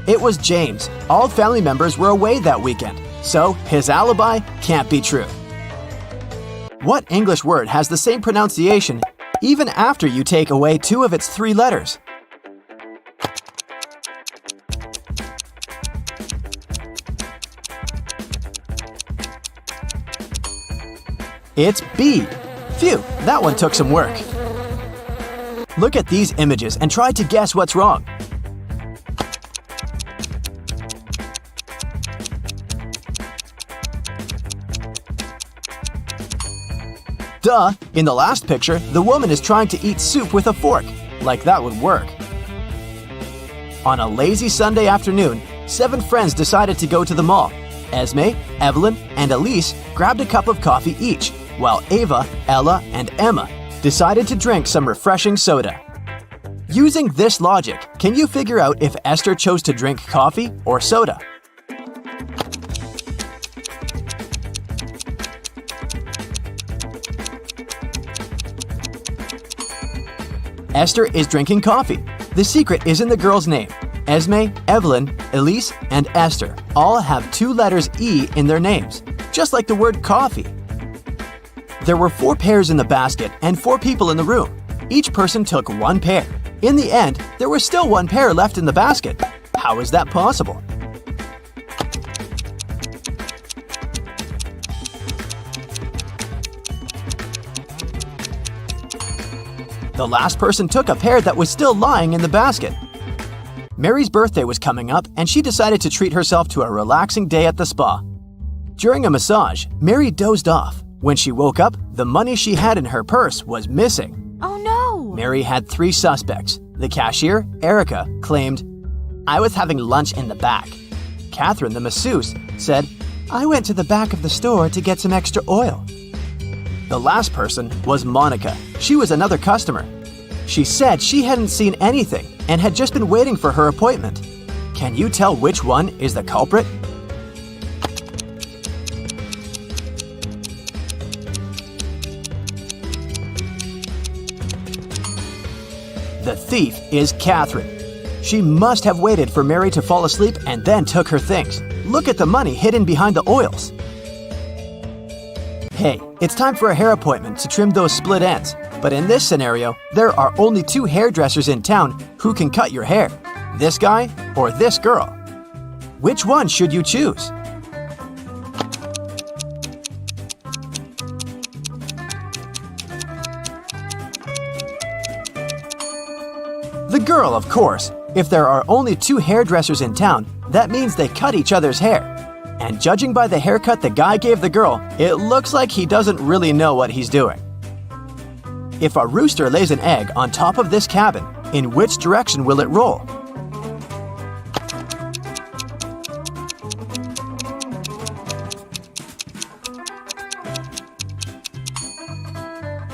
It was James. All family members were away that weekend, so his alibi can't be true. What English word has the same pronunciation even after you take away 2 of its 3 letters? It's B. Phew, that one took some work. Look at these images and try to guess what's wrong. Duh, in the last picture, the woman is trying to eat soup with a fork. Like that would work. On a lazy Sunday afternoon, 7 friends decided to go to the mall. Esme, Evelyn, and Elise grabbed a cup of coffee each, while Ava, Ella, and Emma decided to drink some refreshing soda. Using this logic, can you figure out if Esther chose to drink coffee or soda? Esther is drinking coffee. The secret is in the girl's name. Esme, Evelyn, Elise, and Esther all have 2 letters E in their names, just like the word coffee. There were 4 pairs in the basket and 4 people in the room. Each person took 1 pair. In the end, there was still 1 pair left in the basket. How is that possible? The last person took a pair that was still lying in the basket. Mary's birthday was coming up and she decided to treat herself to a relaxing day at the spa. During a massage, Mary dozed off. When she woke up, the money she had in her purse was missing. Oh no! Mary had 3 suspects. The cashier, Erica, claimed, "I was having lunch in the back." Catherine, the masseuse, said, "I went to the back of the store to get some extra oil." The last person was Monica. She was another customer. She said she hadn't seen anything and had just been waiting for her appointment. Can you tell which one is the culprit? The thief is Catherine. She must have waited for Mary to fall asleep and then took her things. Look at the money hidden behind the oils. Hey, it's time for a hair appointment to trim those split ends. But in this scenario, there are only 2 hairdressers in town who can cut your hair. This guy or this girl. Which one should you choose? The girl, of course. If there are only 2 hairdressers in town, that means they cut each other's hair. And judging by the haircut the guy gave the girl, it looks like he doesn't really know what he's doing. If a rooster lays an egg on top of this cabin, in which direction will it roll?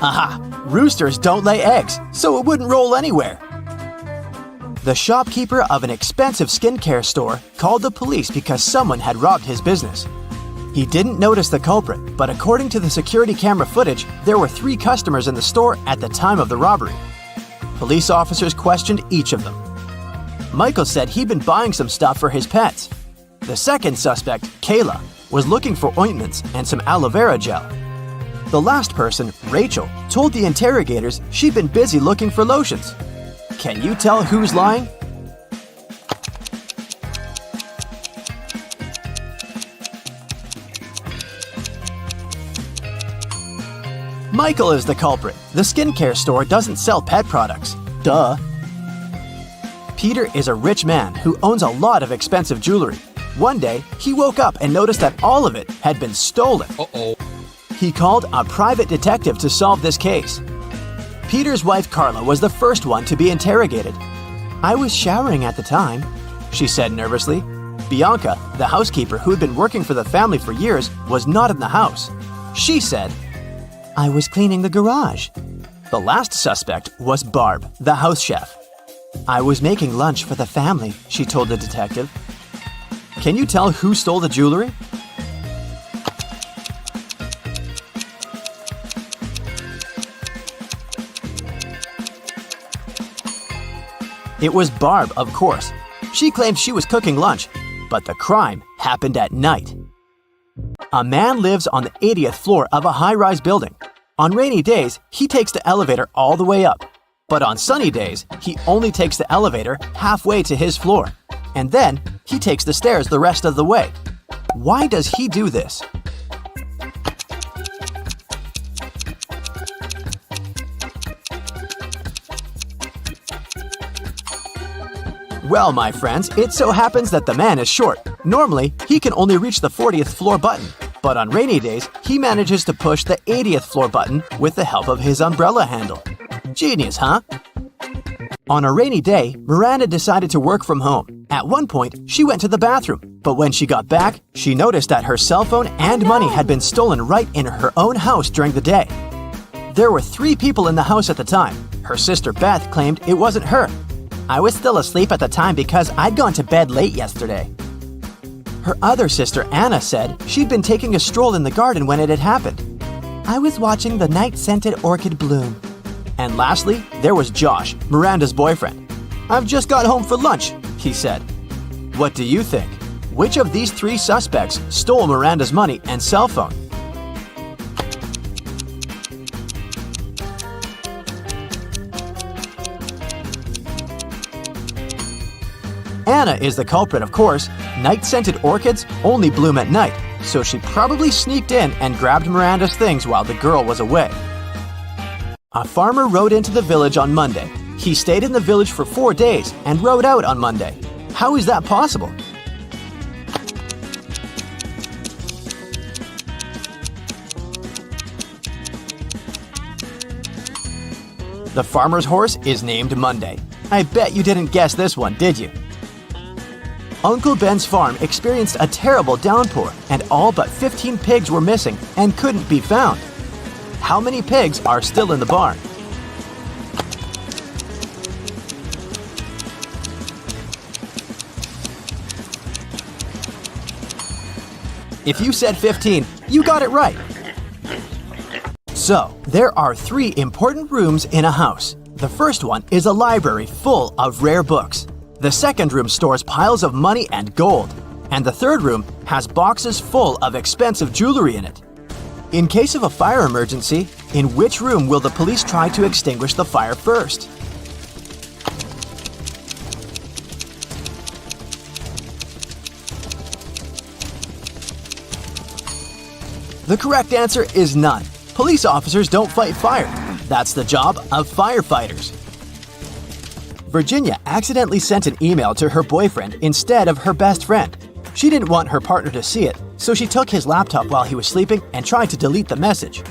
Aha! Roosters don't lay eggs, so it wouldn't roll anywhere. The shopkeeper of an expensive skincare store called the police because someone had robbed his business. He didn't notice the culprit, but according to the security camera footage, there were 3 customers in the store at the time of the robbery. Police officers questioned each of them. Michael said he'd been buying some stuff for his pets. The second suspect, Kayla, was looking for ointments and some aloe vera gel. The last person, Rachel, told the interrogators she'd been busy looking for lotions. Can you tell who's lying? Michael is the culprit. The skincare store doesn't sell pet products. Duh. Peter is a rich man who owns a lot of expensive jewelry. One day, he woke up and noticed that all of it had been stolen. Uh-oh. He called a private detective to solve this case. Peter's wife Carla was the first one to be interrogated. "I was showering at the time," she said nervously. Bianca, the housekeeper who had been working for the family for years, was not in the house. She said, "I was cleaning the garage." The last suspect was Barb, the house chef. "I was making lunch for the family," she told the detective. Can you tell who stole the jewelry? It was Barb, of course. She claimed she was cooking lunch, but the crime happened at night. A man lives on the 80th floor of a high-rise building. On rainy days, he takes the elevator all the way up. But on sunny days, he only takes the elevator halfway to his floor. And then, he takes the stairs the rest of the way. Why does he do this? Well, my friends, it so happens that the man is short. Normally, he can only reach the 40th floor button. But on rainy days, he manages to push the 80th floor button with the help of his umbrella handle. Genius, huh? On a rainy day, Miranda decided to work from home. At one point, she went to the bathroom. But when she got back, she noticed that her cell phone and money had been stolen right in her own house during the day. There were 3 people in the house at the time. Her sister Beth claimed it wasn't her. "I was still asleep at the time because I'd gone to bed late yesterday." Her other sister Anna said she'd been taking a stroll in the garden when it had happened. "I was watching the night-scented orchid bloom." And lastly, there was Josh, Miranda's boyfriend. "I've just got home for lunch," he said. What do you think? Which of these 3 suspects stole Miranda's money and cell phone? Anna is the culprit, of course. Night-scented orchids only bloom at night, so she probably sneaked in and grabbed Miranda's things while the girl was away. A farmer rode into the village on Monday. He stayed in the village for 4 days and rode out on Monday. How is that possible? The farmer's horse is named Monday. I bet you didn't guess this one, did you? Uncle Ben's farm experienced a terrible downpour, and all but 15 pigs were missing and couldn't be found. How many pigs are still in the barn? If you said 15, you got it right. So, there are 3 important rooms in a house. The first one is a library full of rare books. The second room stores piles of money and gold. And the third room has boxes full of expensive jewelry in it. In case of a fire emergency, in which room will the police try to extinguish the fire first? The correct answer is none. Police officers don't fight fire. That's the job of firefighters. Virginia accidentally sent an email to her boyfriend instead of her best friend. She didn't want her partner to see it, so she took his laptop while he was sleeping and tried to delete the message.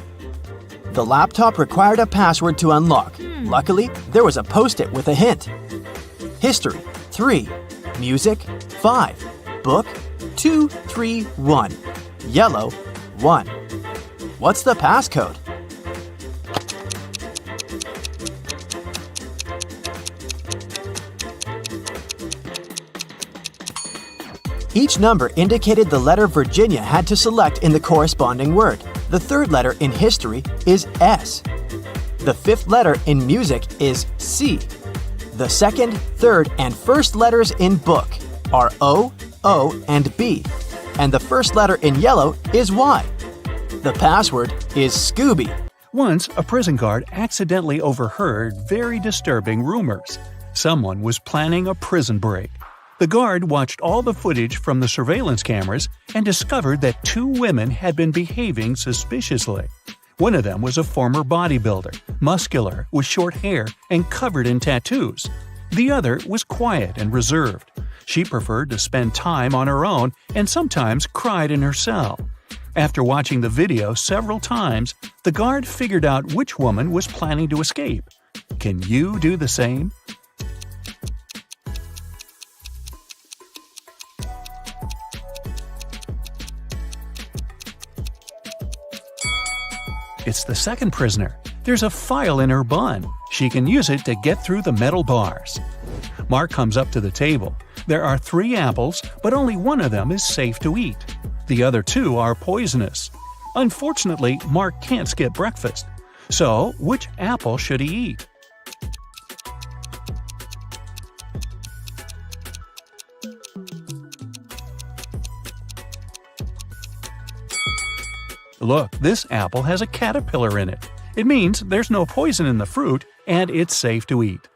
The laptop required a password to unlock. Luckily, there was a post-it with a hint. History, 3. Music, 5. Book, 2, 3, 1. Yellow, 1. What's the passcode? Each number indicated the letter Virginia had to select in the corresponding word. The third letter in history is S. The fifth letter in music is C. The second, third, and first letters in book are O, O, and B. And the first letter in yellow is Y. The password is Scooby. Once, a prison guard accidentally overheard very disturbing rumors. Someone was planning a prison break. The guard watched all the footage from the surveillance cameras and discovered that 2 women had been behaving suspiciously. One of them was a former bodybuilder, muscular, with short hair, and covered in tattoos. The other was quiet and reserved. She preferred to spend time on her own and sometimes cried in her cell. After watching the video several times, the guard figured out which woman was planning to escape. Can you do the same? It's the second prisoner. There's a file in her bun. She can use it to get through the metal bars. Mark comes up to the table. There are 3 apples, but only one of them is safe to eat. The other 2 are poisonous. Unfortunately, Mark can't skip breakfast. So, which apple should he eat? Look, this apple has a caterpillar in it. It means there's no poison in the fruit and it's safe to eat.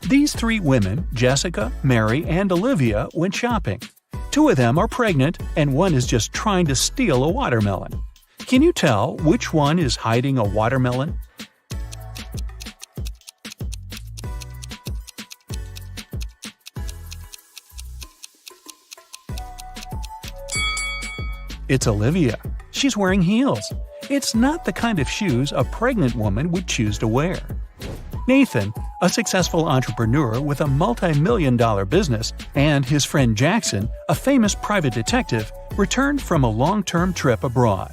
These 3 women, Jessica, Mary, and Olivia, went shopping. 2 of them are pregnant and one is just trying to steal a watermelon. Can you tell which one is hiding a watermelon? It's Olivia. She's wearing heels. It's not the kind of shoes a pregnant woman would choose to wear. Nathan, a successful entrepreneur with a multi-million-dollar business, and his friend Jackson, a famous private detective, returned from a long-term trip abroad.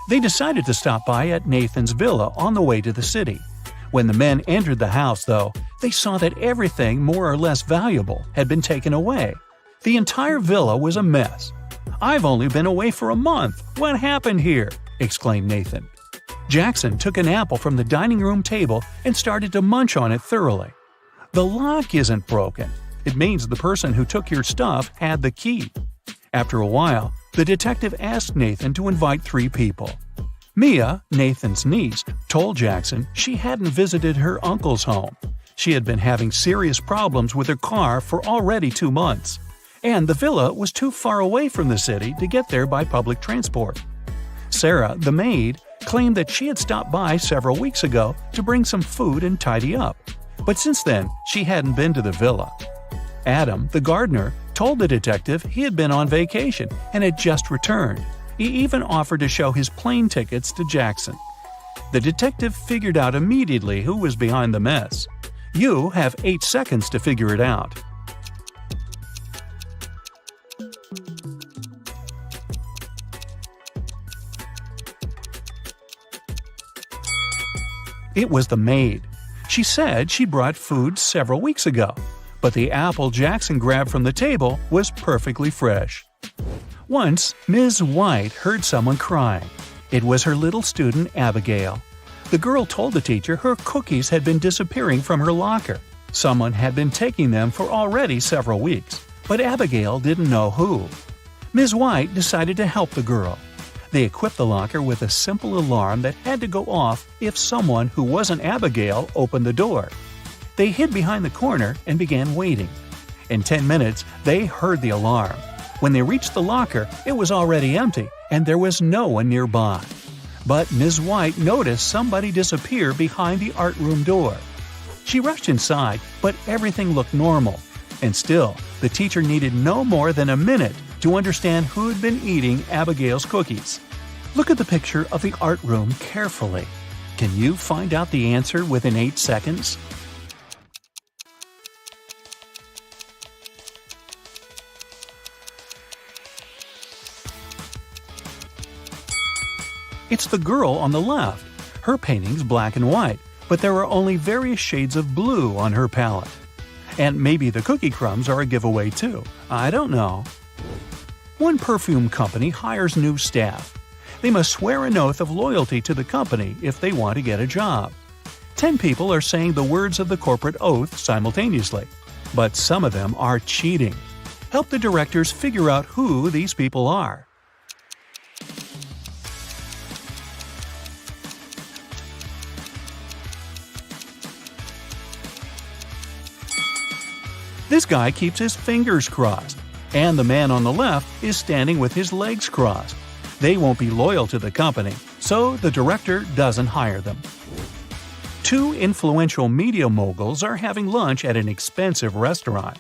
They decided to stop by at Nathan's villa on the way to the city. When the men entered the house, though, they saw that everything more or less valuable had been taken away. The entire villa was a mess. "I've only been away for a month. What happened here?" exclaimed Nathan. Jackson took an apple from the dining room table and started to munch on it thoroughly. "The lock isn't broken. It means the person who took your stuff had the key." After a while, the detective asked Nathan to invite 3 people. Mia, Nathan's niece, told Jackson she hadn't visited her uncle's home. She had been having serious problems with her car for already 2 months. And the villa was too far away from the city to get there by public transport. Sarah, the maid, claimed that she had stopped by several weeks ago to bring some food and tidy up, but since then she hadn't been to the villa. Adam, the gardener, told the detective he had been on vacation and had just returned. He even offered to show his plane tickets to Jackson. The detective figured out immediately who was behind the mess. You have 8 seconds to figure it out. It was the maid. She said she brought food several weeks ago, but the apple Jackson grabbed from the table was perfectly fresh. Once, Ms. White heard someone crying. It was her little student, Abigail. The girl told the teacher her cookies had been disappearing from her locker. Someone had been taking them for already several weeks, but Abigail didn't know who. Ms. White decided to help the girl. They equipped the locker with a simple alarm that had to go off if someone who wasn't Abigail opened the door. They hid behind the corner and began waiting. In 10 minutes, they heard the alarm. When they reached the locker, it was already empty and there was no one nearby. But Ms. White noticed somebody disappear behind the art room door. She rushed inside, but everything looked normal. And still, the teacher needed no more than a minute to understand who'd been eating Abigail's cookies. Look at the picture of the art room carefully. Can you find out the answer within 8 seconds? It's the girl on the left. Her painting's black and white, but there are only various shades of blue on her palette. And maybe the cookie crumbs are a giveaway too. I don't know. One perfume company hires new staff. They must swear an oath of loyalty to the company if they want to get a job. 10 people are saying the words of the corporate oath simultaneously, but some of them are cheating. Help the directors figure out who these people are. This guy keeps his fingers crossed, and the man on the left is standing with his legs crossed. They won't be loyal to the company, so the director doesn't hire them. 2 influential media moguls are having lunch at an expensive restaurant.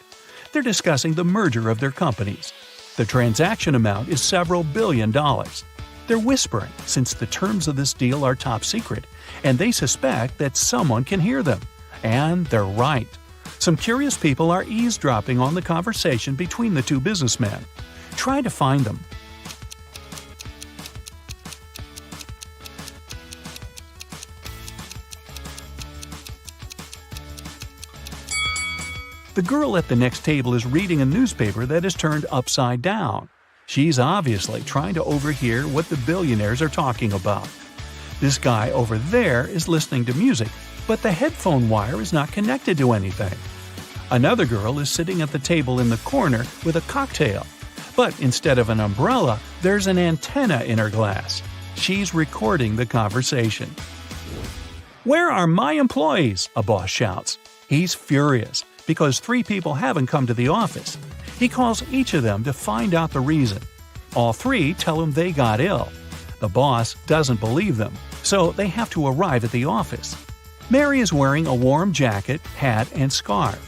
They're discussing the merger of their companies. The transaction amount is several billion dollars. They're whispering since the terms of this deal are top secret, and they suspect that someone can hear them. And they're right. Some curious people are eavesdropping on the conversation between the 2 businessmen. Try to find them. The girl at the next table is reading a newspaper that is turned upside down. She's obviously trying to overhear what the billionaires are talking about. This guy over there is listening to music, but the headphone wire is not connected to anything. Another girl is sitting at the table in the corner with a cocktail, but instead of an umbrella, there's an antenna in her glass. She's recording the conversation. "Where are my employees?" a boss shouts. He's furious because 3 people haven't come to the office. He calls each of them to find out the reason. All 3 tell him they got ill. The boss doesn't believe them, so they have to arrive at the office. Mary is wearing a warm jacket, hat, and scarf.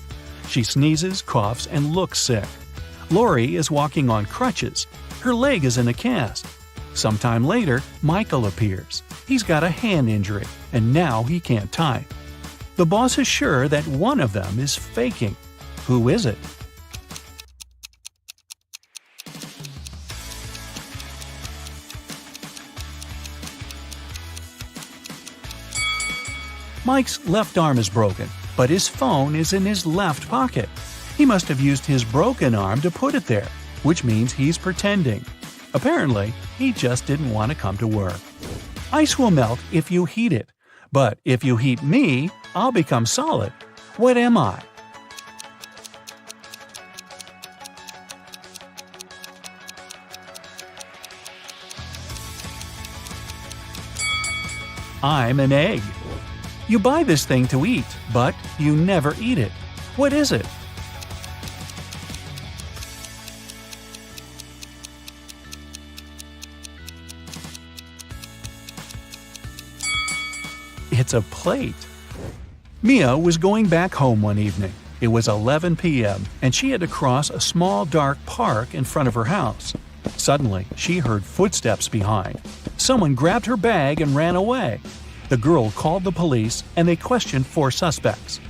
She sneezes, coughs, and looks sick. Lori is walking on crutches. Her leg is in a cast. Sometime later, Michael appears. He's got a hand injury, and now he can't type. The boss is sure that one of them is faking. Who is it? Mike's left arm is broken, but his phone is in his left pocket. He must have used his broken arm to put it there, which means he's pretending. Apparently, he just didn't want to come to work. Ice will melt if you heat it, but if you heat me, I'll become solid. What am I? I'm an egg. You buy this thing to eat, but you never eat it. What is it? It's a plate. Mia was going back home one evening. It was 11 p.m., and she had to cross a small dark park in front of her house. Suddenly, she heard footsteps behind. Someone grabbed her bag and ran away. The girl called the police, and they questioned 4 suspects.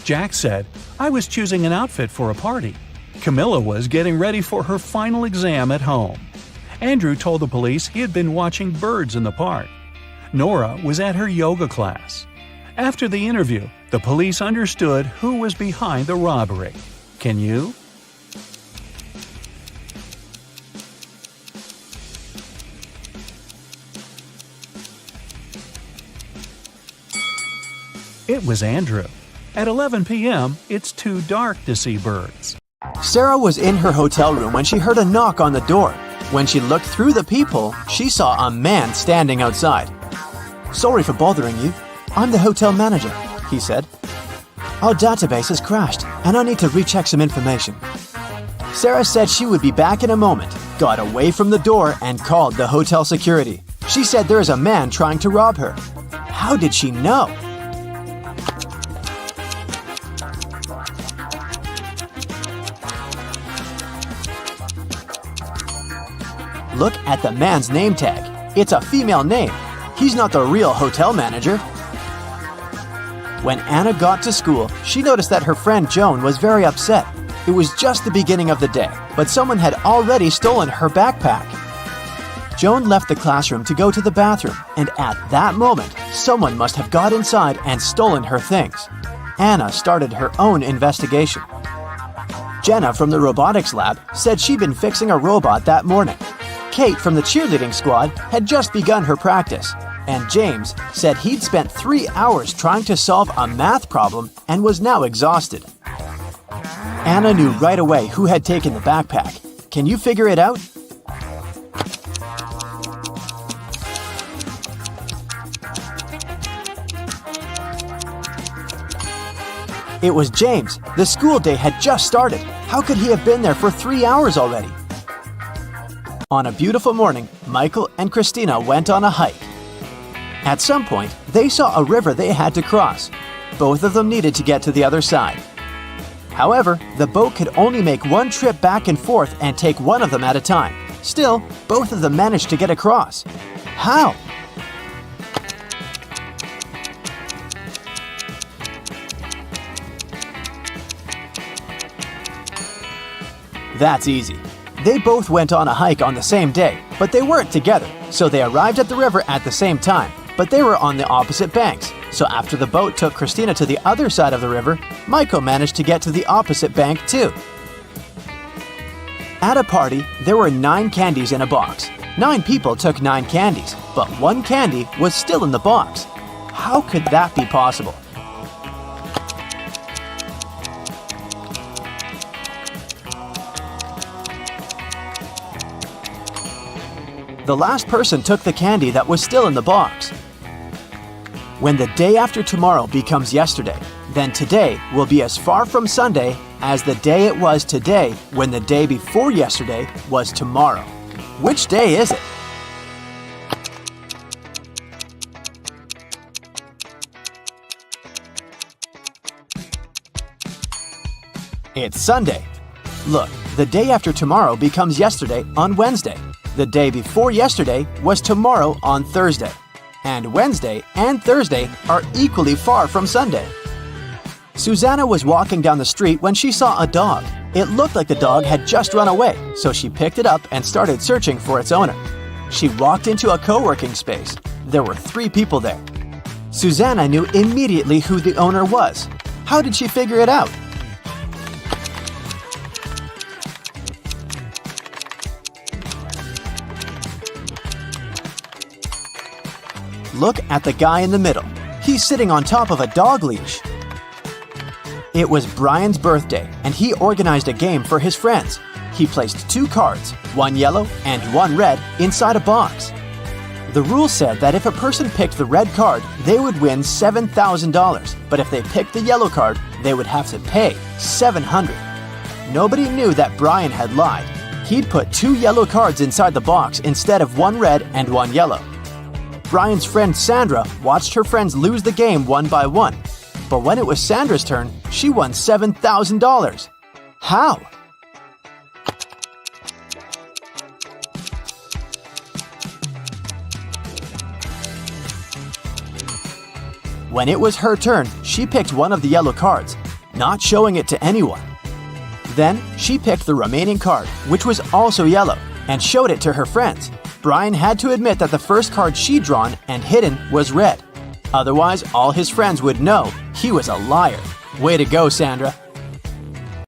Jack said, "I was choosing an outfit for a party." Camilla was getting ready for her final exam at home. Andrew told the police he had been watching birds in the park. Nora was at her yoga class. After the interview, the police understood who was behind the robbery. Can you? It was Andrew. At 11 p.m., it's too dark to see birds. Sarah was in her hotel room when she heard a knock on the door. When she looked through the peephole, she saw a man standing outside. "Sorry for bothering you. I'm the hotel manager," he said. "Our database has crashed, and I need to recheck some information." Sarah said she would be back in a moment, got away from the door, and called the hotel security. She said there is a man trying to rob her. How did she know? Look at the man's name tag. It's a female name. He's not the real hotel manager. When Anna got to school, she noticed that her friend Joan was very upset. It was just the beginning of the day, but someone had already stolen her backpack. Joan left the classroom to go to the bathroom, and at that moment, someone must have got inside and stolen her things. Anna started her own investigation. Jenna from the robotics lab said she'd been fixing a robot that morning. Kate from the cheerleading squad had just begun her practice, and James said he'd spent 3 hours trying to solve a math problem and was now exhausted. Anna knew right away who had taken the backpack. Can you figure it out? It was James. The school day had just started. How could he have been there for 3 hours already? On a beautiful morning, Michael and Christina went on a hike. At some point, they saw a river they had to cross. Both of them needed to get to the other side. However, the boat could only make one trip back and forth and take one of them at a time. Still, both of them managed to get across. How? That's easy. They both went on a hike on the same day, but they weren't together, so they arrived at the river at the same time, but they were on the opposite banks. So after the boat took Christina to the other side of the river, Michael managed to get to the opposite bank too. At a party, there were 9 candies in a box. 9 people took 9 candies, but 1 candy was still in the box. How could that be possible? The last person took the candy that was still in the box. When the day after tomorrow becomes yesterday, then today will be as far from Sunday as the day it was today when the day before yesterday was tomorrow. Which day is it? It's Sunday. Look, the day after tomorrow becomes yesterday on Wednesday. The day before yesterday was tomorrow on Thursday. And Wednesday and Thursday are equally far from Sunday. Susanna was walking down the street when she saw a dog. It looked like the dog had just run away, so she picked it up and started searching for its owner. She walked into a co-working space. There were 3 people there. Susanna knew immediately who the owner was. How did she figure it out? Look at the guy in the middle. He's sitting on top of a dog leash. It was Brian's birthday, and he organized a game for his friends. He placed 2 cards, 1 yellow and 1 red, inside a box. The rule said that if a person picked the red card, they would win $7,000, but if they picked the yellow card, they would have to pay $700. Nobody knew that Brian had lied. He'd put 2 yellow cards inside the box instead of 1 red and 1 yellow. Brian's friend Sandra watched her friends lose the game one by one. But when it was Sandra's turn, she won $7,000. How? When it was her turn, she picked one of the yellow cards, not showing it to anyone. Then she picked the remaining card, which was also yellow, and showed it to her friends. Brian had to admit that the first card she'd drawn and hidden was red. Otherwise, all his friends would know he was a liar. Way to go, Sandra.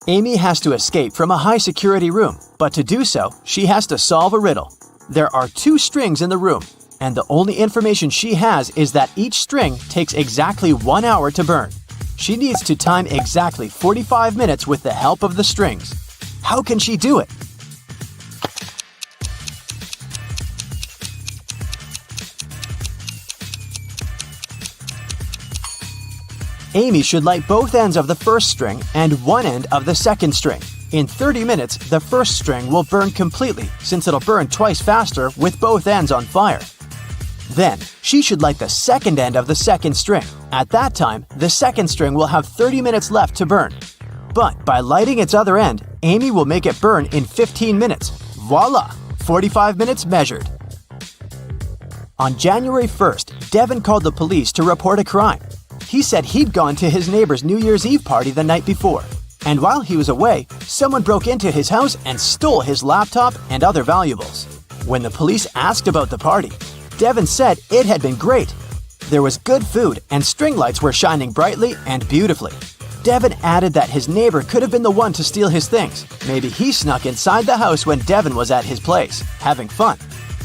Amy has to escape from a high-security room, but to do so, she has to solve a riddle. There are 2 strings in the room, and the only information she has is that each string takes exactly 1 hour to burn. She needs to time exactly 45 minutes with the help of the strings. How can she do it? Amy should light both ends of the first string and one end of the second string. In 30 minutes, the first string will burn completely since it'll burn twice faster with both ends on fire. Then, she should light the second end of the second string. At that time, the second string will have 30 minutes left to burn. But by lighting its other end, Amy will make it burn in 15 minutes. Voila! 45 minutes measured. On January 1st, Devin called the police to report a crime. He said he'd gone to his neighbor's New Year's Eve party the night before, and while he was away, someone broke into his house and stole his laptop and other valuables. When the police asked about the party, Devin said it had been great. There was good food and string lights were shining brightly and beautifully. Devin added that his neighbor could have been the one to steal his things. Maybe he snuck inside the house when Devin was at his place, having fun.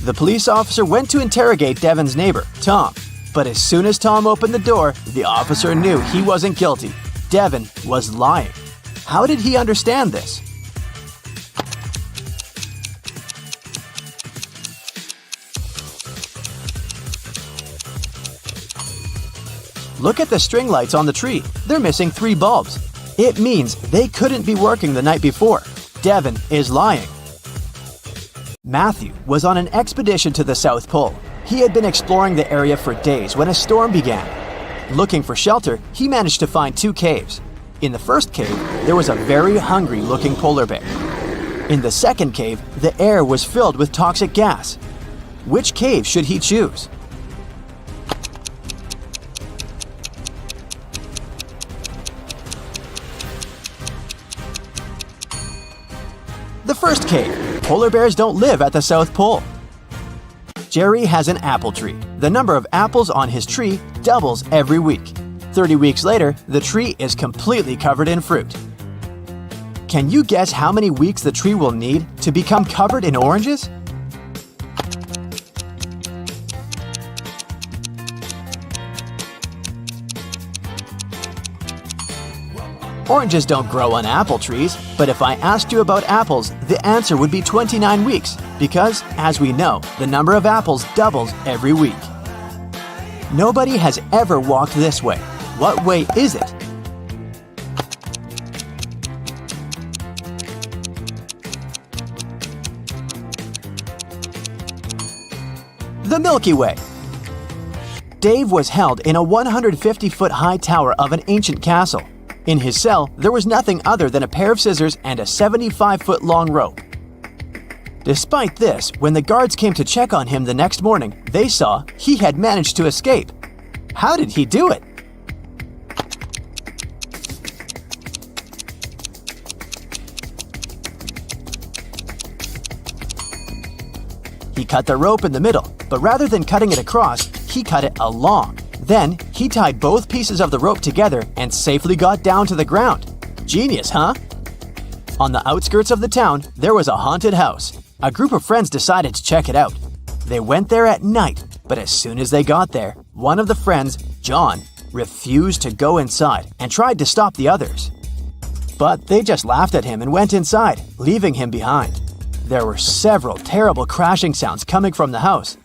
The police officer went to interrogate Devin's neighbor, Tom. But as soon as Tom opened the door, the officer knew he wasn't guilty. Devin was lying. How did he understand this? Look at the string lights on the tree. They're missing 3 bulbs. It means they couldn't be working the night before. Devin is lying. Matthew was on an expedition to the South Pole. He had been exploring the area for days when a storm began. Looking for shelter, he managed to find 2 caves. In the first cave, there was a very hungry-looking polar bear. In the second cave, the air was filled with toxic gas. Which cave should he choose? The first cave. Polar bears don't live at the South Pole. Jerry has an apple tree. The number of apples on his tree doubles every week. 30 weeks later, the tree is completely covered in fruit. Can you guess how many weeks the tree will need to become covered in oranges? Oranges don't grow on apple trees, but if I asked you about apples, the answer would be 29 weeks, because, as we know, the number of apples doubles every week. Nobody has ever walked this way. What way is it? The Milky Way. Dave was held in a 150-foot high tower of an ancient castle. In his cell, there was nothing other than a pair of scissors and a 75-foot long rope. Despite this, when the guards came to check on him the next morning, they saw he had managed to escape. How did he do it? He cut the rope in the middle, but rather than cutting it across, he cut it along. Then, he tied both pieces of the rope together and safely got down to the ground. Genius, huh? On the outskirts of the town, there was a haunted house. A group of friends decided to check it out. They went there at night, but as soon as they got there, one of the friends, John, refused to go inside and tried to stop the others. But they just laughed at him and went inside, leaving him behind. There were several terrible crashing sounds coming from the house.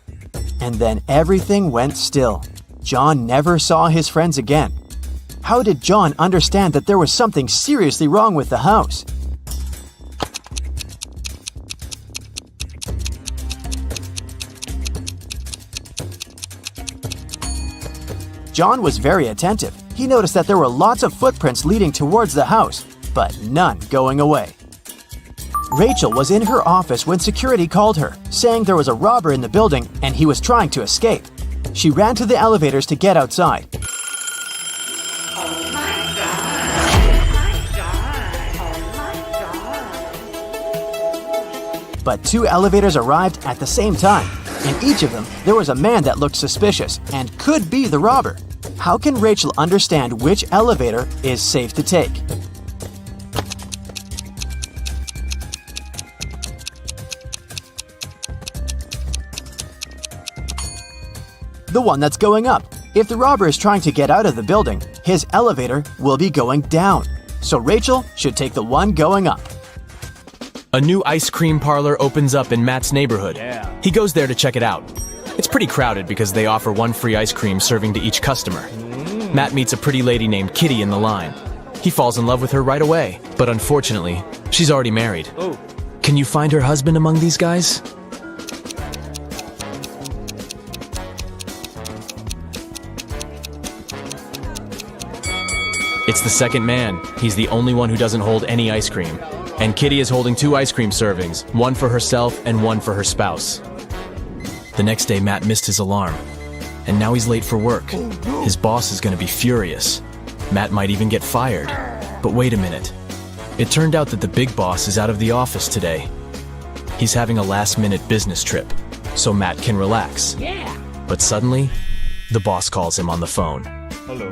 And then everything went still. John never saw his friends again. How did John understand that there was something seriously wrong with the house? John was very attentive. He noticed that there were lots of footprints leading towards the house, but none going away. Rachel was in her office when security called her, saying there was a robber in the building and he was trying to escape. She ran to the elevators to get outside. But 2 elevators arrived at the same time. In each of them, there was a man that looked suspicious and could be the robber. How can Rachel understand which elevator is safe to take? The one that's going up. If the robber is trying to get out of the building, his elevator will be going down. So Rachel should take the one going up. A new ice cream parlor opens up in Matt's neighborhood. He goes there to check it out. It's pretty crowded because they offer 1 free ice cream serving to each customer. Matt meets a pretty lady named Kitty in the line. He falls in love with her right away, but unfortunately, she's already married. Can you find her husband among these guys? It's the second man. He's the only one who doesn't hold any ice cream. And Kitty is holding 2 ice cream servings, one for herself and one for her spouse. The next day, Matt missed his alarm. And now he's late for work. His boss is going to be furious. Matt might even get fired. But wait a minute. It turned out that the big boss is out of the office today. He's having a last-minute business trip, so Matt can relax. But suddenly, the boss calls him on the phone. Hello.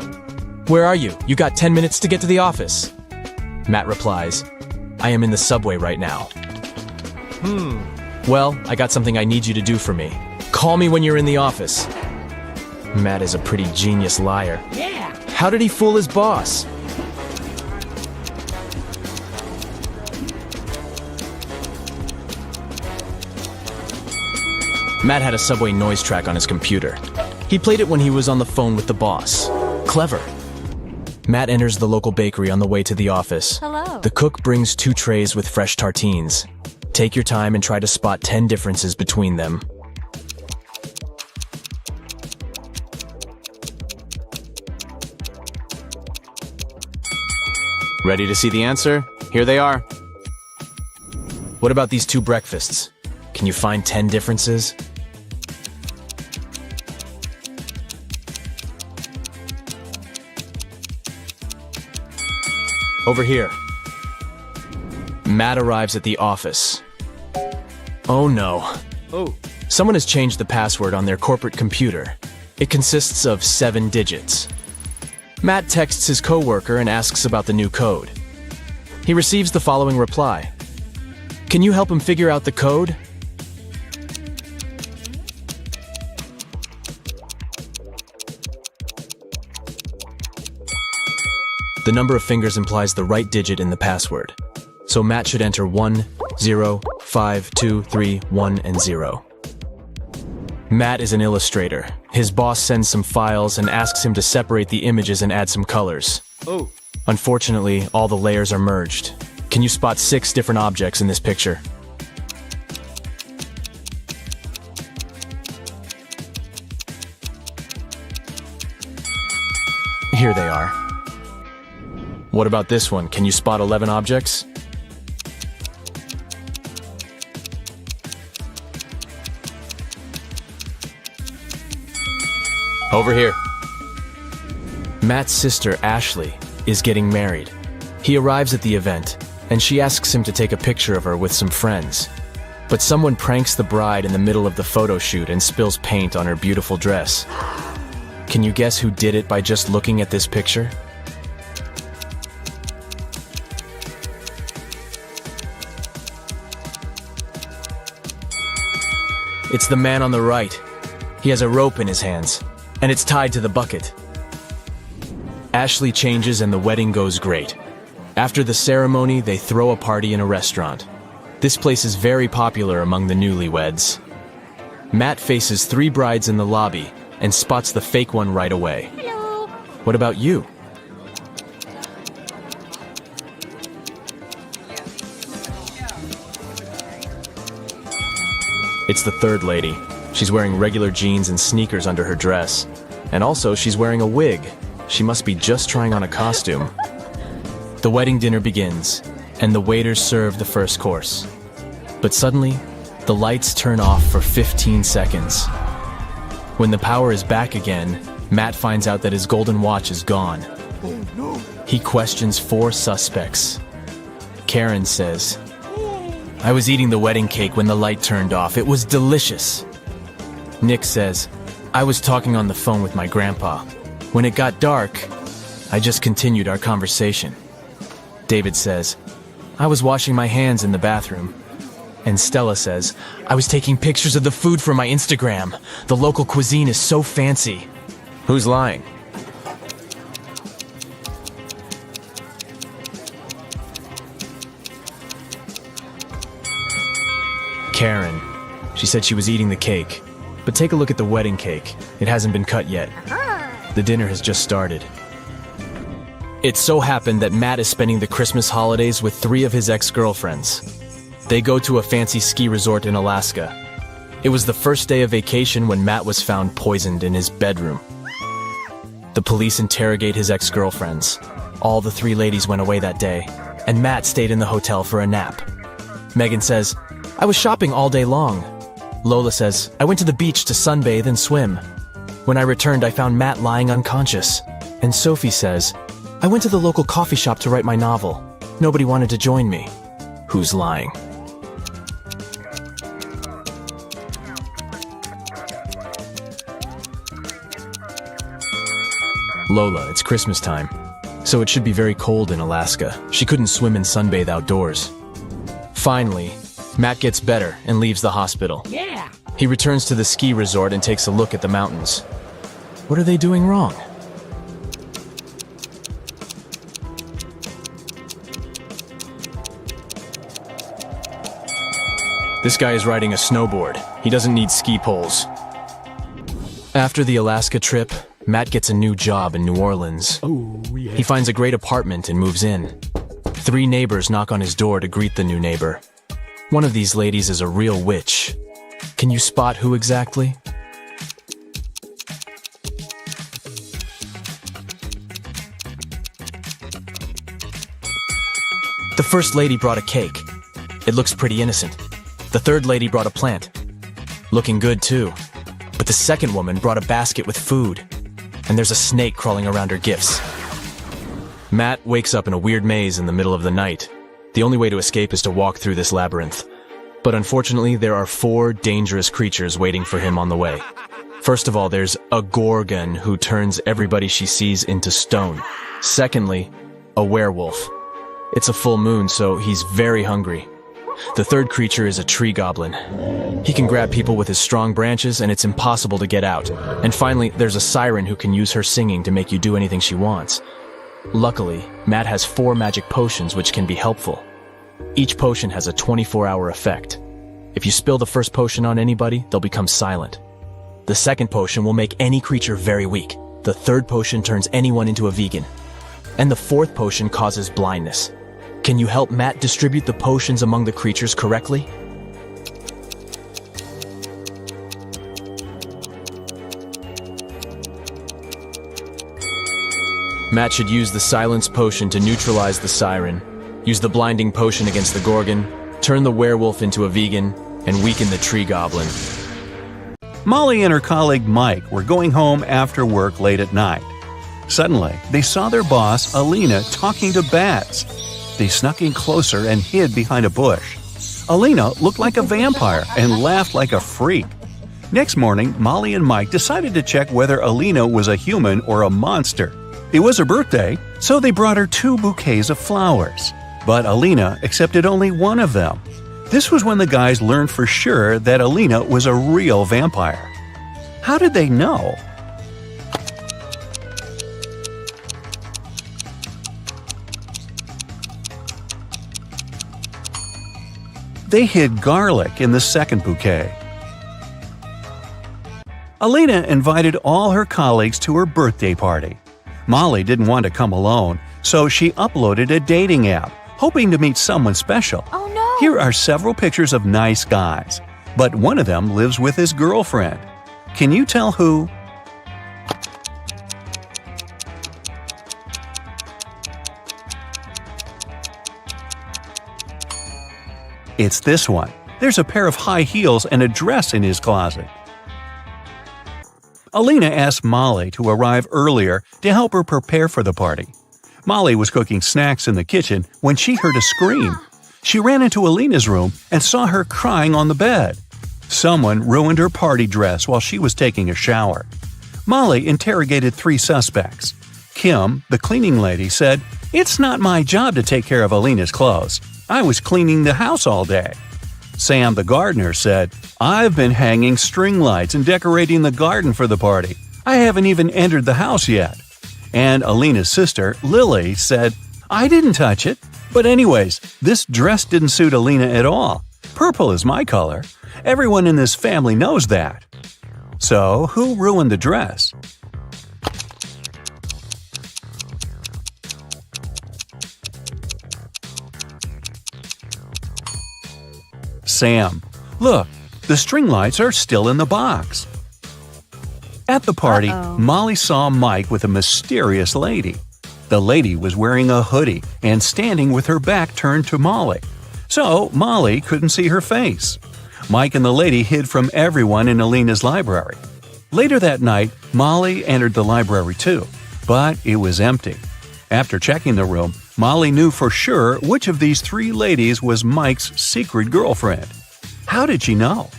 Where are you? You got 10 minutes to get to the office. Matt replies, I am in the subway right now. Well, I got something I need you to do for me. Call me when you're in the office. Matt is a pretty genius liar. How did he fool his boss? Matt had a subway noise track on his computer. He played it when he was on the phone with the boss. Clever. Matt enters the local bakery on the way to the office. Hello. The cook brings 2 trays with fresh tartines. Take your time and try to spot 10 differences between them. Ready to see the answer? Here they are. What about these 2 breakfasts? Can you find 10 differences? Over here. Matt arrives at the office. Oh no. Someone has changed the password on their corporate computer. It consists of 7 digits. Matt texts his coworker and asks about the new code. He receives the following reply. Can you help him figure out the code? The number of fingers implies the right digit in the password. So Matt should enter 1, 0, 5, 2, 3, 1, and 0. Matt is an illustrator. His boss sends some files and asks him to separate the images and add some colors. Unfortunately, all the layers are merged. Can you spot 6 different objects in this picture? Here they are. What about this one? Can you spot 11 objects? Over here. Matt's sister, Ashley, is getting married. He arrives at the event, and she asks him to take a picture of her with some friends. But someone pranks the bride in the middle of the photo shoot and spills paint on her beautiful dress. Can you guess who did it by just looking at this picture? It's the man on the right. He has a rope in his hands, and it's tied to the bucket. Ashley changes and the wedding goes great. After the ceremony, they throw a party in a restaurant. This place is very popular among the newlyweds. Matt faces 3 brides in the lobby and spots the fake one right away. Hello. What about you? It's the 3rd lady. She's wearing regular jeans and sneakers under her dress. And also, she's wearing a wig. She must be just trying on a costume. The wedding dinner begins, and the waiters serve the first course. But suddenly, the lights turn off for 15 seconds. When the power is back again, Matt finds out that his golden watch is gone. He questions 4 suspects. Karen says, I was eating the wedding cake when the light turned off. It was delicious. Nick says, I was talking on the phone with my grandpa. When it got dark, I just continued our conversation. David says, I was washing my hands in the bathroom. And Stella says, I was taking pictures of the food for my Instagram. The local cuisine is so fancy. Who's lying? Karen. She said she was eating the cake. But take a look at the wedding cake. It hasn't been cut yet. The dinner has just started. It so happened that Matt is spending the Christmas holidays with 3 of his ex-girlfriends. They go to a fancy ski resort in Alaska. It was the first day of vacation when Matt was found poisoned in his bedroom. The police interrogate his ex-girlfriends. All the 3 ladies went away that day. and Matt stayed in the hotel for a nap. Megan says, I was shopping all day long. Lola says, I went to the beach to sunbathe and swim. When I returned, I found Matt lying unconscious. And Sophie says, I went to the local coffee shop to write my novel. Nobody wanted to join me. Who's lying? Lola, it's Christmas time, so it should be very cold in Alaska. She couldn't swim and sunbathe outdoors. Finally, Matt gets better and leaves the hospital. Yeah. He returns to the ski resort and takes a look at the mountains. What are they doing wrong? This guy is riding a snowboard. He doesn't need ski poles. After the Alaska trip, Matt gets a new job in New Orleans. Oh, yeah. He finds a great apartment and moves in. 3 neighbors knock on his door to greet the new neighbor. One of these ladies is a real witch. Can you spot who exactly? The first lady brought a cake. It looks pretty innocent. The third lady brought a plant. Looking good too. But the second woman brought a basket with food. And there's a snake crawling around her gifts. Matt wakes up in a weird maze in the middle of the night. The only way to escape is to walk through this labyrinth. But unfortunately, there are 4 dangerous creatures waiting for him on the way. First of all, there's a gorgon who turns everybody she sees into stone. Secondly, a werewolf. It's a full moon, so he's very hungry. The third creature is a tree goblin. He can grab people with his strong branches, and it's impossible to get out. And finally, there's a siren who can use her singing to make you do anything she wants. Luckily, Matt has 4 magic potions which can be helpful. Each potion has a 24-hour effect. If you spill the first potion on anybody, they'll become silent. The second potion will make any creature very weak. The third potion turns anyone into a vegan. And the fourth potion causes blindness. Can you help Matt distribute the potions among the creatures correctly? Matt should use the silence potion to neutralize the siren, use the blinding potion against the gorgon, turn the werewolf into a vegan, and weaken the tree goblin. Molly and her colleague Mike were going home after work late at night. Suddenly, they saw their boss, Alina, talking to bats. They snuck in closer and hid behind a bush. Alina looked like a vampire and laughed like a freak. Next morning, Molly and Mike decided to check whether Alina was a human or a monster. It was her birthday, so they brought her 2 bouquets of flowers. But Alina accepted only one of them. This was when the guys learned for sure that Alina was a real vampire. How did they know? They hid garlic in the second bouquet. Alina invited all her colleagues to her birthday party. Molly didn't want to come alone, so she uploaded a dating app, hoping to meet someone special. Oh no! Here are several pictures of nice guys, but one of them lives with his girlfriend. Can you tell who? It's this one. There's a pair of high heels and a dress in his closet. Alina asked Molly to arrive earlier to help her prepare for the party. Molly was cooking snacks in the kitchen when she heard a scream. She ran into Alina's room and saw her crying on the bed. Someone ruined her party dress while she was taking a shower. Molly interrogated 3 suspects. Kim, the cleaning lady, said, "It's not my job to take care of Alina's clothes. I was cleaning the house all day." Sam, the gardener, said, "I've been hanging string lights and decorating the garden for the party. I haven't even entered the house yet." And Alina's sister, Lily, said, "I didn't touch it. But anyways, this dress didn't suit Alina at all. Purple is my color. Everyone in this family knows that." So, who ruined the dress? Sam. Look, the string lights are still in the box. At the party, Molly saw Mike with a mysterious lady. The lady was wearing a hoodie and standing with her back turned to Molly. So Molly couldn't see her face. Mike and the lady hid from everyone in Alina's library. Later that night, Molly entered the library too, but it was empty. After checking the room, Molly knew for sure which of these three ladies was Mike's secret girlfriend. How did she know?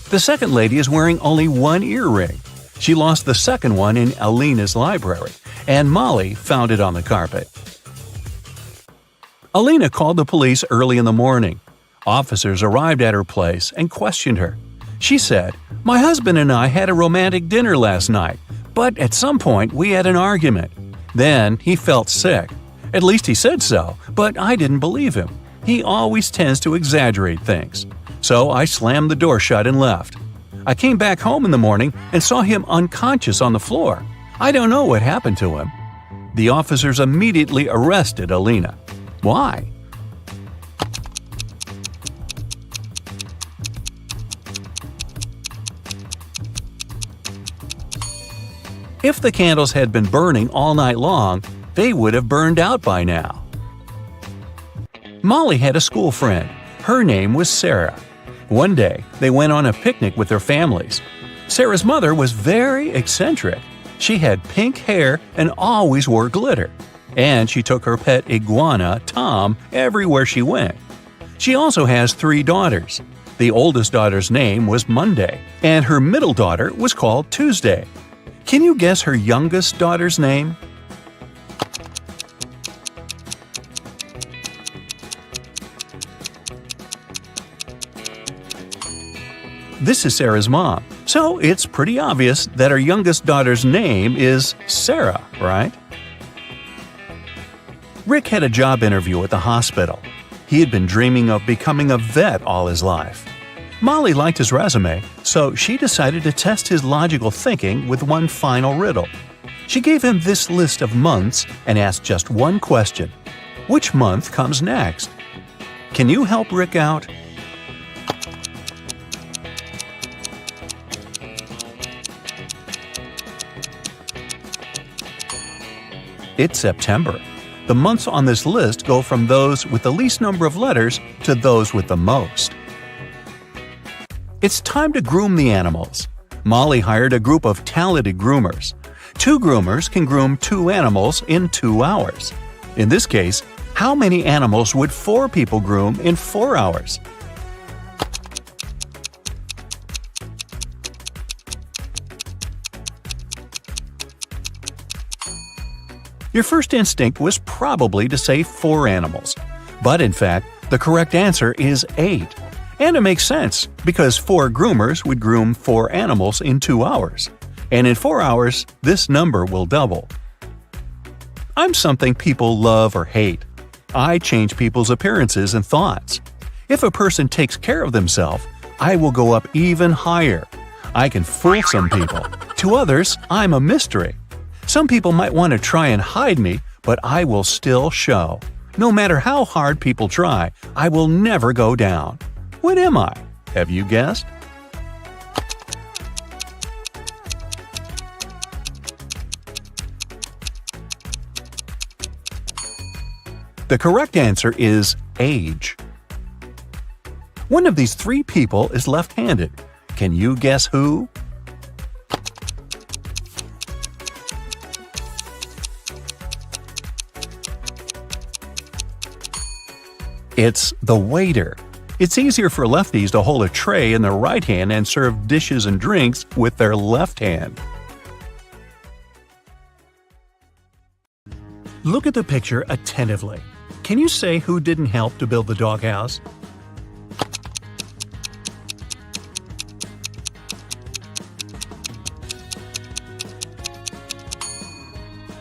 The second lady is wearing only one earring. She lost the second one in Alina's library, and Molly found it on the carpet. Alina called the police early in the morning. Officers arrived at her place and questioned her. She said, "My husband and I had a romantic dinner last night, but at some point we had an argument. Then he felt sick. At least he said so, but I didn't believe him. He always tends to exaggerate things. So I slammed the door shut and left. I came back home in the morning and saw him unconscious on the floor. I don't know what happened to him." The officers immediately arrested Alina. Why? If the candles had been burning all night long, they would have burned out by now. Molly had a school friend. Her name was Sarah. One day, they went on a picnic with their families. Sarah's mother was very eccentric. She had pink hair and always wore glitter. And she took her pet iguana, Tom, everywhere she went. She also has 3 daughters. The oldest daughter's name was Monday, and her middle daughter was called Tuesday. Can you guess her youngest daughter's name? This is Sarah's mom, so it's pretty obvious that her youngest daughter's name is Sarah, right? Rick had a job interview at the hospital. He had been dreaming of becoming a vet all his life. Molly liked his resume, so she decided to test his logical thinking with one final riddle. She gave him this list of months and asked just one question. Which month comes next? Can you help Rick out? It's September. The months on this list go from those with the least number of letters to those with the most. It's time to groom the animals. Molly hired a group of talented groomers. 2 groomers can groom 2 animals in 2 hours. In this case, how many animals would 4 people groom in 4 hours? Your first instinct was probably to say 4 animals. But in fact, the correct answer is 8. And it makes sense, because 4 groomers would groom 4 animals in 2 hours. And in 4 hours, this number will double. I'm something people love or hate. I change people's appearances and thoughts. If a person takes care of themselves, I will go up even higher. I can fool some people. To others, I'm a mystery. Some people might want to try and hide me, but I will still show. No matter how hard people try, I will never go down. What am I? Have you guessed? The correct answer is age. One of these 3 people is left-handed. Can you guess who? It's the waiter. It's easier for lefties to hold a tray in their right hand and serve dishes and drinks with their left hand. Look at the picture attentively. Can you say who didn't help to build the doghouse?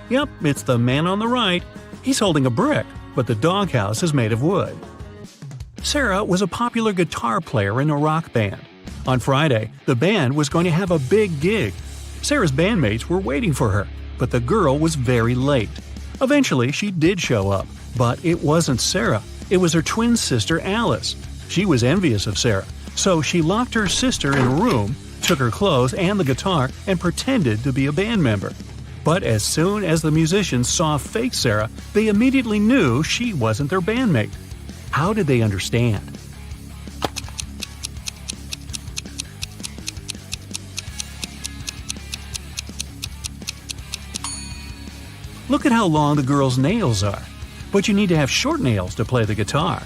Yep, it's the man on the right. He's holding a brick, but the doghouse is made of wood. Sarah was a popular guitar player in a rock band. On Friday, the band was going to have a big gig. Sarah's bandmates were waiting for her, but the girl was very late. Eventually, she did show up, but it wasn't Sarah. It was her twin sister, Alice. She was envious of Sarah, So she locked her sister in a room, took her clothes and the guitar, and pretended to be a band member. But as soon as the musicians saw fake Sarah, they immediately knew she wasn't their bandmate. How did they understand? Look at how long the girl's nails are. But you need to have short nails to play the guitar.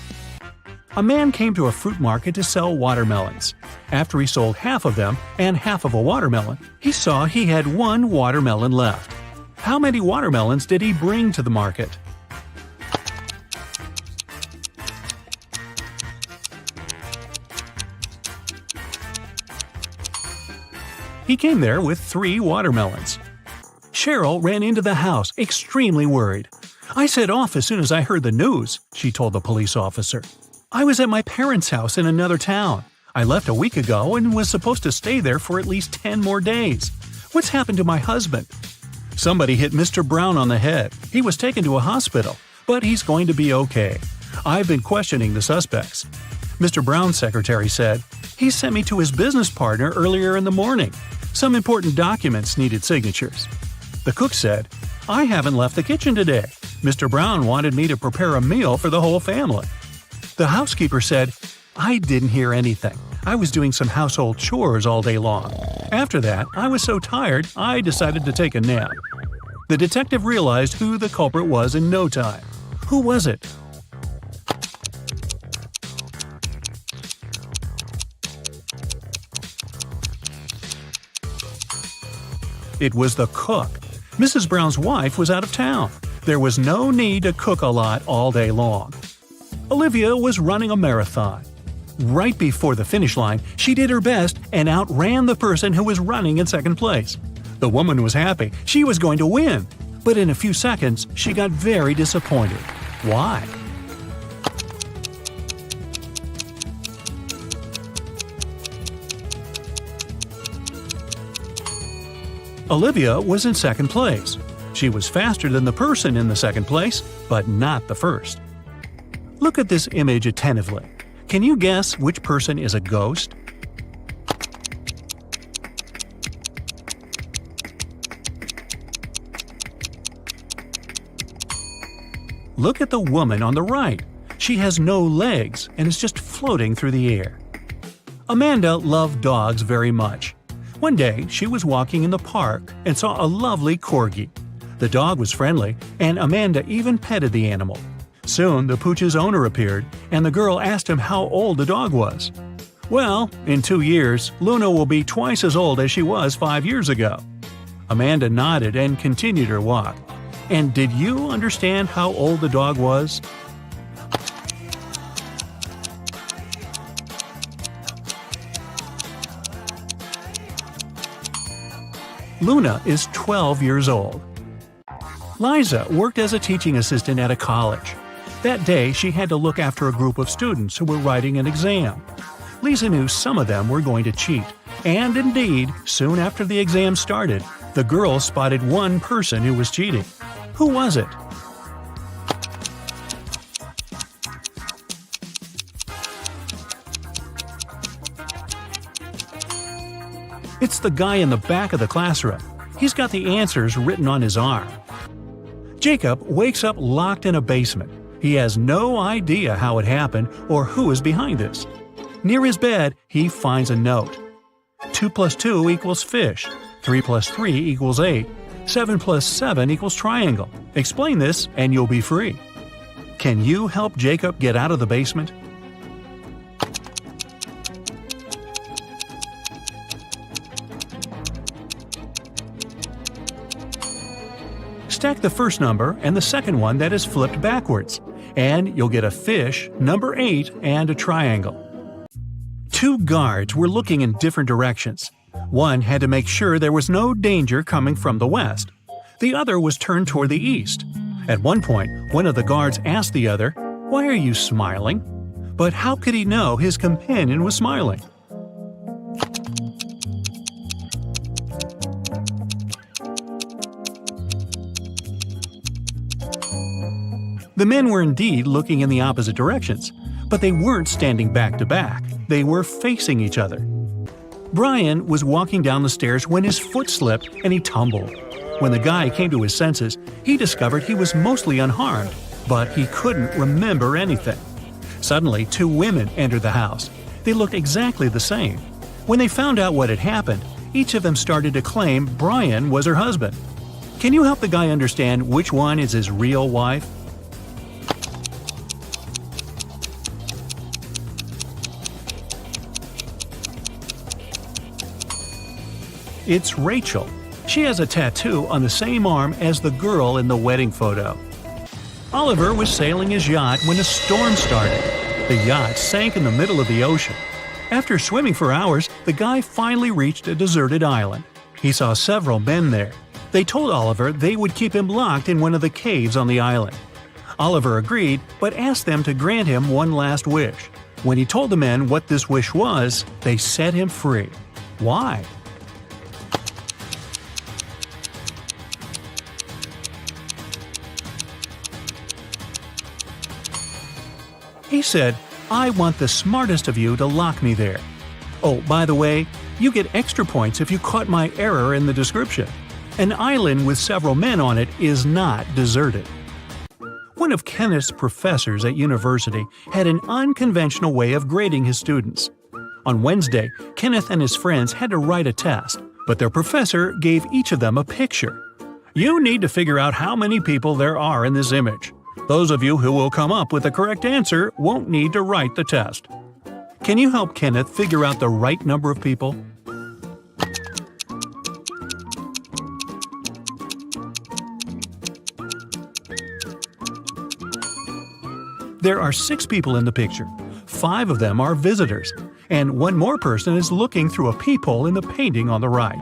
A man came to a fruit market to sell watermelons. After he sold half of them and half of a watermelon, he saw he had one watermelon left. How many watermelons did he bring to the market? He came there with 3 watermelons. Cheryl ran into the house, extremely worried. "I set off as soon as I heard the news," she told the police officer. "I was at my parents' house in another town. I left a week ago and was supposed to stay there for at least 10 more days. What's happened to my husband?" "Somebody hit Mr. Brown on the head. He was taken to a hospital, but he's going to be okay. I've been questioning the suspects." Mr. Brown's secretary said, "He sent me to his business partner earlier in the morning. Some important documents needed signatures." The cook said, "I haven't left the kitchen today. Mr. Brown wanted me to prepare a meal for the whole family." The housekeeper said, "I didn't hear anything. I was doing some household chores all day long. After that, I was so tired, I decided to take a nap." The detective realized who the culprit was in no time. Who was it? It was the cook. Mrs. Brown's wife was out of town. There was no need to cook a lot all day long. Olivia was running a marathon. Right before the finish line, she did her best and outran the person who was running in second place. The woman was happy. She was going to win. But in a few seconds, she got very disappointed. Why? Olivia was in second place. She was faster than the person in the second place, but not the first. Look at this image attentively. Can you guess which person is a ghost? Look at the woman on the right. She has no legs and is just floating through the air. Amanda loved dogs very much. One day, she was walking in the park and saw a lovely corgi. The dog was friendly, and Amanda even petted the animal. Soon, the pooch's owner appeared, and the girl asked him how old the dog was. "Well, in 2 years, Luna will be twice as old as she was 5 years ago." Amanda nodded and continued her walk. And did you understand how old the dog was? Luna is 12 years old. Liza worked as a teaching assistant at a college. That day, she had to look after a group of students who were writing an exam. Lisa knew some of them were going to cheat, and indeed, soon after the exam started, the girls spotted one person who was cheating. Who was it? It's the guy in the back of the classroom. He's got the answers written on his arm. Jacob wakes up locked in a basement. He has no idea how it happened or who is behind this. Near his bed, he finds a note. 2 + 2 = fish. 3 + 3 = 8. 7 + 7 = triangle. Explain this and you'll be free. Can you help Jacob get out of the basement? Stack the first number and the second one that is flipped backwards, and you'll get a fish, number 8, and a triangle. 2 guards were looking in different directions. One had to make sure there was no danger coming from the west. The other was turned toward the east. At one point, one of the guards asked the other, "Why are you smiling?" But how could he know his companion was smiling? The men were indeed looking in the opposite directions, but they weren't standing back to back. They were facing each other. Brian was walking down the stairs when his foot slipped and he tumbled. When the guy came to his senses, he discovered he was mostly unharmed, but he couldn't remember anything. Suddenly, 2 women entered the house. They looked exactly the same. When they found out what had happened, each of them started to claim Brian was her husband. Can you help the guy understand which one is his real wife? It's Rachel. She has a tattoo on the same arm as the girl in the wedding photo. Oliver was sailing his yacht when a storm started. The yacht sank in the middle of the ocean. After swimming for hours, the guy finally reached a deserted island. He saw several men there. They told Oliver they would keep him locked in one of the caves on the island. Oliver agreed, but asked them to grant him one last wish. When he told the men what this wish was, they set him free. Why? He said, "I want the smartest of you to lock me there. Oh, by the way, you get extra points if you caught my error in the description. An island with several men on it is not deserted." One of Kenneth's professors at university had an unconventional way of grading his students. On Wednesday, Kenneth and his friends had to write a test, but their professor gave each of them a picture. You need to figure out how many people there are in this image. Those of you who will come up with the correct answer won't need to write the test. Can you help Kenneth figure out the right number of people? There are 6 people in the picture. 5 of them are visitors, and one more person is looking through a peephole in the painting on the right.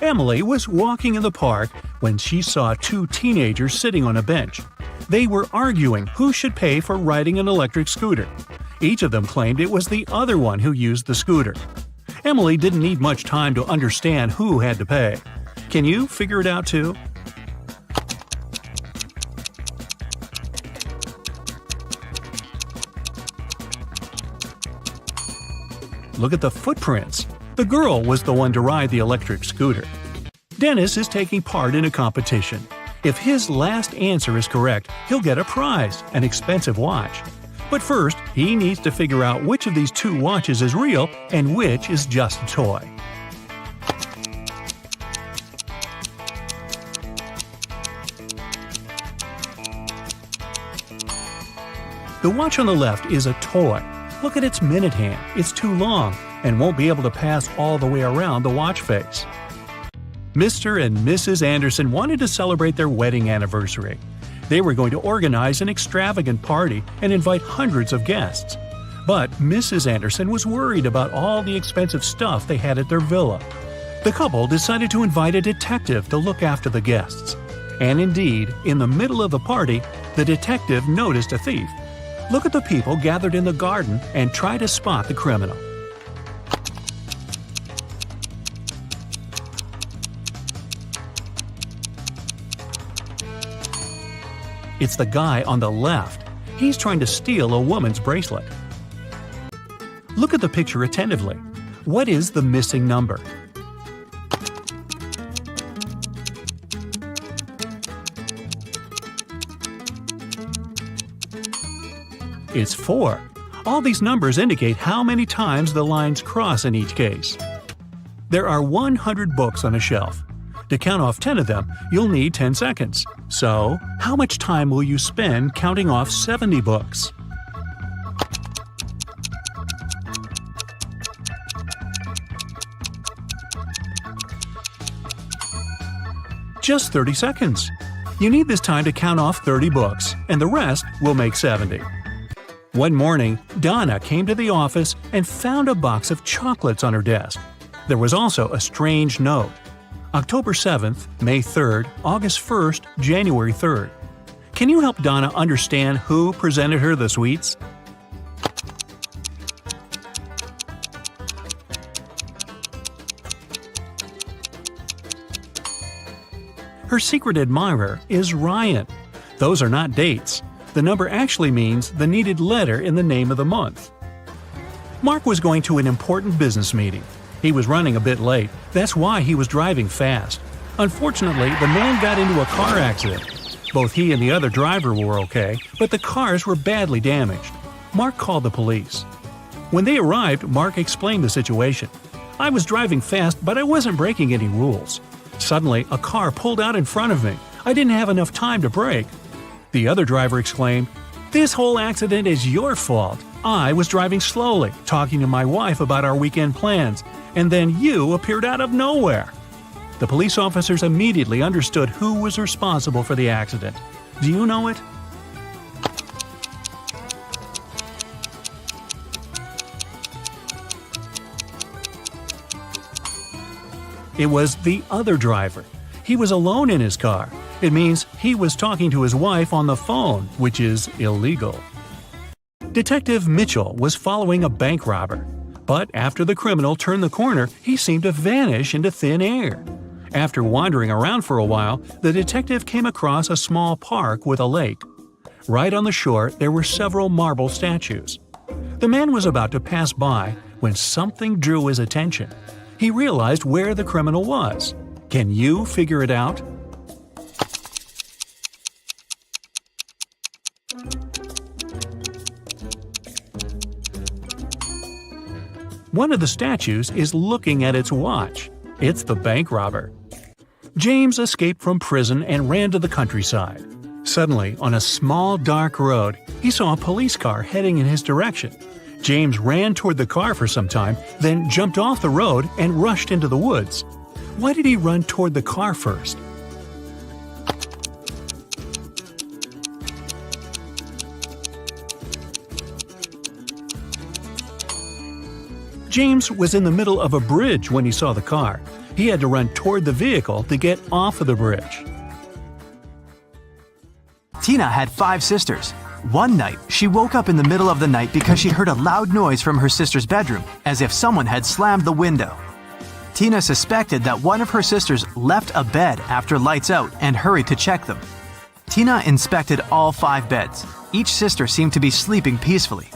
Emily was walking in the park when she saw 2 teenagers sitting on a bench. They were arguing who should pay for riding an electric scooter. Each of them claimed it was the other one who used the scooter. Emily didn't need much time to understand who had to pay. Can you figure it out too? Look at the footprints. The girl was the one to ride the electric scooter. Dennis is taking part in a competition. If his last answer is correct, he'll get a prize, an expensive watch. But first, he needs to figure out which of these 2 watches is real and which is just a toy. The watch on the left is a toy. Look at its minute hand. It's too long and won't be able to pass all the way around the watch face. Mr. and Mrs. Anderson wanted to celebrate their wedding anniversary. They were going to organize an extravagant party and invite hundreds of guests. But Mrs. Anderson was worried about all the expensive stuff they had at their villa. The couple decided to invite a detective to look after the guests. And indeed, in the middle of the party, the detective noticed a thief. Look at the people gathered in the garden and try to spot the criminal. It's the guy on the left. He's trying to steal a woman's bracelet. Look at the picture attentively. What is the missing number? It's 4. All these numbers indicate how many times the lines cross in each case. There are 100 books on a shelf. To count off 10 of them, you'll need 10 seconds. So, how much time will you spend counting off 70 books? Just 30 seconds. You need this time to count off 30 books, and the rest will make 70. One morning, Donna came to the office and found a box of chocolates on her desk. There was also a strange note. October 7th, May 3rd, August 1st, January 3rd. Can you help Donna understand who presented her the sweets? Her secret admirer is Ryan. Those are not dates. The number actually means the needed letter in the name of the month. Mark was going to an important business meeting. He was running a bit late, that's why he was driving fast. Unfortunately, the man got into a car accident. Both he and the other driver were okay, but the cars were badly damaged. Mark called the police. When they arrived, Mark explained the situation. "I was driving fast, but I wasn't breaking any rules. Suddenly, a car pulled out in front of me. I didn't have enough time to brake." The other driver exclaimed, "This whole accident is your fault. I was driving slowly, talking to my wife about our weekend plans, and then you appeared out of nowhere." The police officers immediately understood who was responsible for the accident. Do you know it? It was the other driver. He was alone in his car. It means he was talking to his wife on the phone, which is illegal. Detective Mitchell was following a bank robber. But after the criminal turned the corner, he seemed to vanish into thin air. After wandering around for a while, the detective came across a small park with a lake. Right on the shore, there were several marble statues. The man was about to pass by when something drew his attention. He realized where the criminal was. Can you figure it out? One of the statues is looking at its watch. It's the bank robber. James escaped from prison and ran to the countryside. Suddenly, on a small dark road, he saw a police car heading in his direction. James ran toward the car for some time, then jumped off the road and rushed into the woods. Why did he run toward the car first? James was in the middle of a bridge when he saw the car. He had to run toward the vehicle to get off of the bridge. Tina had 5 sisters. One night, she woke up in the middle of the night because she heard a loud noise from her sister's bedroom, as if someone had slammed the window. Tina suspected that one of her sisters left a bed after lights out and hurried to check them. Tina inspected all 5 beds. Each sister seemed to be sleeping peacefully.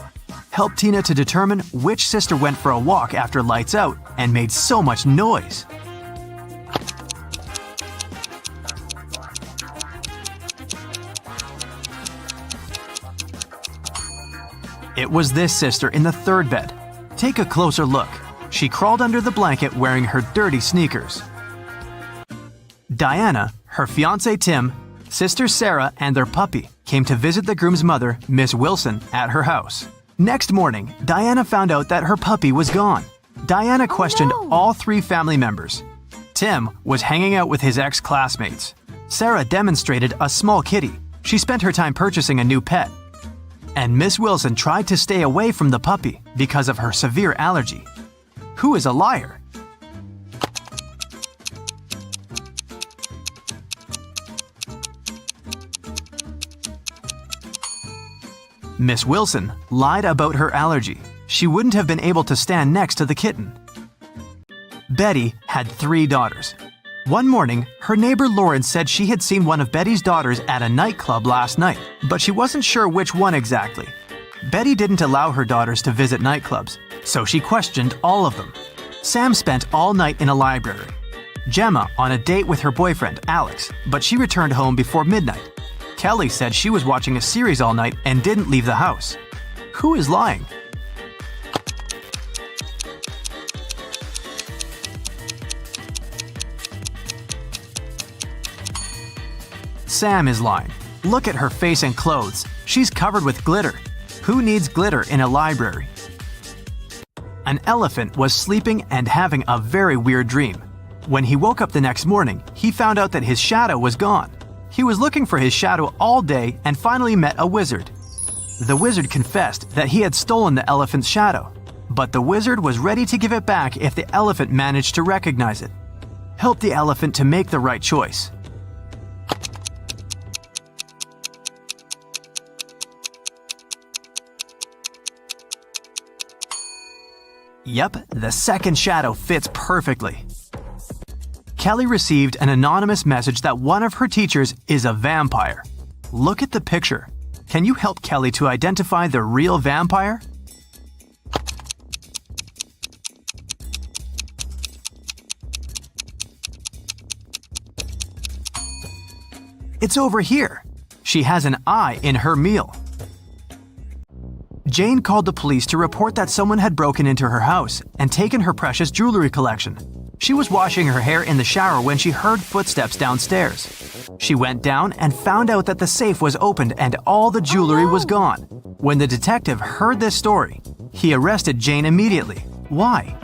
Helped Tina to determine which sister went for a walk after lights out and made so much noise. It was this sister in the 3rd bed. Take a closer look. She crawled under the blanket wearing her dirty sneakers. Diana, her fiancé Tim, sister Sarah, and their puppy came to visit the groom's mother, Miss Wilson, at her house. Next morning, Diana found out that her puppy was gone. Diana questioned all 3 family members. Tim was hanging out with his ex-classmates. Sarah demonstrated a small kitty. She spent her time purchasing a new pet. And Miss Wilson tried to stay away from the puppy because of her severe allergy. Who is a liar? Miss Wilson lied about her allergy. She wouldn't have been able to stand next to the kitten. Betty had 3 daughters. One morning, her neighbor Lauren said she had seen one of Betty's daughters at a nightclub last night, but she wasn't sure which one exactly. Betty didn't allow her daughters to visit nightclubs, so she questioned all of them. Sam spent all night in a library. Gemma on a date with her boyfriend, Alex, but she returned home before midnight. Kelly said she was watching a series all night and didn't leave the house. Who is lying? Sam is lying. Look at her face and clothes. She's covered with glitter. Who needs glitter in a library? An elephant was sleeping and having a very weird dream. When he woke up the next morning, he found out that his shadow was gone. He was looking for his shadow all day and finally met a wizard. The wizard confessed that he had stolen the elephant's shadow, but the wizard was ready to give it back if the elephant managed to recognize it. Help the elephant to make the right choice. Yep, the second shadow fits perfectly. Kelly received an anonymous message that one of her teachers is a vampire. Look at the picture. Can you help Kelly to identify the real vampire? It's over here. She has an eye in her meal. Jane called the police to report that someone had broken into her house and taken her precious jewelry collection. She was washing her hair in the shower when she heard footsteps downstairs. She went down and found out that the safe was opened and all the jewelry was gone. When the detective heard this story, he arrested Jane immediately. Why?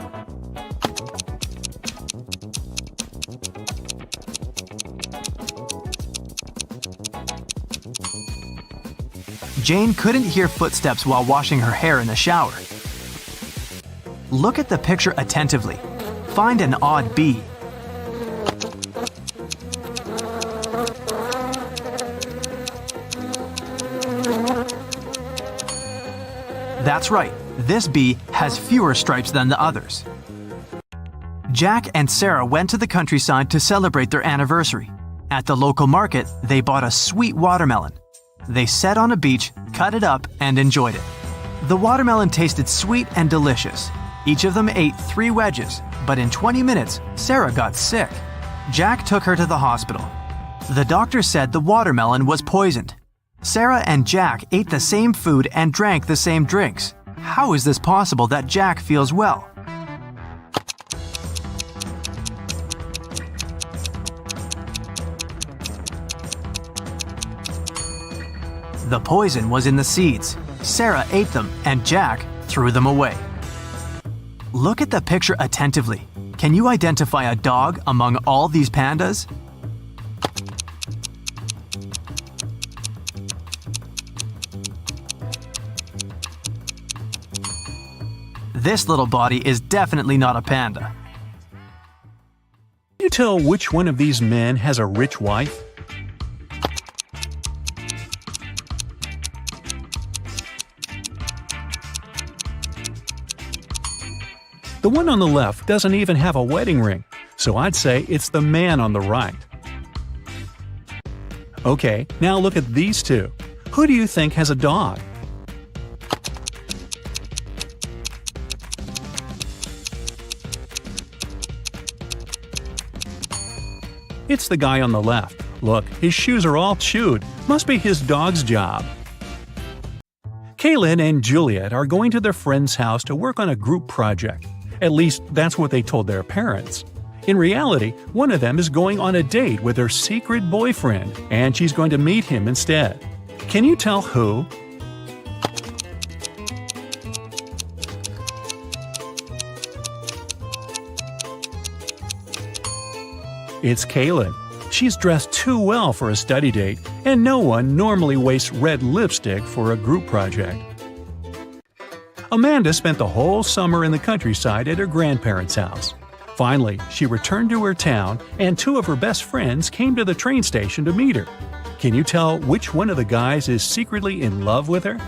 Jane couldn't hear footsteps while washing her hair in the shower. Look at the picture attentively. Find an odd bee. That's right, this bee has fewer stripes than the others. Jack and Sarah went to the countryside to celebrate their anniversary. At the local market, they bought a sweet watermelon. They sat on a beach, cut it up, and enjoyed it. The watermelon tasted sweet and delicious. Each of them ate 3 wedges, but in 20 minutes, Sarah got sick. Jack took her to the hospital. The doctor said the watermelon was poisoned. Sarah and Jack ate the same food and drank the same drinks. How is this possible that Jack feels well? The poison was in the seeds. Sarah ate them and Jack threw them away. Look at the picture attentively. Can you identify a dog among all these pandas? This little body is definitely not a panda. Can you tell which one of these men has a rich wife? The one on the left doesn't even have a wedding ring, so I'd say it's the man on the right. Okay, now look at these two. Who do you think has a dog? It's the guy on the left. Look, his shoes are all chewed. Must be his dog's job. Kaylin and Juliet are going to their friend's house to work on a group project. At least, that's what they told their parents. In reality, one of them is going on a date with her secret boyfriend, and she's going to meet him instead. Can you tell who? It's Kaylin. She's dressed too well for a study date, and no one normally wastes red lipstick for a group project. Amanda spent the whole summer in the countryside at her grandparents' house. Finally, she returned to her town, and 2 of her best friends came to the train station to meet her. Can you tell which one of the guys is secretly in love with her?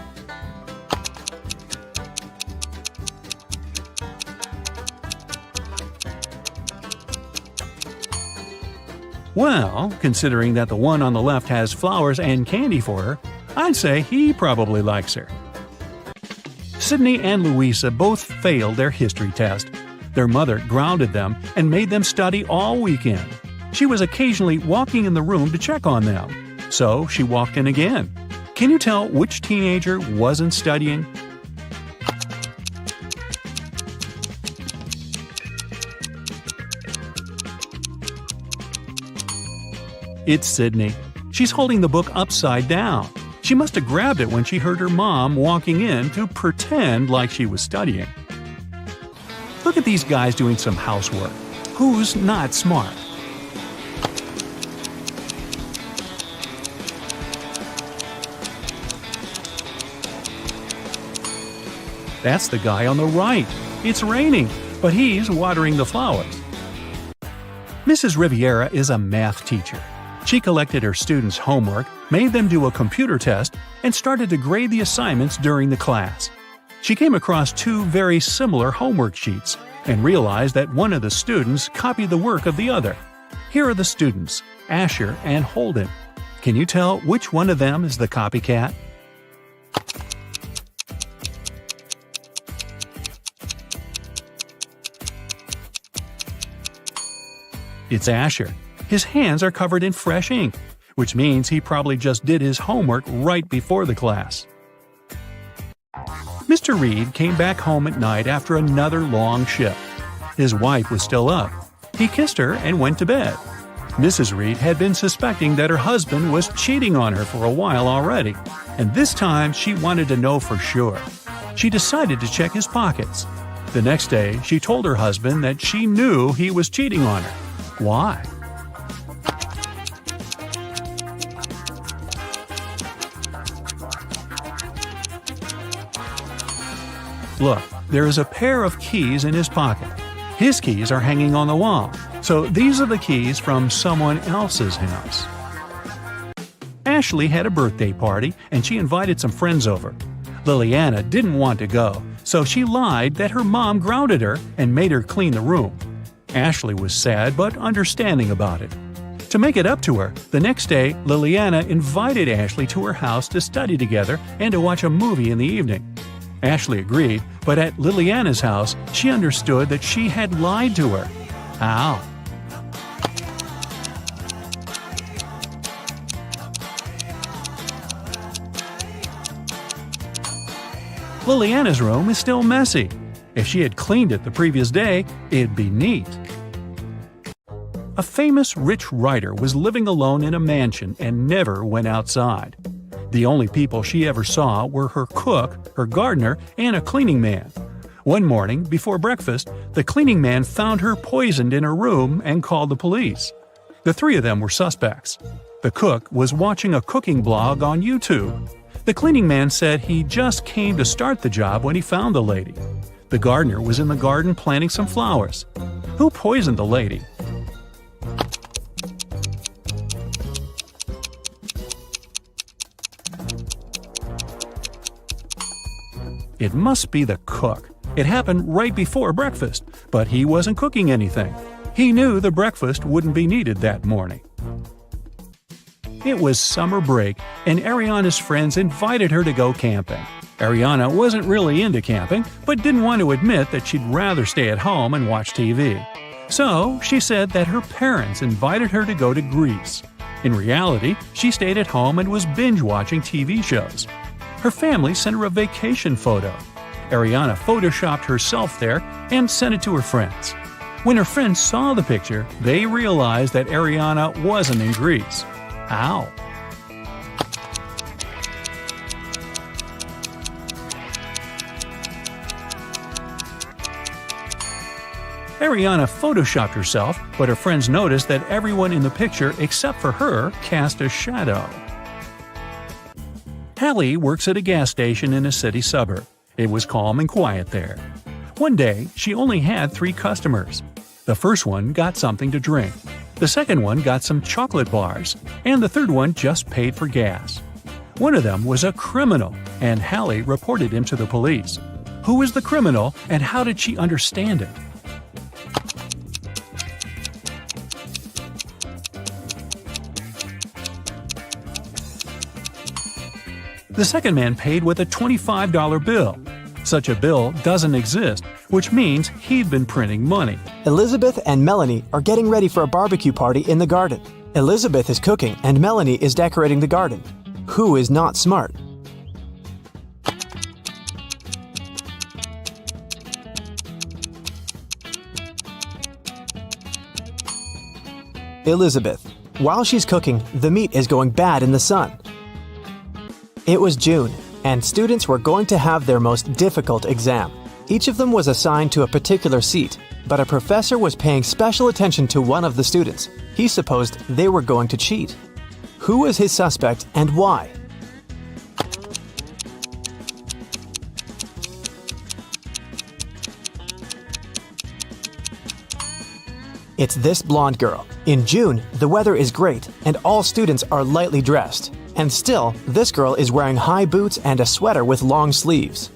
Well, considering that the one on the left has flowers and candy for her, I'd say he probably likes her. Sydney and Louisa both failed their history test. Their mother grounded them and made them study all weekend. She was occasionally walking in the room to check on them, so she walked in again. Can you tell which teenager wasn't studying? It's Sydney. She's holding the book upside down. She must have grabbed it when she heard her mom walking in to pretend like she was studying. Look at these guys doing some housework. Who's not smart? That's the guy on the right. It's raining, but he's watering the flowers. Mrs. Riviera is a math teacher. She collected her students' homework, made them do a computer test, and started to grade the assignments during the class. She came across 2 very similar homework sheets and realized that one of the students copied the work of the other. Here are the students, Asher and Holden. Can you tell which one of them is the copycat? It's Asher. His hands are covered in fresh ink, which means he probably just did his homework right before the class. Mr. Reed came back home at night after another long shift. His wife was still up. He kissed her and went to bed. Mrs. Reed had been suspecting that her husband was cheating on her for a while already, and this time she wanted to know for sure. She decided to check his pockets. The next day, she told her husband that she knew he was cheating on her. Why? Look, there is a pair of keys in his pocket. His keys are hanging on the wall, so these are the keys from someone else's house. Ashley had a birthday party and she invited some friends over. Liliana didn't want to go, so she lied that her mom grounded her and made her clean the room. Ashley was sad but understanding about it. To make it up to her, the next day Liliana invited Ashley to her house to study together and to watch a movie in the evening. Ashley agreed, but at Liliana's house, she understood that she had lied to her. How? Liliana's room is still messy. If she had cleaned it the previous day, it'd be neat. A famous rich writer was living alone in a mansion and never went outside. The only people she ever saw were her cook, her gardener, and a cleaning man. One morning, before breakfast, the cleaning man found her poisoned in her room and called the police. The three of them were suspects. The cook was watching a cooking blog on YouTube. The cleaning man said he just came to start the job when he found the lady. The gardener was in the garden planting some flowers. Who poisoned the lady? It must be the cook. It happened right before breakfast, but he wasn't cooking anything. He knew the breakfast wouldn't be needed that morning. It was summer break, and Ariana's friends invited her to go camping. Ariana wasn't really into camping, but didn't want to admit that she'd rather stay at home and watch TV. So she said that her parents invited her to go to Greece. In reality, she stayed at home and was binge-watching TV shows. Her family sent her a vacation photo. Ariana photoshopped herself there and sent it to her friends. When her friends saw the picture, they realized that Ariana wasn't in Greece. How? Ariana photoshopped herself, but her friends noticed that everyone in the picture except for her cast a shadow. Hallie works at a gas station in a city suburb. It was calm and quiet there. One day, she only had 3 customers. The first one got something to drink. The second one got some chocolate bars, and the third one just paid for gas. One of them was a criminal, and Hallie reported him to the police. Who was the criminal, and how did she understand it? The second man paid with a $25 bill. Such a bill doesn't exist, which means he'd been printing money. Elizabeth and Melanie are getting ready for a barbecue party in the garden. Elizabeth is cooking and Melanie is decorating the garden. Who is not smart? Elizabeth. While she's cooking, the meat is going bad in the sun. It was June, and students were going to have their most difficult exam. Each of them was assigned to a particular seat, but a professor was paying special attention to one of the students. He supposed they were going to cheat. Who was his suspect and why? It's this blonde girl. In June, the weather is great, and all students are lightly dressed. And still, this girl is wearing high boots and a sweater with long sleeves.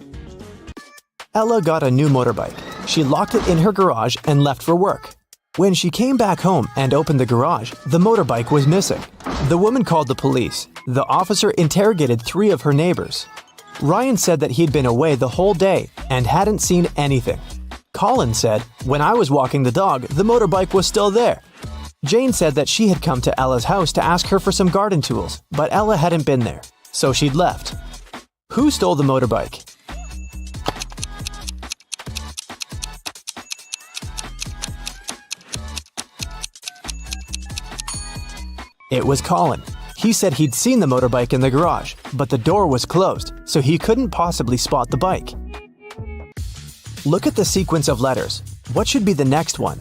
Ella got a new motorbike. She locked it in her garage and left for work. When she came back home and opened the garage, the motorbike was missing. The woman called the police. The officer interrogated 3 of her neighbors. Ryan said that he'd been away the whole day and hadn't seen anything. Colin said, "When I was walking the dog, the motorbike was still there." Jane said that she had come to Ella's house to ask her for some garden tools, but Ella hadn't been there, so she'd left. Who stole the motorbike? It was Colin. He said he'd seen the motorbike in the garage, but the door was closed, so he couldn't possibly spot the bike. Look at the sequence of letters. What should be the next one?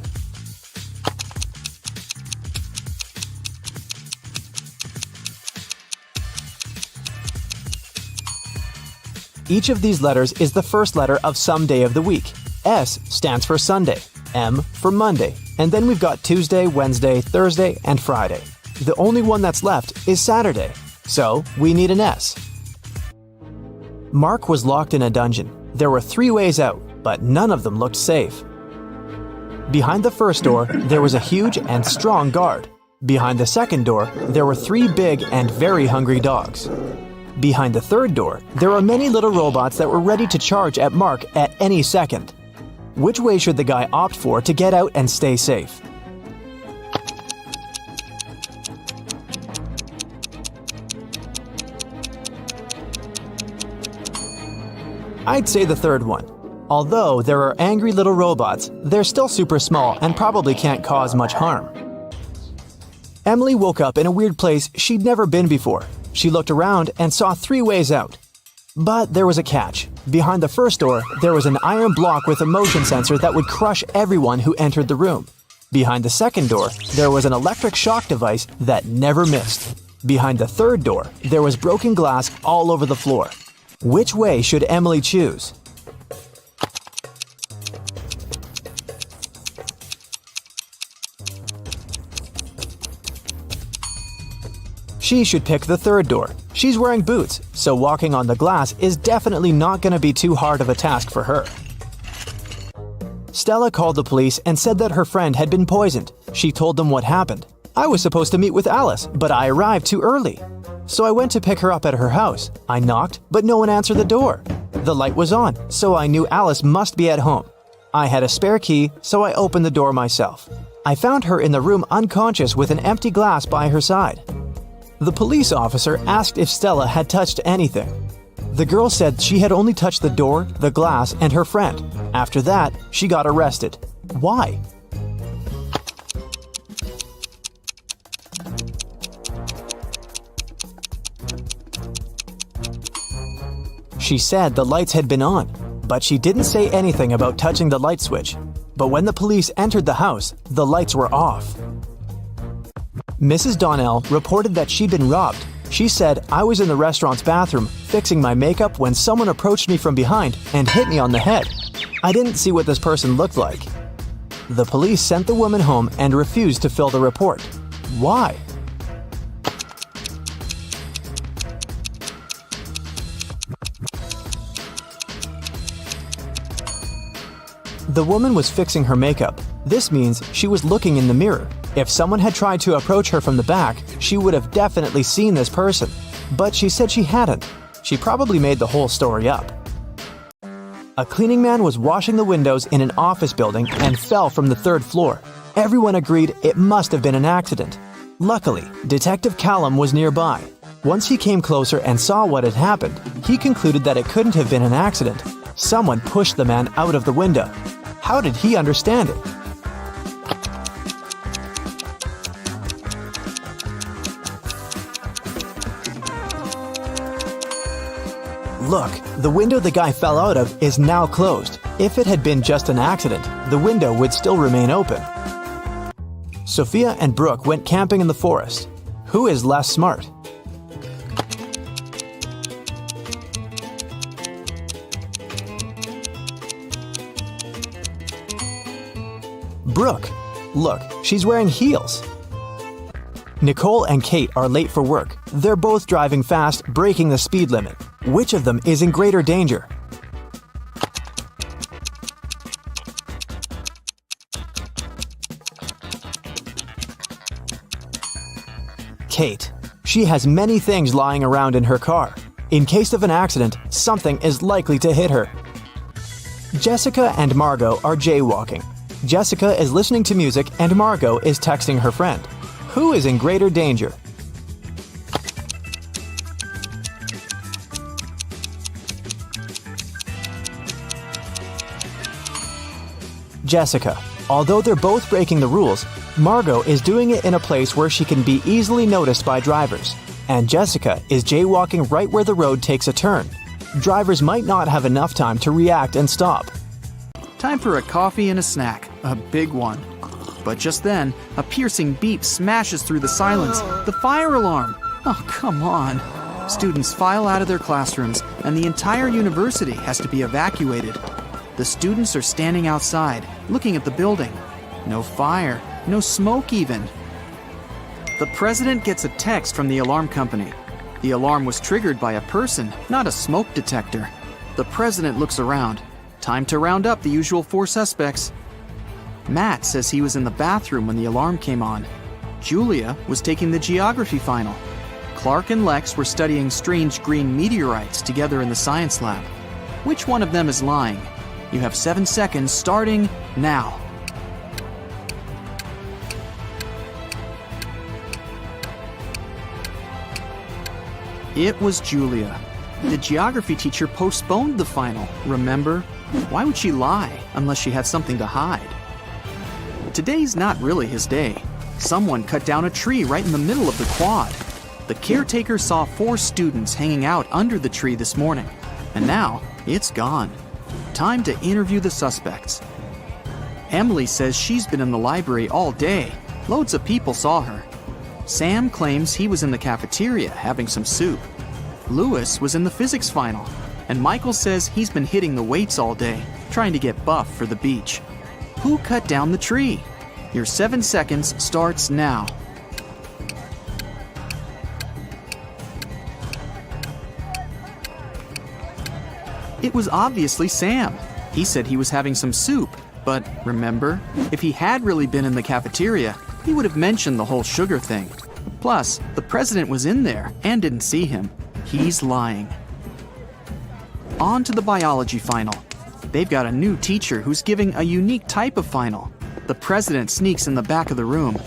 Each of these letters is the first letter of some day of the week. S stands for Sunday, M for Monday, and then we've got Tuesday, Wednesday, Thursday, and Friday. The only one that's left is Saturday, so we need an S. Mark was locked in a dungeon. There were 3 ways out, but none of them looked safe. Behind the first door, there was a huge and strong guard. Behind the second door, there were 3 big and very hungry dogs. Behind the third door, there were many little robots that were ready to charge at Mark at any second. Which way should the guy opt for to get out and stay safe? I'd say the third one. Although there are angry little robots, they're still super small and probably can't cause much harm. Emily woke up in a weird place she'd never been before. She looked around and saw 3 ways out. But there was a catch. Behind the first door, there was an iron block with a motion sensor that would crush everyone who entered the room. Behind the second door, there was an electric shock device that never missed. Behind the third door, there was broken glass all over the floor. Which way should Emily choose? She should pick the third door. She's wearing boots, so walking on the glass is definitely not going to be too hard of a task for her. Stella called the police and said that her friend had been poisoned. She told them what happened. "I was supposed to meet with Alice, but I arrived too early. So I went to pick her up at her house. I knocked, but no one answered the door. The light was on, so I knew Alice must be at home. I had a spare key, so I opened the door myself. I found her in the room unconscious with an empty glass by her side." The police officer asked if Stella had touched anything. The girl said she had only touched the door, the glass, and her friend. After that, she got arrested. Why? She said the lights had been on, but she didn't say anything about touching the light switch. But when the police entered the house, the lights were off. Mrs. Donnell reported that she'd been robbed. She said, "I was in the restaurant's bathroom fixing my makeup when someone approached me from behind and hit me on the head. I didn't see what this person looked like." The police sent the woman home and refused to fill the report. Why? The woman was fixing her makeup. This means she was looking in the mirror. If someone had tried to approach her from the back, she would have definitely seen this person. But she said she hadn't. She probably made the whole story up. A cleaning man was washing the windows in an office building and fell from the 3rd floor. Everyone agreed it must have been an accident. Luckily, Detective Callum was nearby. Once he came closer and saw what had happened, he concluded that it couldn't have been an accident. Someone pushed the man out of the window. How did he understand it? Look, the window the guy fell out of is now closed. If it had been just an accident, the window would still remain open. Sophia and Brooke went camping in the forest. Who is less smart? Brooke. Look, she's wearing heels. Nicole and Kate are late for work. They're both driving fast, breaking the speed limit. Which of them is in greater danger? Kate. She has many things lying around in her car. In case of an accident, something is likely to hit her. Jessica and Margot are jaywalking. Jessica is listening to music and Margot is texting her friend. Who is in greater danger? Jessica. Although they're both breaking the rules, Margot is doing it in a place where she can be easily noticed by drivers. And Jessica is jaywalking right where the road takes a turn. Drivers might not have enough time to react and stop. Time for a coffee and a snack, a big one. But just then, a piercing beep smashes through the silence. The fire alarm! Oh, come on. Students file out of their classrooms, and the entire university has to be evacuated. The students are standing outside, looking at the building. No fire, no smoke even. The president gets a text from the alarm company. The alarm was triggered by a person, not a smoke detector. The president looks around. Time to round up the usual 4 suspects. Matt says he was in the bathroom when the alarm came on. Julia was taking the geography final. Clark and Lex were studying strange green meteorites together in the science lab. Which one of them is lying? You have 7 seconds starting now. It was Julia. The geography teacher postponed the final, remember? Why would she lie unless she had something to hide? Today's not really his day. Someone cut down a tree right in the middle of the quad. The caretaker saw 4 students hanging out under the tree this morning, and now it's gone. Time to interview the suspects. Emily says she's been in the library all day. Loads of people saw her. Sam claims he was in the cafeteria having some soup. Lewis was in the physics final. And Michael says he's been hitting the weights all day, trying to get buff for the beach. Who cut down the tree? Your 7 seconds starts now. It was obviously Sam. He said he was having some soup, but remember, if he had really been in the cafeteria, he would have mentioned the whole sugar thing. Plus, the president was in there and didn't see him. He's lying. On to the biology final. They've got a new teacher who's giving a unique type of final. The president sneaks in the back of the room.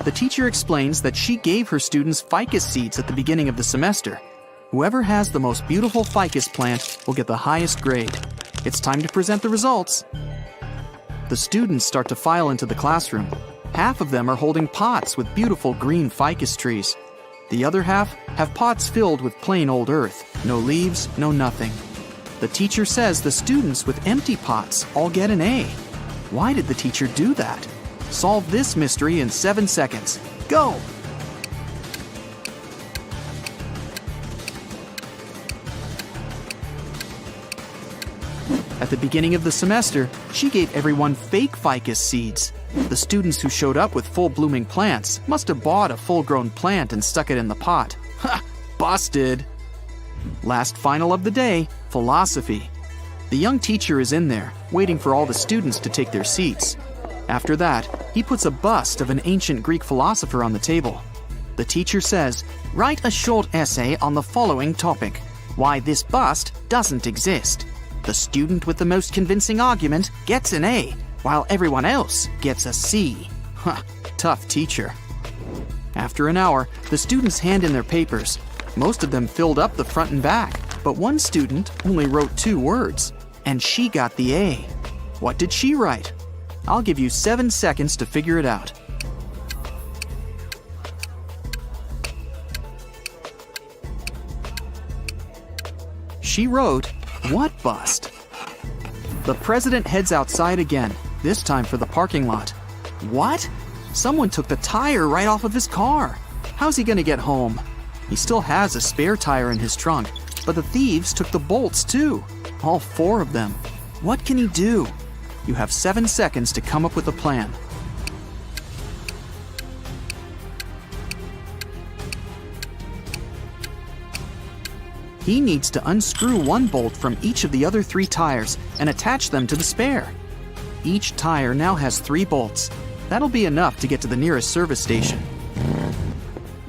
The teacher explains that she gave her students ficus seeds at the beginning of the semester. Whoever has the most beautiful ficus plant will get the highest grade. It's time to present the results. The students start to file into the classroom. Half of them are holding pots with beautiful green ficus trees. The other half have pots filled with plain old earth. No leaves, no nothing. The teacher says the students with empty pots all get an A. Why did the teacher do that? Solve this mystery in 7 seconds. Go! At the beginning of the semester, she gave everyone fake ficus seeds. The students who showed up with full-blooming plants must have bought a full-grown plant and stuck it in the pot. Ha! Busted! Last final of the day, philosophy. The young teacher is in there, waiting for all the students to take their seats. After that, he puts a bust of an ancient Greek philosopher on the table. The teacher says, "Write a short essay on the following topic: why this bust doesn't exist." The student with the most convincing argument gets an A, while everyone else gets a C. Huh, tough teacher. After an hour, the students hand in their papers. Most of them filled up the front and back, but one student only wrote 2 words, and she got the A. What did she write? I'll give you 7 seconds to figure it out. She wrote, "What bust?" The president heads outside again, this time for the parking lot. What? Someone took the tire right off of his car. How's he gonna get home? He still has a spare tire in his trunk, but the thieves took the bolts too. All 4 of them. What can he do? You have 7 seconds to come up with a plan. He needs to unscrew one bolt from each of the other 3 tires and attach them to the spare. Each tire now has 3 bolts. That'll be enough to get to the nearest service station.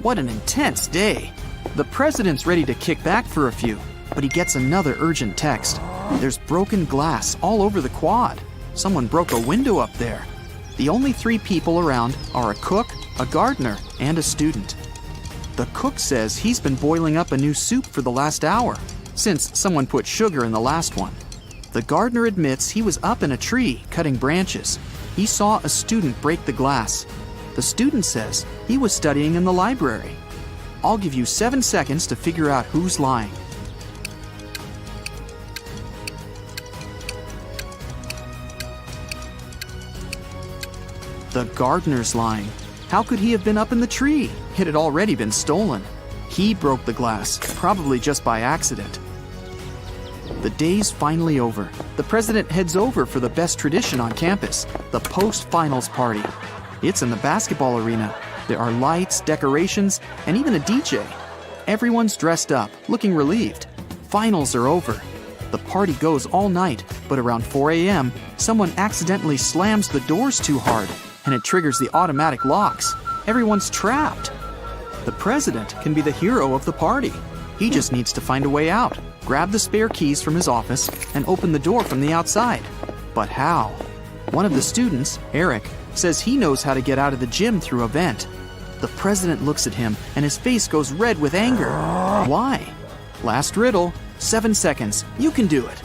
What an intense day. The president's ready to kick back for a few, but he gets another urgent text. There's broken glass all over the quad. Someone broke a window up there. The only 3 people around are a cook, a gardener, and a student. The cook says he's been boiling up a new soup for the last hour, since someone put sugar in the last one. The gardener admits he was up in a tree cutting branches. He saw a student break the glass. The student says he was studying in the library. I'll give you 7 seconds to figure out who's lying. The gardener's lying. How could he have been up in the tree? It had already been stolen. He broke the glass, probably just by accident. The day's finally over. The president heads over for the best tradition on campus, the post-finals party. It's in the basketball arena. There are lights, decorations, and even a DJ. Everyone's dressed up, looking relieved. Finals are over. The party goes all night, but around 4 a.m., someone accidentally slams the doors too hard, and it triggers the automatic locks. Everyone's trapped. The president can be the hero of the party. He just needs to find a way out, grab the spare keys from his office, and open the door from the outside. But how? One of the students, Eric, says he knows how to get out of the gym through a vent. The president looks at him, and his face goes red with anger. Why? Last riddle, 7 seconds. You can do it.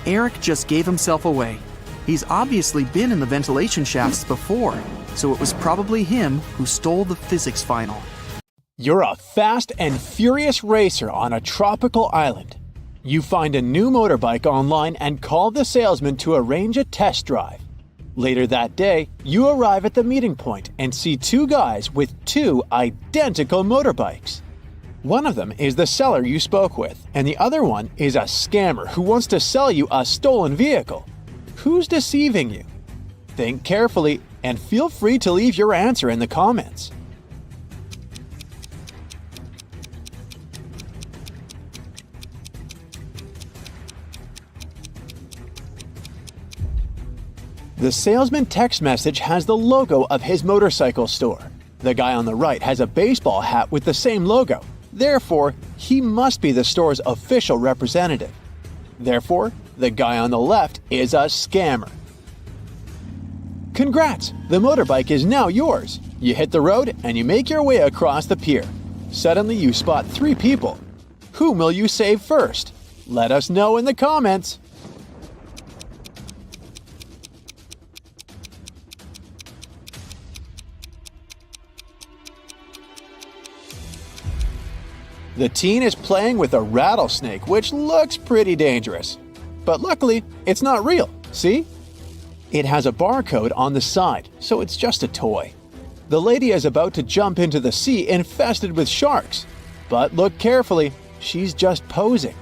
Eric just gave himself away. He's obviously been in the ventilation shafts before, so it was probably him who stole the physics final. You're a fast and furious racer on a tropical island. You find a new motorbike online and call the salesman to arrange a test drive. Later that day, you arrive at the meeting point and see 2 guys with 2 identical motorbikes. One of them is the seller you spoke with, and the other one is a scammer who wants to sell you a stolen vehicle. Who's deceiving you? Think carefully and feel free to leave your answer in the comments. The salesman text message has the logo of his motorcycle store. The guy on the right has a baseball hat with the same logo. Therefore, he must be the store's official representative. Therefore, the guy on the left is a scammer. Congrats! The motorbike is now yours. You hit the road and you make your way across the pier. Suddenly you spot 3 people. Whom will you save first? Let us know in the comments. The teen is playing with a rattlesnake, which looks pretty dangerous. But luckily, it's not real, see? It has a barcode on the side, so it's just a toy. The lady is about to jump into the sea infested with sharks. But look carefully, she's just posing.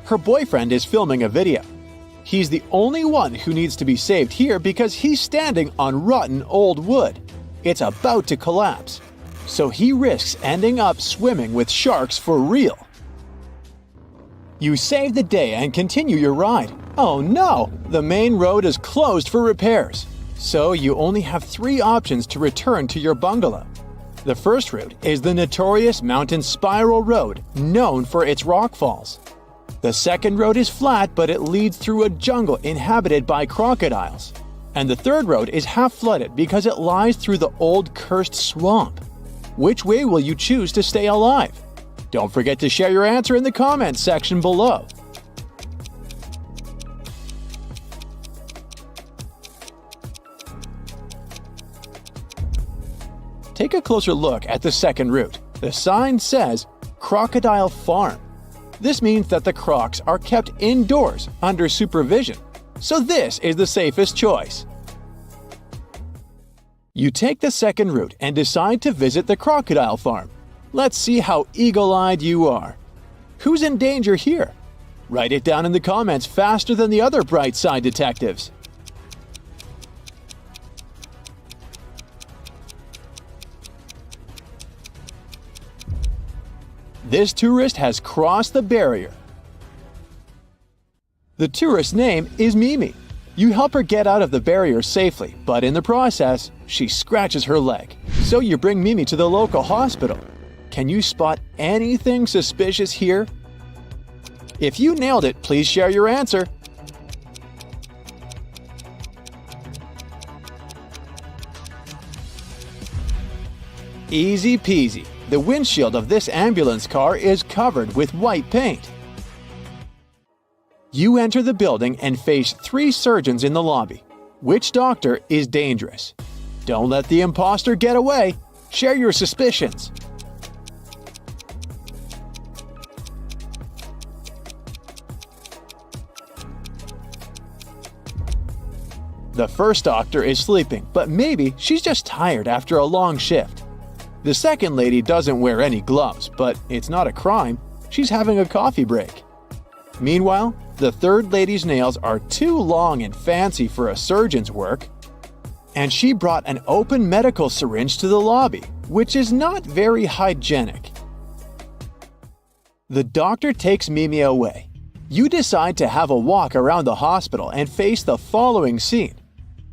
Her boyfriend is filming a video. He's the only one who needs to be saved here because he's standing on rotten old wood. It's about to collapse. So he risks ending up swimming with sharks for real. You save the day and continue your ride. Oh no! The main road is closed for repairs. So you only have 3 options to return to your bungalow. The first route is the notorious mountain spiral road, known for its rock falls. The second road is flat, but it leads through a jungle inhabited by crocodiles. And the third road is half flooded because it lies through the old cursed swamp. Which way will you choose to stay alive? Don't forget to share your answer in the comments section below. Take a closer look at the second route. The sign says Crocodile Farm. This means that the crocs are kept indoors under supervision. So this is the safest choice. You take the second route and decide to visit the crocodile farm. Let's see how eagle-eyed you are. Who's in danger here? Write it down in the comments faster than the other bright side detectives. This tourist has crossed the barrier. The tourist's name is Mimi. You help her get out of the barrier safely, but in the process, she scratches her leg. So you bring Mimi to the local hospital. Can you spot anything suspicious here? If you nailed it, please share your answer. Easy peasy. The windshield of this ambulance car is covered with white paint. You enter the building and face 3 surgeons in the lobby. Which doctor is dangerous? Don't let the imposter get away. Share your suspicions. The first doctor is sleeping, but maybe she's just tired after a long shift. The second lady doesn't wear any gloves, but it's not a crime. She's having a coffee break. Meanwhile, the third lady's nails are too long and fancy for a surgeon's work, and she brought an open medical syringe to the lobby, which is not very hygienic. The doctor takes Mimi away. You decide to have a walk around the hospital and face the following scene.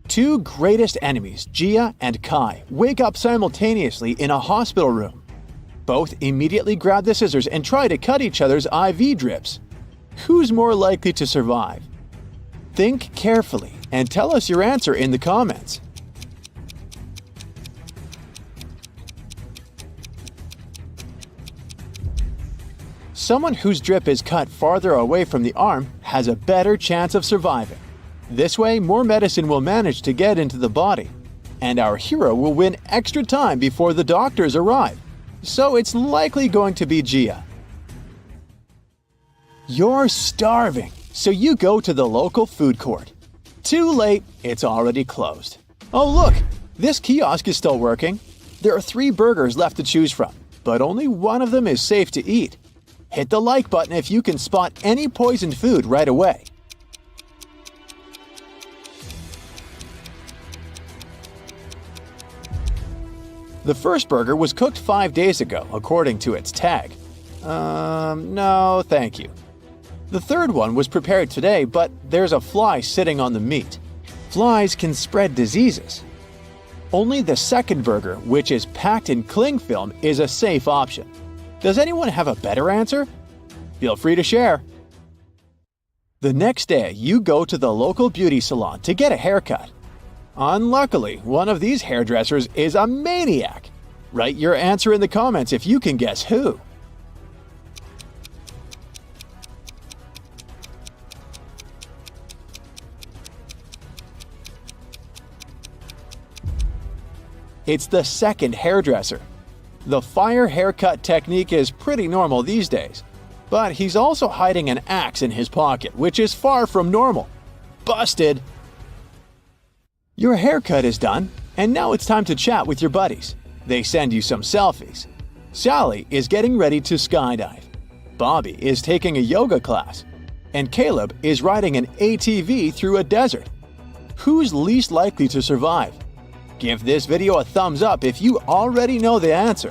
2 greatest enemies, Gia and Kai, wake up simultaneously in a hospital room. Both immediately grab the scissors and try to cut each other's IV drips. Who's more likely to survive? Think carefully and tell us your answer in the comments. Someone whose drip is cut farther away from the arm has a better chance of surviving. This way, more medicine will manage to get into the body, and our hero will win extra time before the doctors arrive. So it's likely going to be Gia. You're starving, so you go to the local food court. Too late, it's already closed. Oh look, this kiosk is still working. There are 3 burgers left to choose from, but only one of them is safe to eat. Hit the like button if you can spot any poisoned food right away. The first burger was cooked 5 days ago, according to its tag. No, thank you. The third one was prepared today, but there's a fly sitting on the meat. Flies can spread diseases. Only the second burger, which is packed in cling film, is a safe option. Does anyone have a better answer? Feel free to share. The next day, you go to the local beauty salon to get a haircut. Unluckily, one of these hairdressers is a maniac. Write your answer in the comments if you can guess who. It's the second hairdresser. The fire haircut technique is pretty normal these days, but he's also hiding an axe in his pocket, which is far from normal. Busted! Your haircut is done, and now it's time to chat with your buddies. They send you some selfies. Sally is getting ready to skydive. Bobby is taking a yoga class. And Caleb is riding an ATV through a desert. Who's least likely to survive? Give this video a thumbs up if you already know the answer.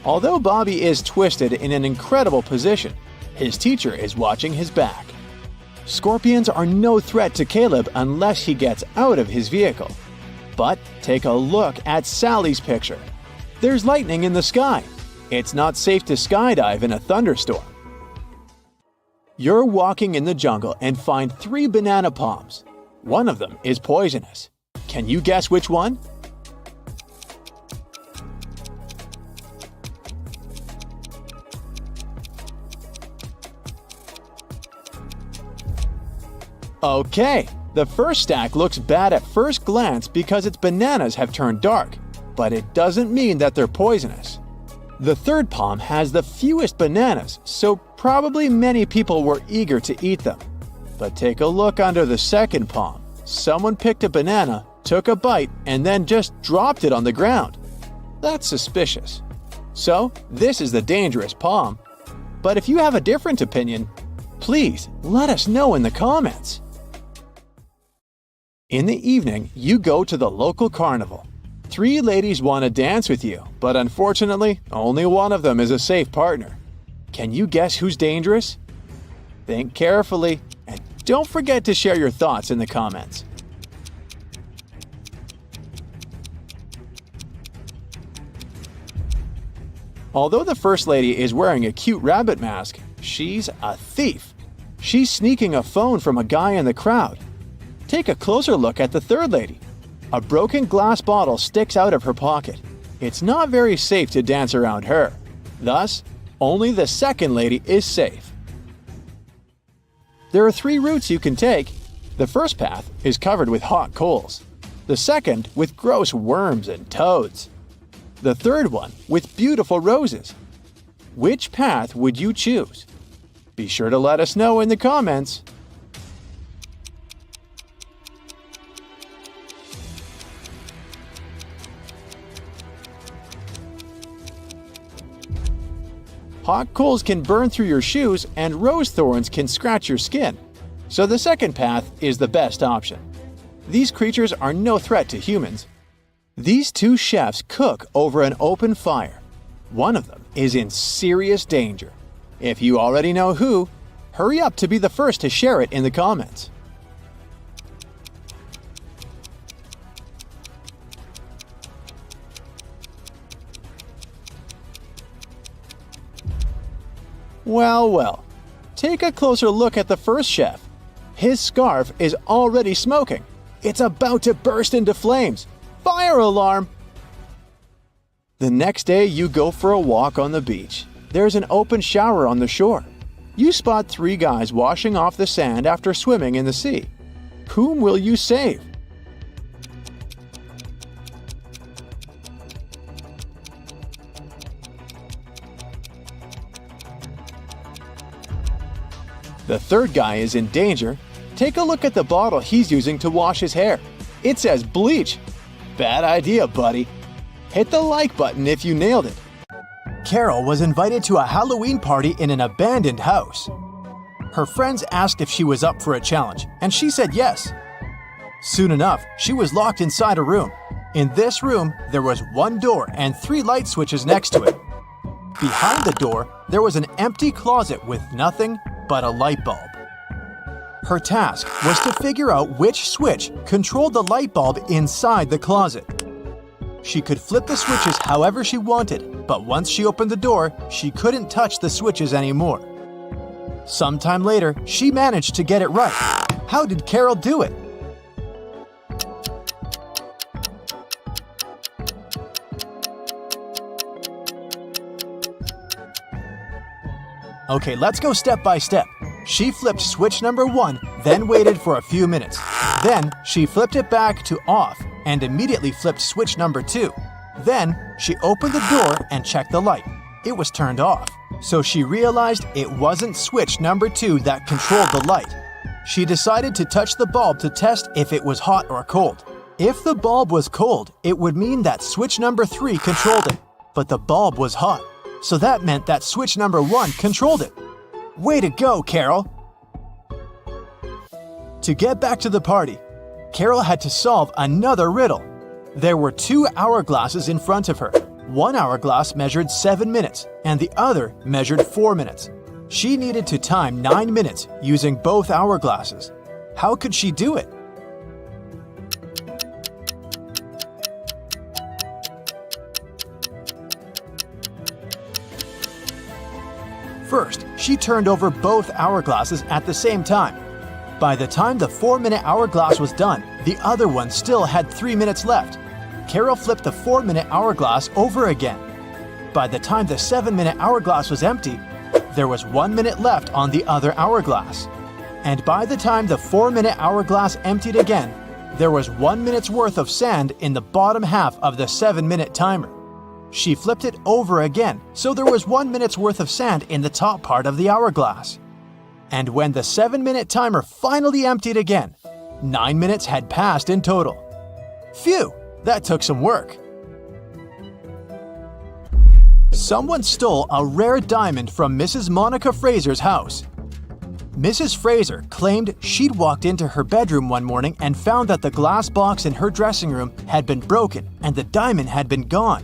Although Bobby is twisted in an incredible position, his teacher is watching his back. Scorpions are no threat to Caleb unless he gets out of his vehicle. But take a look at Sally's picture. There's lightning in the sky. It's not safe to skydive in a thunderstorm. You're walking in the jungle and find 3 banana palms. One of them is poisonous. Can you guess which one? Okay, the first stack looks bad at first glance because its bananas have turned dark, but it doesn't mean that they're poisonous. The third palm has the fewest bananas, so probably many people were eager to eat them. But take a look under the second palm. Someone picked a banana, took a bite, and then just dropped it on the ground. That's suspicious. So, this is the dangerous palm. But if you have a different opinion, please let us know in the comments. In the evening, you go to the local carnival. 3 ladies want to dance with you, but unfortunately, only one of them is a safe partner. Can you guess who's dangerous? Think carefully, and don't forget to share your thoughts in the comments. Although the first lady is wearing a cute rabbit mask, she's a thief. She's sneaking a phone from a guy in the crowd. Take a closer look at the third lady. A broken glass bottle sticks out of her pocket. It's not very safe to dance around her. Thus, only the second lady is safe. There are 3 routes you can take. The first path is covered with hot coals. The second with gross worms and toads. The third one with beautiful roses. Which path would you choose? Be sure to let us know in the comments. Hot coals can burn through your shoes and rose thorns can scratch your skin, so the second path is the best option. These creatures are no threat to humans. These 2 chefs cook over an open fire. One of them is in serious danger. If you already know who, hurry up to be the first to share it in the comments. Well, well, take a closer look at the first chef. His scarf is already smoking. It's about to burst into flames. Fire alarm! The next day you go for a walk on the beach. There's an open shower on the shore. You spot 3 guys washing off the sand after swimming in the sea. Whom will you save? The third guy is in danger. Take a look at the bottle he's using to wash his hair. It says bleach. Bad idea, buddy. Hit the like button if you nailed it. Carol was invited to a Halloween party in an abandoned house. Her friends asked if she was up for a challenge, and she said yes. Soon enough, she was locked inside a room. In this room, there was 1 door and 3 light switches next to it. Behind the door, there was an empty closet with nothing but a light bulb. Her task was to figure out which switch controlled the light bulb inside the closet. She could flip the switches however she wanted, but once she opened the door, she couldn't touch the switches anymore. Sometime later, she managed to get it right. How did Carol do it? Okay, let's go step by step. She flipped switch number 1, then waited for a few minutes. Then, she flipped it back to off and immediately flipped switch number 2. Then, she opened the door and checked the light. It was turned off. So she realized it wasn't switch number 2 that controlled the light. She decided to touch the bulb to test if it was hot or cold. If the bulb was cold, it would mean that switch number 3 controlled it. But the bulb was hot. So that meant that switch number 1 controlled it. Way to go, Carol! To get back to the party, Carol had to solve another riddle. There were 2 hourglasses in front of her. One hourglass measured 7 minutes, and the other measured 4 minutes. She needed to time 9 minutes using both hourglasses. How could she do it? First, she turned over both hourglasses at the same time. By the time the 4-minute hourglass was done, the other one still had 3 minutes left. Carol flipped the 4-minute hourglass over again. By the time the 7-minute hourglass was empty, there was 1 minute left on the other hourglass. And by the time the 4-minute hourglass emptied again, there was 1 minute's worth of sand in the bottom half of the 7-minute timer. She flipped it over again, so there was 1 minute's worth of sand in the top part of the hourglass. And when the 7-minute timer finally emptied again, 9 minutes had passed in total. Phew, that took some work. Someone stole a rare diamond from Mrs. Monica Fraser's house. Mrs. Fraser claimed she'd walked into her bedroom one morning and found that the glass box in her dressing room had been broken and the diamond had been gone.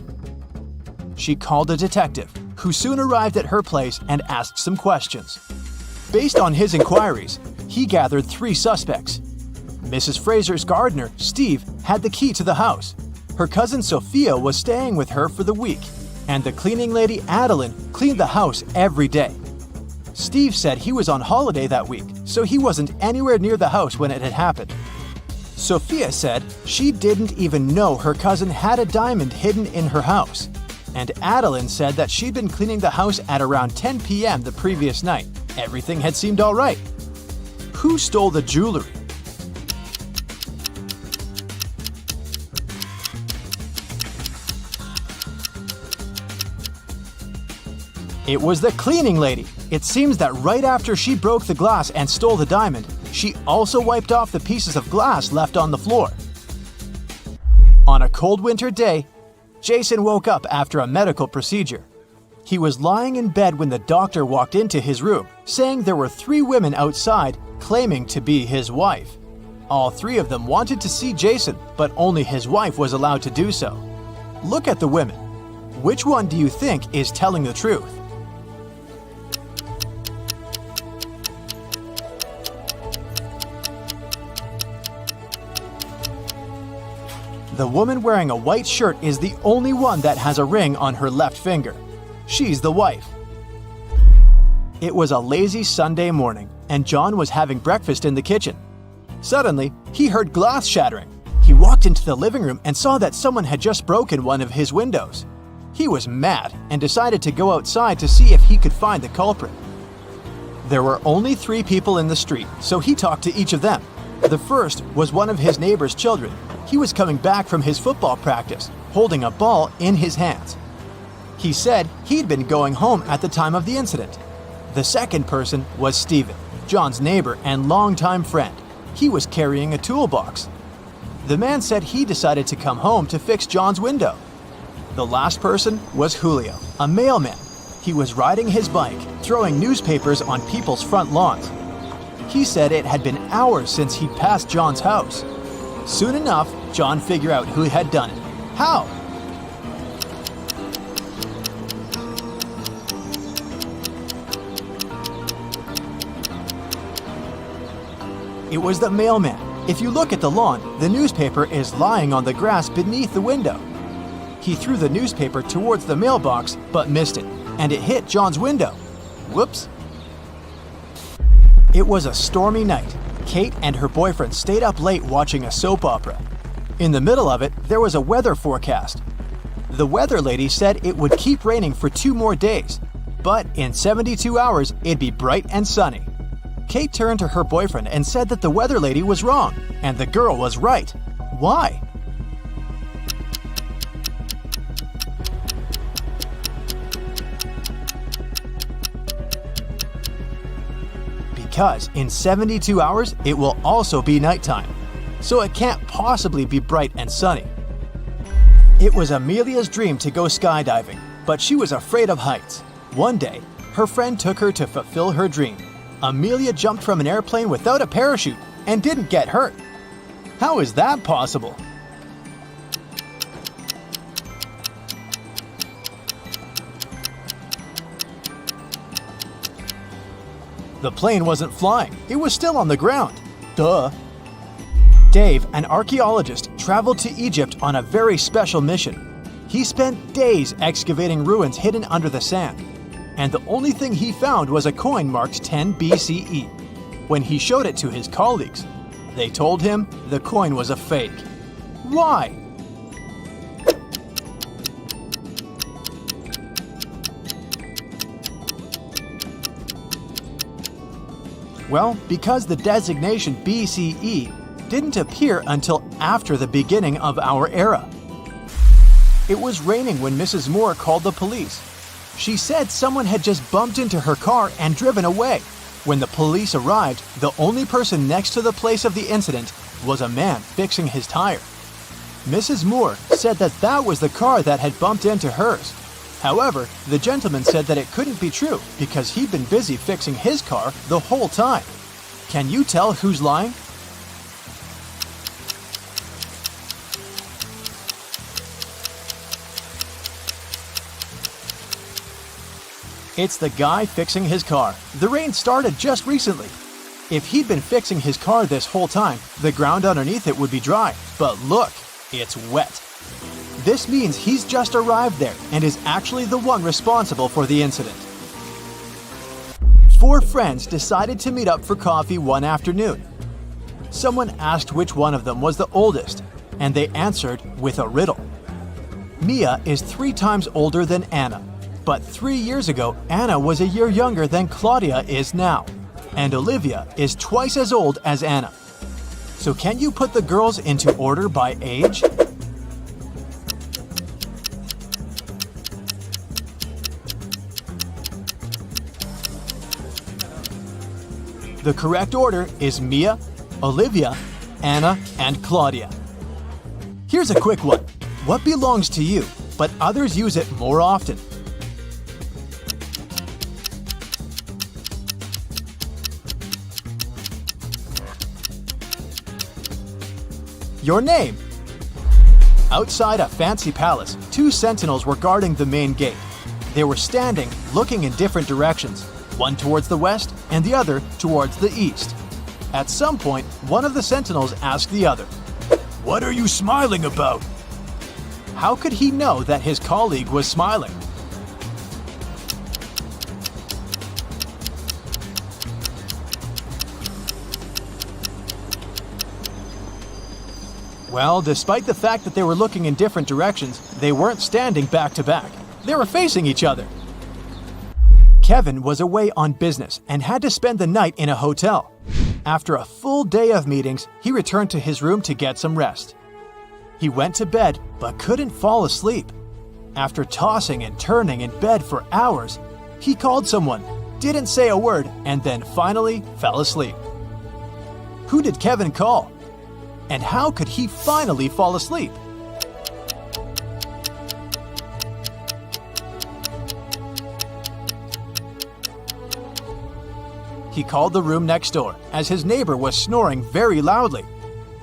She called a detective, who soon arrived at her place and asked some questions. Based on his inquiries, he gathered 3 suspects. Mrs. Fraser's gardener, Steve, had the key to the house. Her cousin Sophia was staying with her for the week, and the cleaning lady Adeline cleaned the house every day. Steve said he was on holiday that week, so he wasn't anywhere near the house when it had happened. Sophia said she didn't even know her cousin had a diamond hidden in her house. And Adeline said that she'd been cleaning the house at around 10 p.m. the previous night. Everything had seemed all right. Who stole the jewelry? It was the cleaning lady. It seems that right after she broke the glass and stole the diamond, she also wiped off the pieces of glass left on the floor. On a cold winter day, Jason woke up after a medical procedure. He was lying in bed when the doctor walked into his room, saying there were 3 women outside claiming to be his wife. All 3 of them wanted to see Jason, but only his wife was allowed to do so. Look at the women. Which one do you think is telling the truth? The woman wearing a white shirt is the only one that has a ring on her left finger. She's the wife. It was a lazy Sunday morning, and John was having breakfast in the kitchen. Suddenly, he heard glass shattering. He walked into the living room and saw that someone had just broken one of his windows. He was mad and decided to go outside to see if he could find the culprit. There were only 3 people in the street, so he talked to each of them. The first was one of his neighbor's children. He was coming back from his football practice, holding a ball in his hands. He said he'd been going home at the time of the incident. The second person was Stephen, John's neighbor and longtime friend. He was carrying a toolbox. The man said he decided to come home to fix John's window. The last person was Julio, a mailman. He was riding his bike, throwing newspapers on people's front lawns. He said it had been hours since he'd passed John's house. Soon enough, John figured out who had done it. How? It was the mailman. If you look at the lawn, the newspaper is lying on the grass beneath the window. He threw the newspaper towards the mailbox, but missed it, and it hit John's window. Whoops. It was a stormy night. Kate and her boyfriend stayed up late watching a soap opera. In the middle of it, there was a weather forecast. The weather lady said it would keep raining for 2 more days, but in 72 hours, it'd be bright and sunny. Kate turned to her boyfriend and said that the weather lady was wrong, and the girl was right. Why? Because in 72 hours, it will also be nighttime, so it can't possibly be bright and sunny. It was Amelia's dream to go skydiving, but she was afraid of heights. One day, her friend took her to fulfill her dream. Amelia jumped from an airplane without a parachute and didn't get hurt. How is that possible? The plane wasn't flying, it was still on the ground. Duh. Dave, an archaeologist, traveled to Egypt on a very special mission. He spent days excavating ruins hidden under the sand, and the only thing he found was a coin marked 10 BCE. When he showed it to his colleagues, they told him the coin was a fake. Why? Well, because the designation BCE didn't appear until after the beginning of our era. It was raining when Mrs. Moore called the police. She said someone had just bumped into her car and driven away. When the police arrived, the only person next to the place of the incident was a man fixing his tire. Mrs. Moore said that was the car that had bumped into hers. However, the gentleman said that it couldn't be true because he'd been busy fixing his car the whole time. Can you tell who's lying? It's the guy fixing his car. The rain started just recently. If he'd been fixing his car this whole time, the ground underneath it would be dry. But look, it's wet. This means he's just arrived there and is actually the one responsible for the incident. 4 friends decided to meet up for coffee one afternoon. Someone asked which one of them was the oldest, and they answered with a riddle. Mia is 3 times older than Anna, but 3 years ago, Anna was a year younger than Claudia is now, and Olivia is twice as old as Anna. So can you put the girls into order by age? The correct order is Mia, Olivia, Anna, and Claudia. Here's a quick one. What belongs to you, but others use it more often? Your name. Outside a fancy palace, 2 sentinels were guarding the main gate. They were standing, looking in different directions, one towards the west and the other towards the east. At some point, one of the sentinels asked the other, "What are you smiling about?" How could he know that his colleague was smiling? Well, despite the fact that they were looking in different directions, they weren't standing back to back. They were facing each other. Kevin was away on business and had to spend the night in a hotel. After a full day of meetings, he returned to his room to get some rest. He went to bed but couldn't fall asleep. After tossing and turning in bed for hours, he called someone, didn't say a word, and then finally fell asleep. Who did Kevin call? And how could he finally fall asleep? He called the room next door, as his neighbor was snoring very loudly.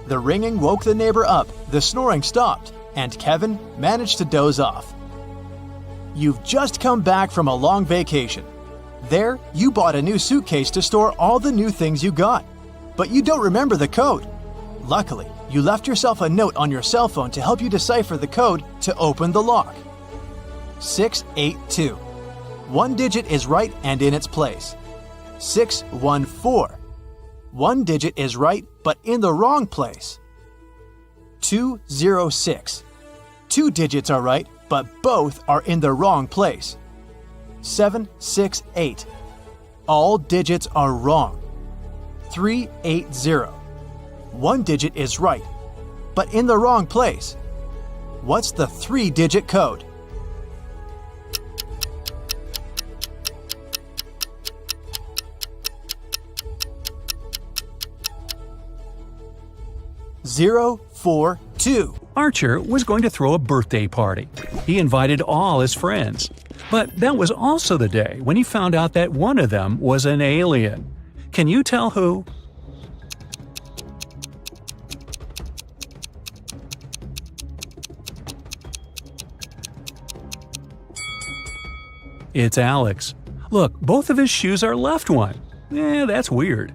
The ringing woke the neighbor up, the snoring stopped, and Kevin managed to doze off. You've just come back from a long vacation. There, you bought a new suitcase to store all the new things you got, but you don't remember the code. Luckily, you left yourself a note on your cell phone to help you decipher the code to open the lock. 682. One digit is right and in its place. 614. One digit is right but in the wrong place. 206. 2 digits are right but both are in the wrong place. 768. All digits are wrong. 380. One digit is right but in the wrong place. What's the 3-digit code? Zero, 4, 2. Archer was going to throw a birthday party. He invited all his friends. But that was also the day when he found out that one of them was an alien. Can you tell who? It's Alex. Look, both of his shoes are left one. That's weird.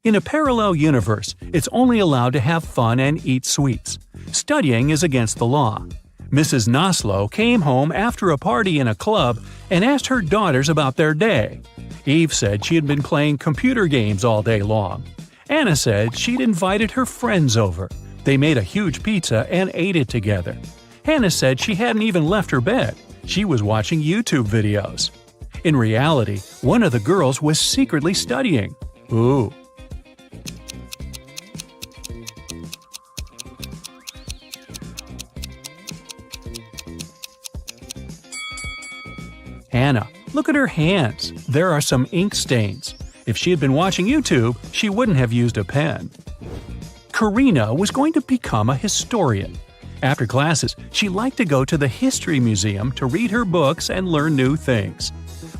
In a parallel universe, it's only allowed to have fun and eat sweets. Studying is against the law. Mrs. Noslow came home after a party in a club and asked her daughters about their day. Eve said she had been playing computer games all day long. Anna said she'd invited her friends over. They made a huge pizza and ate it together. Hannah said she hadn't even left her bed. She was watching YouTube videos. In reality, one of the girls was secretly studying. Ooh. Hannah, look at her hands. There are some ink stains. If she had been watching YouTube, she wouldn't have used a pen. Karina was going to become a historian. After classes, she liked to go to the History Museum to read her books and learn new things.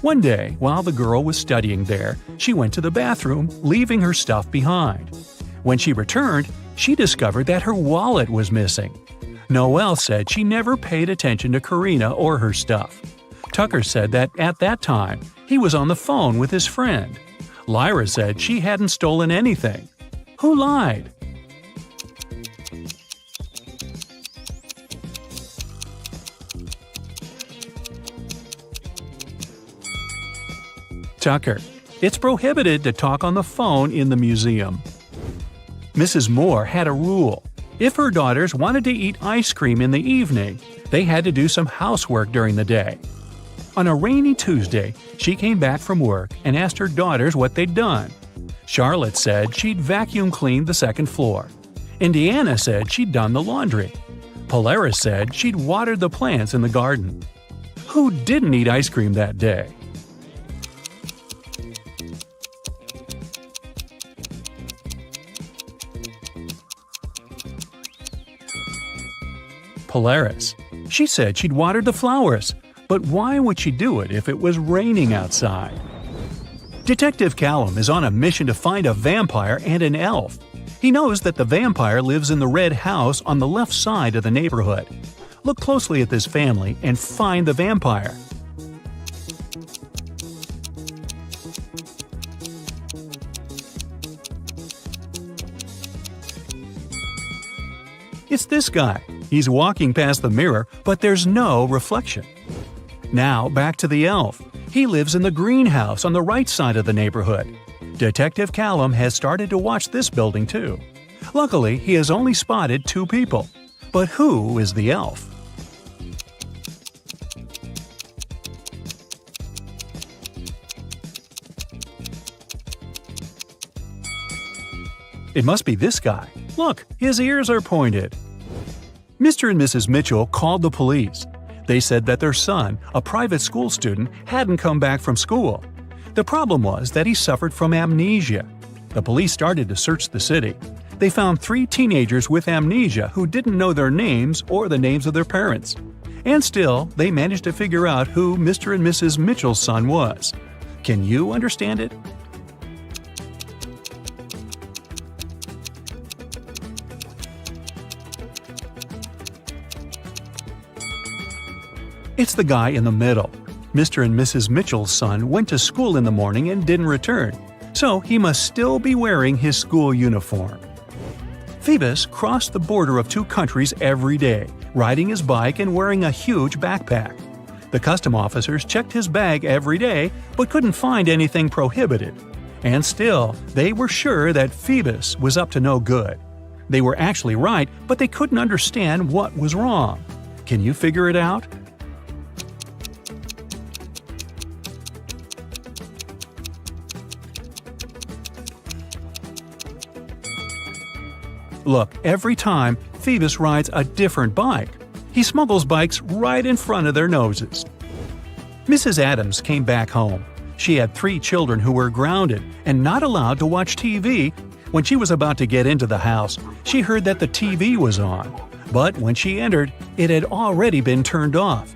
One day, while the girl was studying there, she went to the bathroom, leaving her stuff behind. When she returned, she discovered that her wallet was missing. Noelle said she never paid attention to Karina or her stuff. Tucker said that at that time, he was on the phone with his friend. Lyra said she hadn't stolen anything. Who lied? Tucker. It's prohibited to talk on the phone in the museum. Mrs. Moore had a rule. If her daughters wanted to eat ice cream in the evening, they had to do some housework during the day. On a rainy Tuesday, she came back from work and asked her daughters what they'd done. Charlotte said she'd vacuum cleaned the second floor. Indiana said she'd done the laundry. Polaris said she'd watered the plants in the garden. Who didn't eat ice cream that day? Polaris. She said she'd watered the flowers, but why would she do it if it was raining outside? Detective Callum is on a mission to find a vampire and an elf. He knows that the vampire lives in the red house on the left side of the neighborhood. Look closely at this family and find the vampire. It's this guy. He's walking past the mirror, but there's no reflection. Now back to the elf. He lives in the greenhouse on the right side of the neighborhood. Detective Callum has started to watch this building too. Luckily, he has only spotted 2 people. But who is the elf? It must be this guy. Look, his ears are pointed. Mr. and Mrs. Mitchell called the police. They said that their son, a private school student, hadn't come back from school. The problem was that he suffered from amnesia. The police started to search the city. They found 3 teenagers with amnesia who didn't know their names or the names of their parents. And still, they managed to figure out who Mr. and Mrs. Mitchell's son was. Can you understand it? It's the guy in the middle. Mr. and Mrs. Mitchell's son went to school in the morning and didn't return, so he must still be wearing his school uniform. Phoebus crossed the border of 2 countries every day, riding his bike and wearing a huge backpack. The custom officers checked his bag every day but couldn't find anything prohibited. And still, they were sure that Phoebus was up to no good. They were actually right, but they couldn't understand what was wrong. Can you figure it out? Look, every time, Phoebus rides a different bike. He smuggles bikes right in front of their noses. Mrs. Adams came back home. She had 3 children who were grounded and not allowed to watch TV. When she was about to get into the house, she heard that the TV was on. But when she entered, it had already been turned off.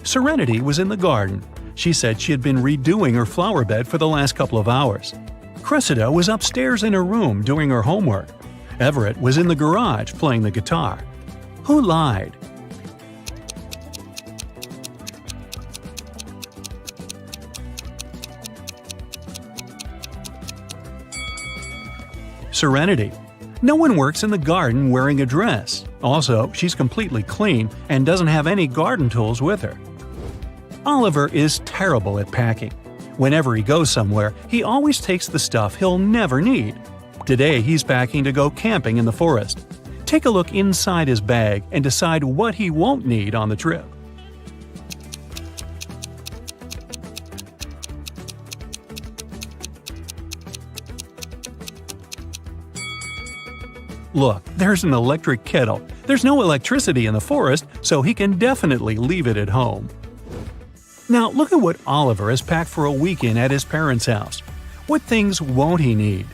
Serenity was in the garden. She said she had been redoing her flower bed for the last couple of hours. Cressida was upstairs in her room doing her homework. Everett was in the garage playing the guitar. Who lied? Serenity. No one works in the garden wearing a dress. Also, she's completely clean and doesn't have any garden tools with her. Oliver is terrible at packing. Whenever he goes somewhere, he always takes the stuff he'll never need. Today, he's packing to go camping in the forest. Take a look inside his bag and decide what he won't need on the trip. Look, there's an electric kettle. There's no electricity in the forest, so he can definitely leave it at home. Now, look at what Oliver has packed for a weekend at his parents' house. What things won't he need?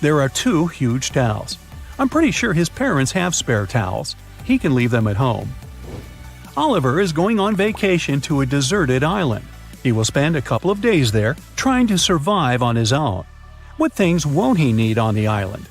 There are 2 huge towels. I'm pretty sure his parents have spare towels. He can leave them at home. Oliver is going on vacation to a deserted island. He will spend a couple of days there trying to survive on his own. What things won't he need on the island?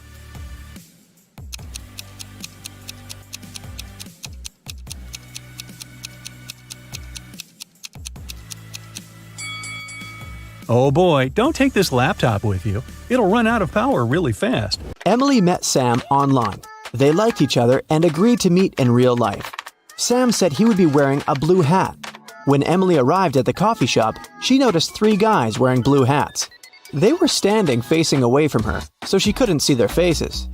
Oh boy, don't take this laptop with you. It'll run out of power really fast. Emily met Sam online. They liked each other and agreed to meet in real life. Sam said he would be wearing a blue hat. When Emily arrived at the coffee shop, she noticed 3 guys wearing blue hats. They were standing facing away from her, so she couldn't see their faces.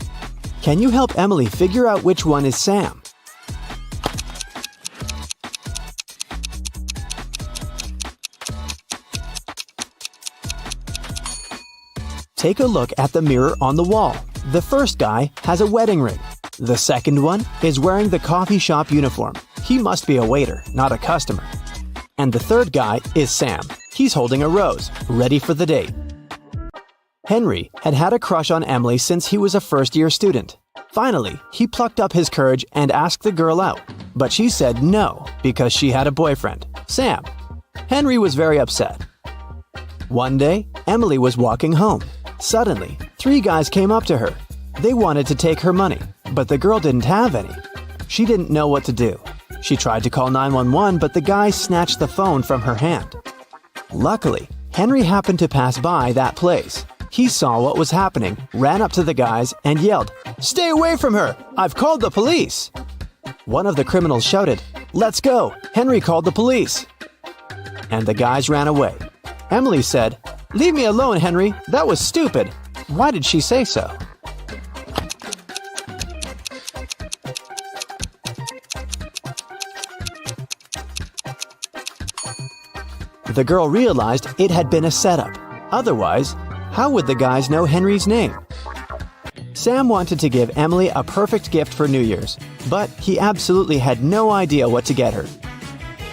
Can you help Emily figure out which one is Sam? Take a look at the mirror on the wall. The first guy has a wedding ring. The second one is wearing the coffee shop uniform. He must be a waiter, not a customer. And the third guy is Sam. He's holding a rose, ready for the date. Henry had had a crush on Emily since he was a first-year student. Finally, he plucked up his courage and asked the girl out, but she said no because she had a boyfriend, Sam. Henry was very upset. One day, Emily was walking home. Suddenly, 3 guys came up to her. They wanted to take her money, but the girl didn't have any. She didn't know what to do. She tried to call 911, but the guys snatched the phone from her hand. Luckily, Henry happened to pass by that place. He saw what was happening, ran up to the guys, and yelled, "Stay away from her! I've called the police!" One of the criminals shouted, "Let's go! Henry called the police!" And the guys ran away. Emily said, "Leave me alone, Henry. That was stupid." Why did she say so? The girl realized it had been a setup. Otherwise, how would the guys know Henry's name? Sam wanted to give Emily a perfect gift for New Year's, but he absolutely had no idea what to get her.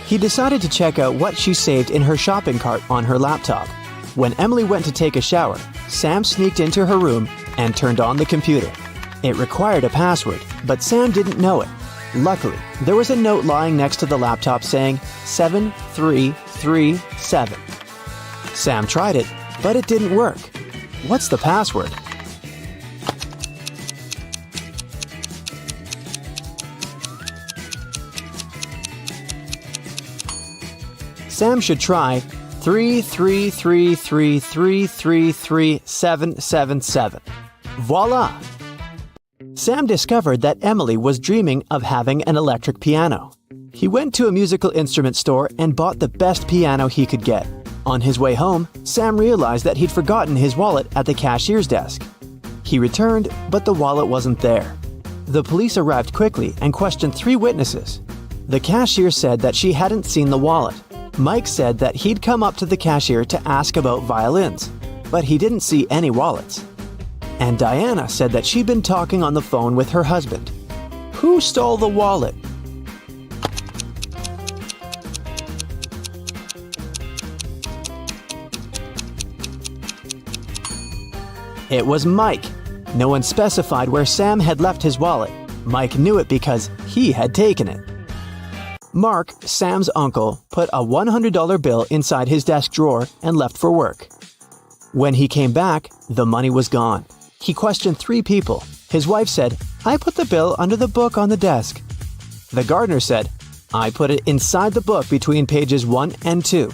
He decided to check out what she saved in her shopping cart on her laptop. When Emily went to take a shower, Sam sneaked into her room and turned on the computer. It required a password, but Sam didn't know it. Luckily, there was a note lying next to the laptop saying 7337. Sam tried it, but it didn't work. What's the password? Sam should try 33333333777. Voila! Sam discovered that Emily was dreaming of having an electric piano. He went to a musical instrument store and bought the best piano he could get. On his way home, Sam realized that he'd forgotten his wallet at the cashier's desk. He returned, but the wallet wasn't there. The police arrived quickly and questioned 3 witnesses. The cashier said that she hadn't seen the wallet. Mike said that he'd come up to the cashier to ask about violins, but he didn't see any wallets. And Diana said that she'd been talking on the phone with her husband. Who stole the wallet? It was Mike. No one specified where Sam had left his wallet. Mike knew it because he had taken it. Mark, Sam's uncle, put a $100 bill inside his desk drawer and left for work. When he came back, the money was gone. He questioned 3 people. His wife said, "I put the bill under the book on the desk." The gardener said, "I put it inside the book between pages 1 and 2.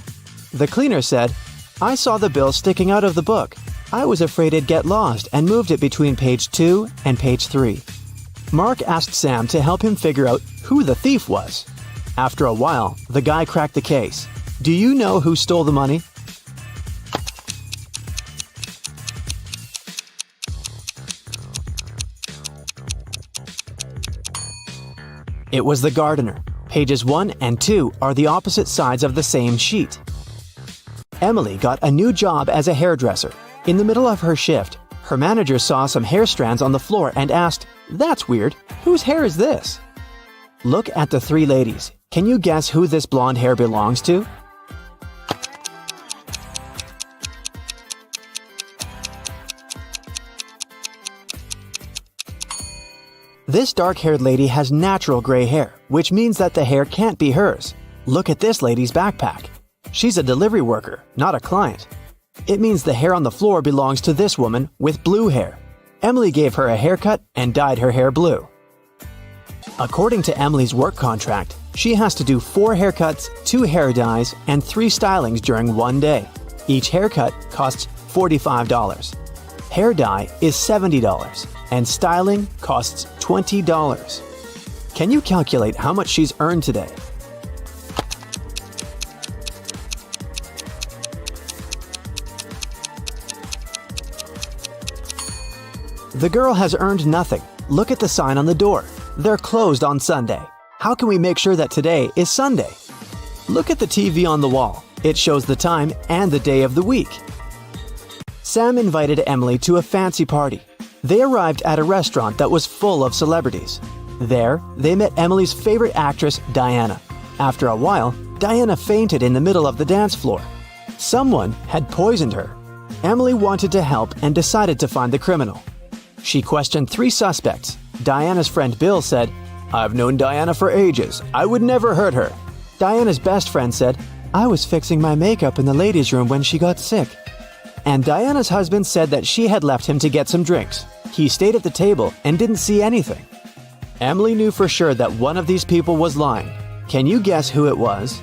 The cleaner said, "I saw the bill sticking out of the book. I was afraid it'd get lost and moved it between page 2 and page 3. Mark asked Sam to help him figure out who the thief was. After a while, the guy cracked the case. Do you know who stole the money? It was the gardener. Pages 1 and 2 are the opposite sides of the same sheet. Emily got a new job as a hairdresser. In the middle of her shift, her manager saw some hair strands on the floor and asked, "That's weird. Whose hair is this?" Look at the 3 ladies. Can you guess who this blonde hair belongs to? This dark-haired lady has natural gray hair, which means that the hair can't be hers. Look at this lady's backpack. She's a delivery worker, not a client. It means the hair on the floor belongs to this woman with blue hair. Emily gave her a haircut and dyed her hair blue. According to Emily's work contract, she has to do 4 haircuts, 2 hair dyes, and 3 stylings during one day. Each haircut costs $45. Hair dye is $70, and styling costs $20. Can you calculate how much she's earned today? The girl has earned nothing. Look at the sign on the door. They're closed on Sunday. How can we make sure that today is Sunday? Look at the TV on the wall. It shows the time and the day of the week. Sam invited Emily to a fancy party. They arrived at a restaurant that was full of celebrities. There, they met Emily's favorite actress, Diana. After a while, Diana fainted in the middle of the dance floor. Someone had poisoned her. Emily wanted to help and decided to find the criminal. She questioned 3 suspects. Diana's friend Bill said, "I've known Diana for ages. I would never hurt her." Diana's best friend said, "I was fixing my makeup in the ladies' room when she got sick." And Diana's husband said that she had left him to get some drinks. He stayed at the table and didn't see anything. Emily knew for sure that one of these people was lying. Can you guess who it was?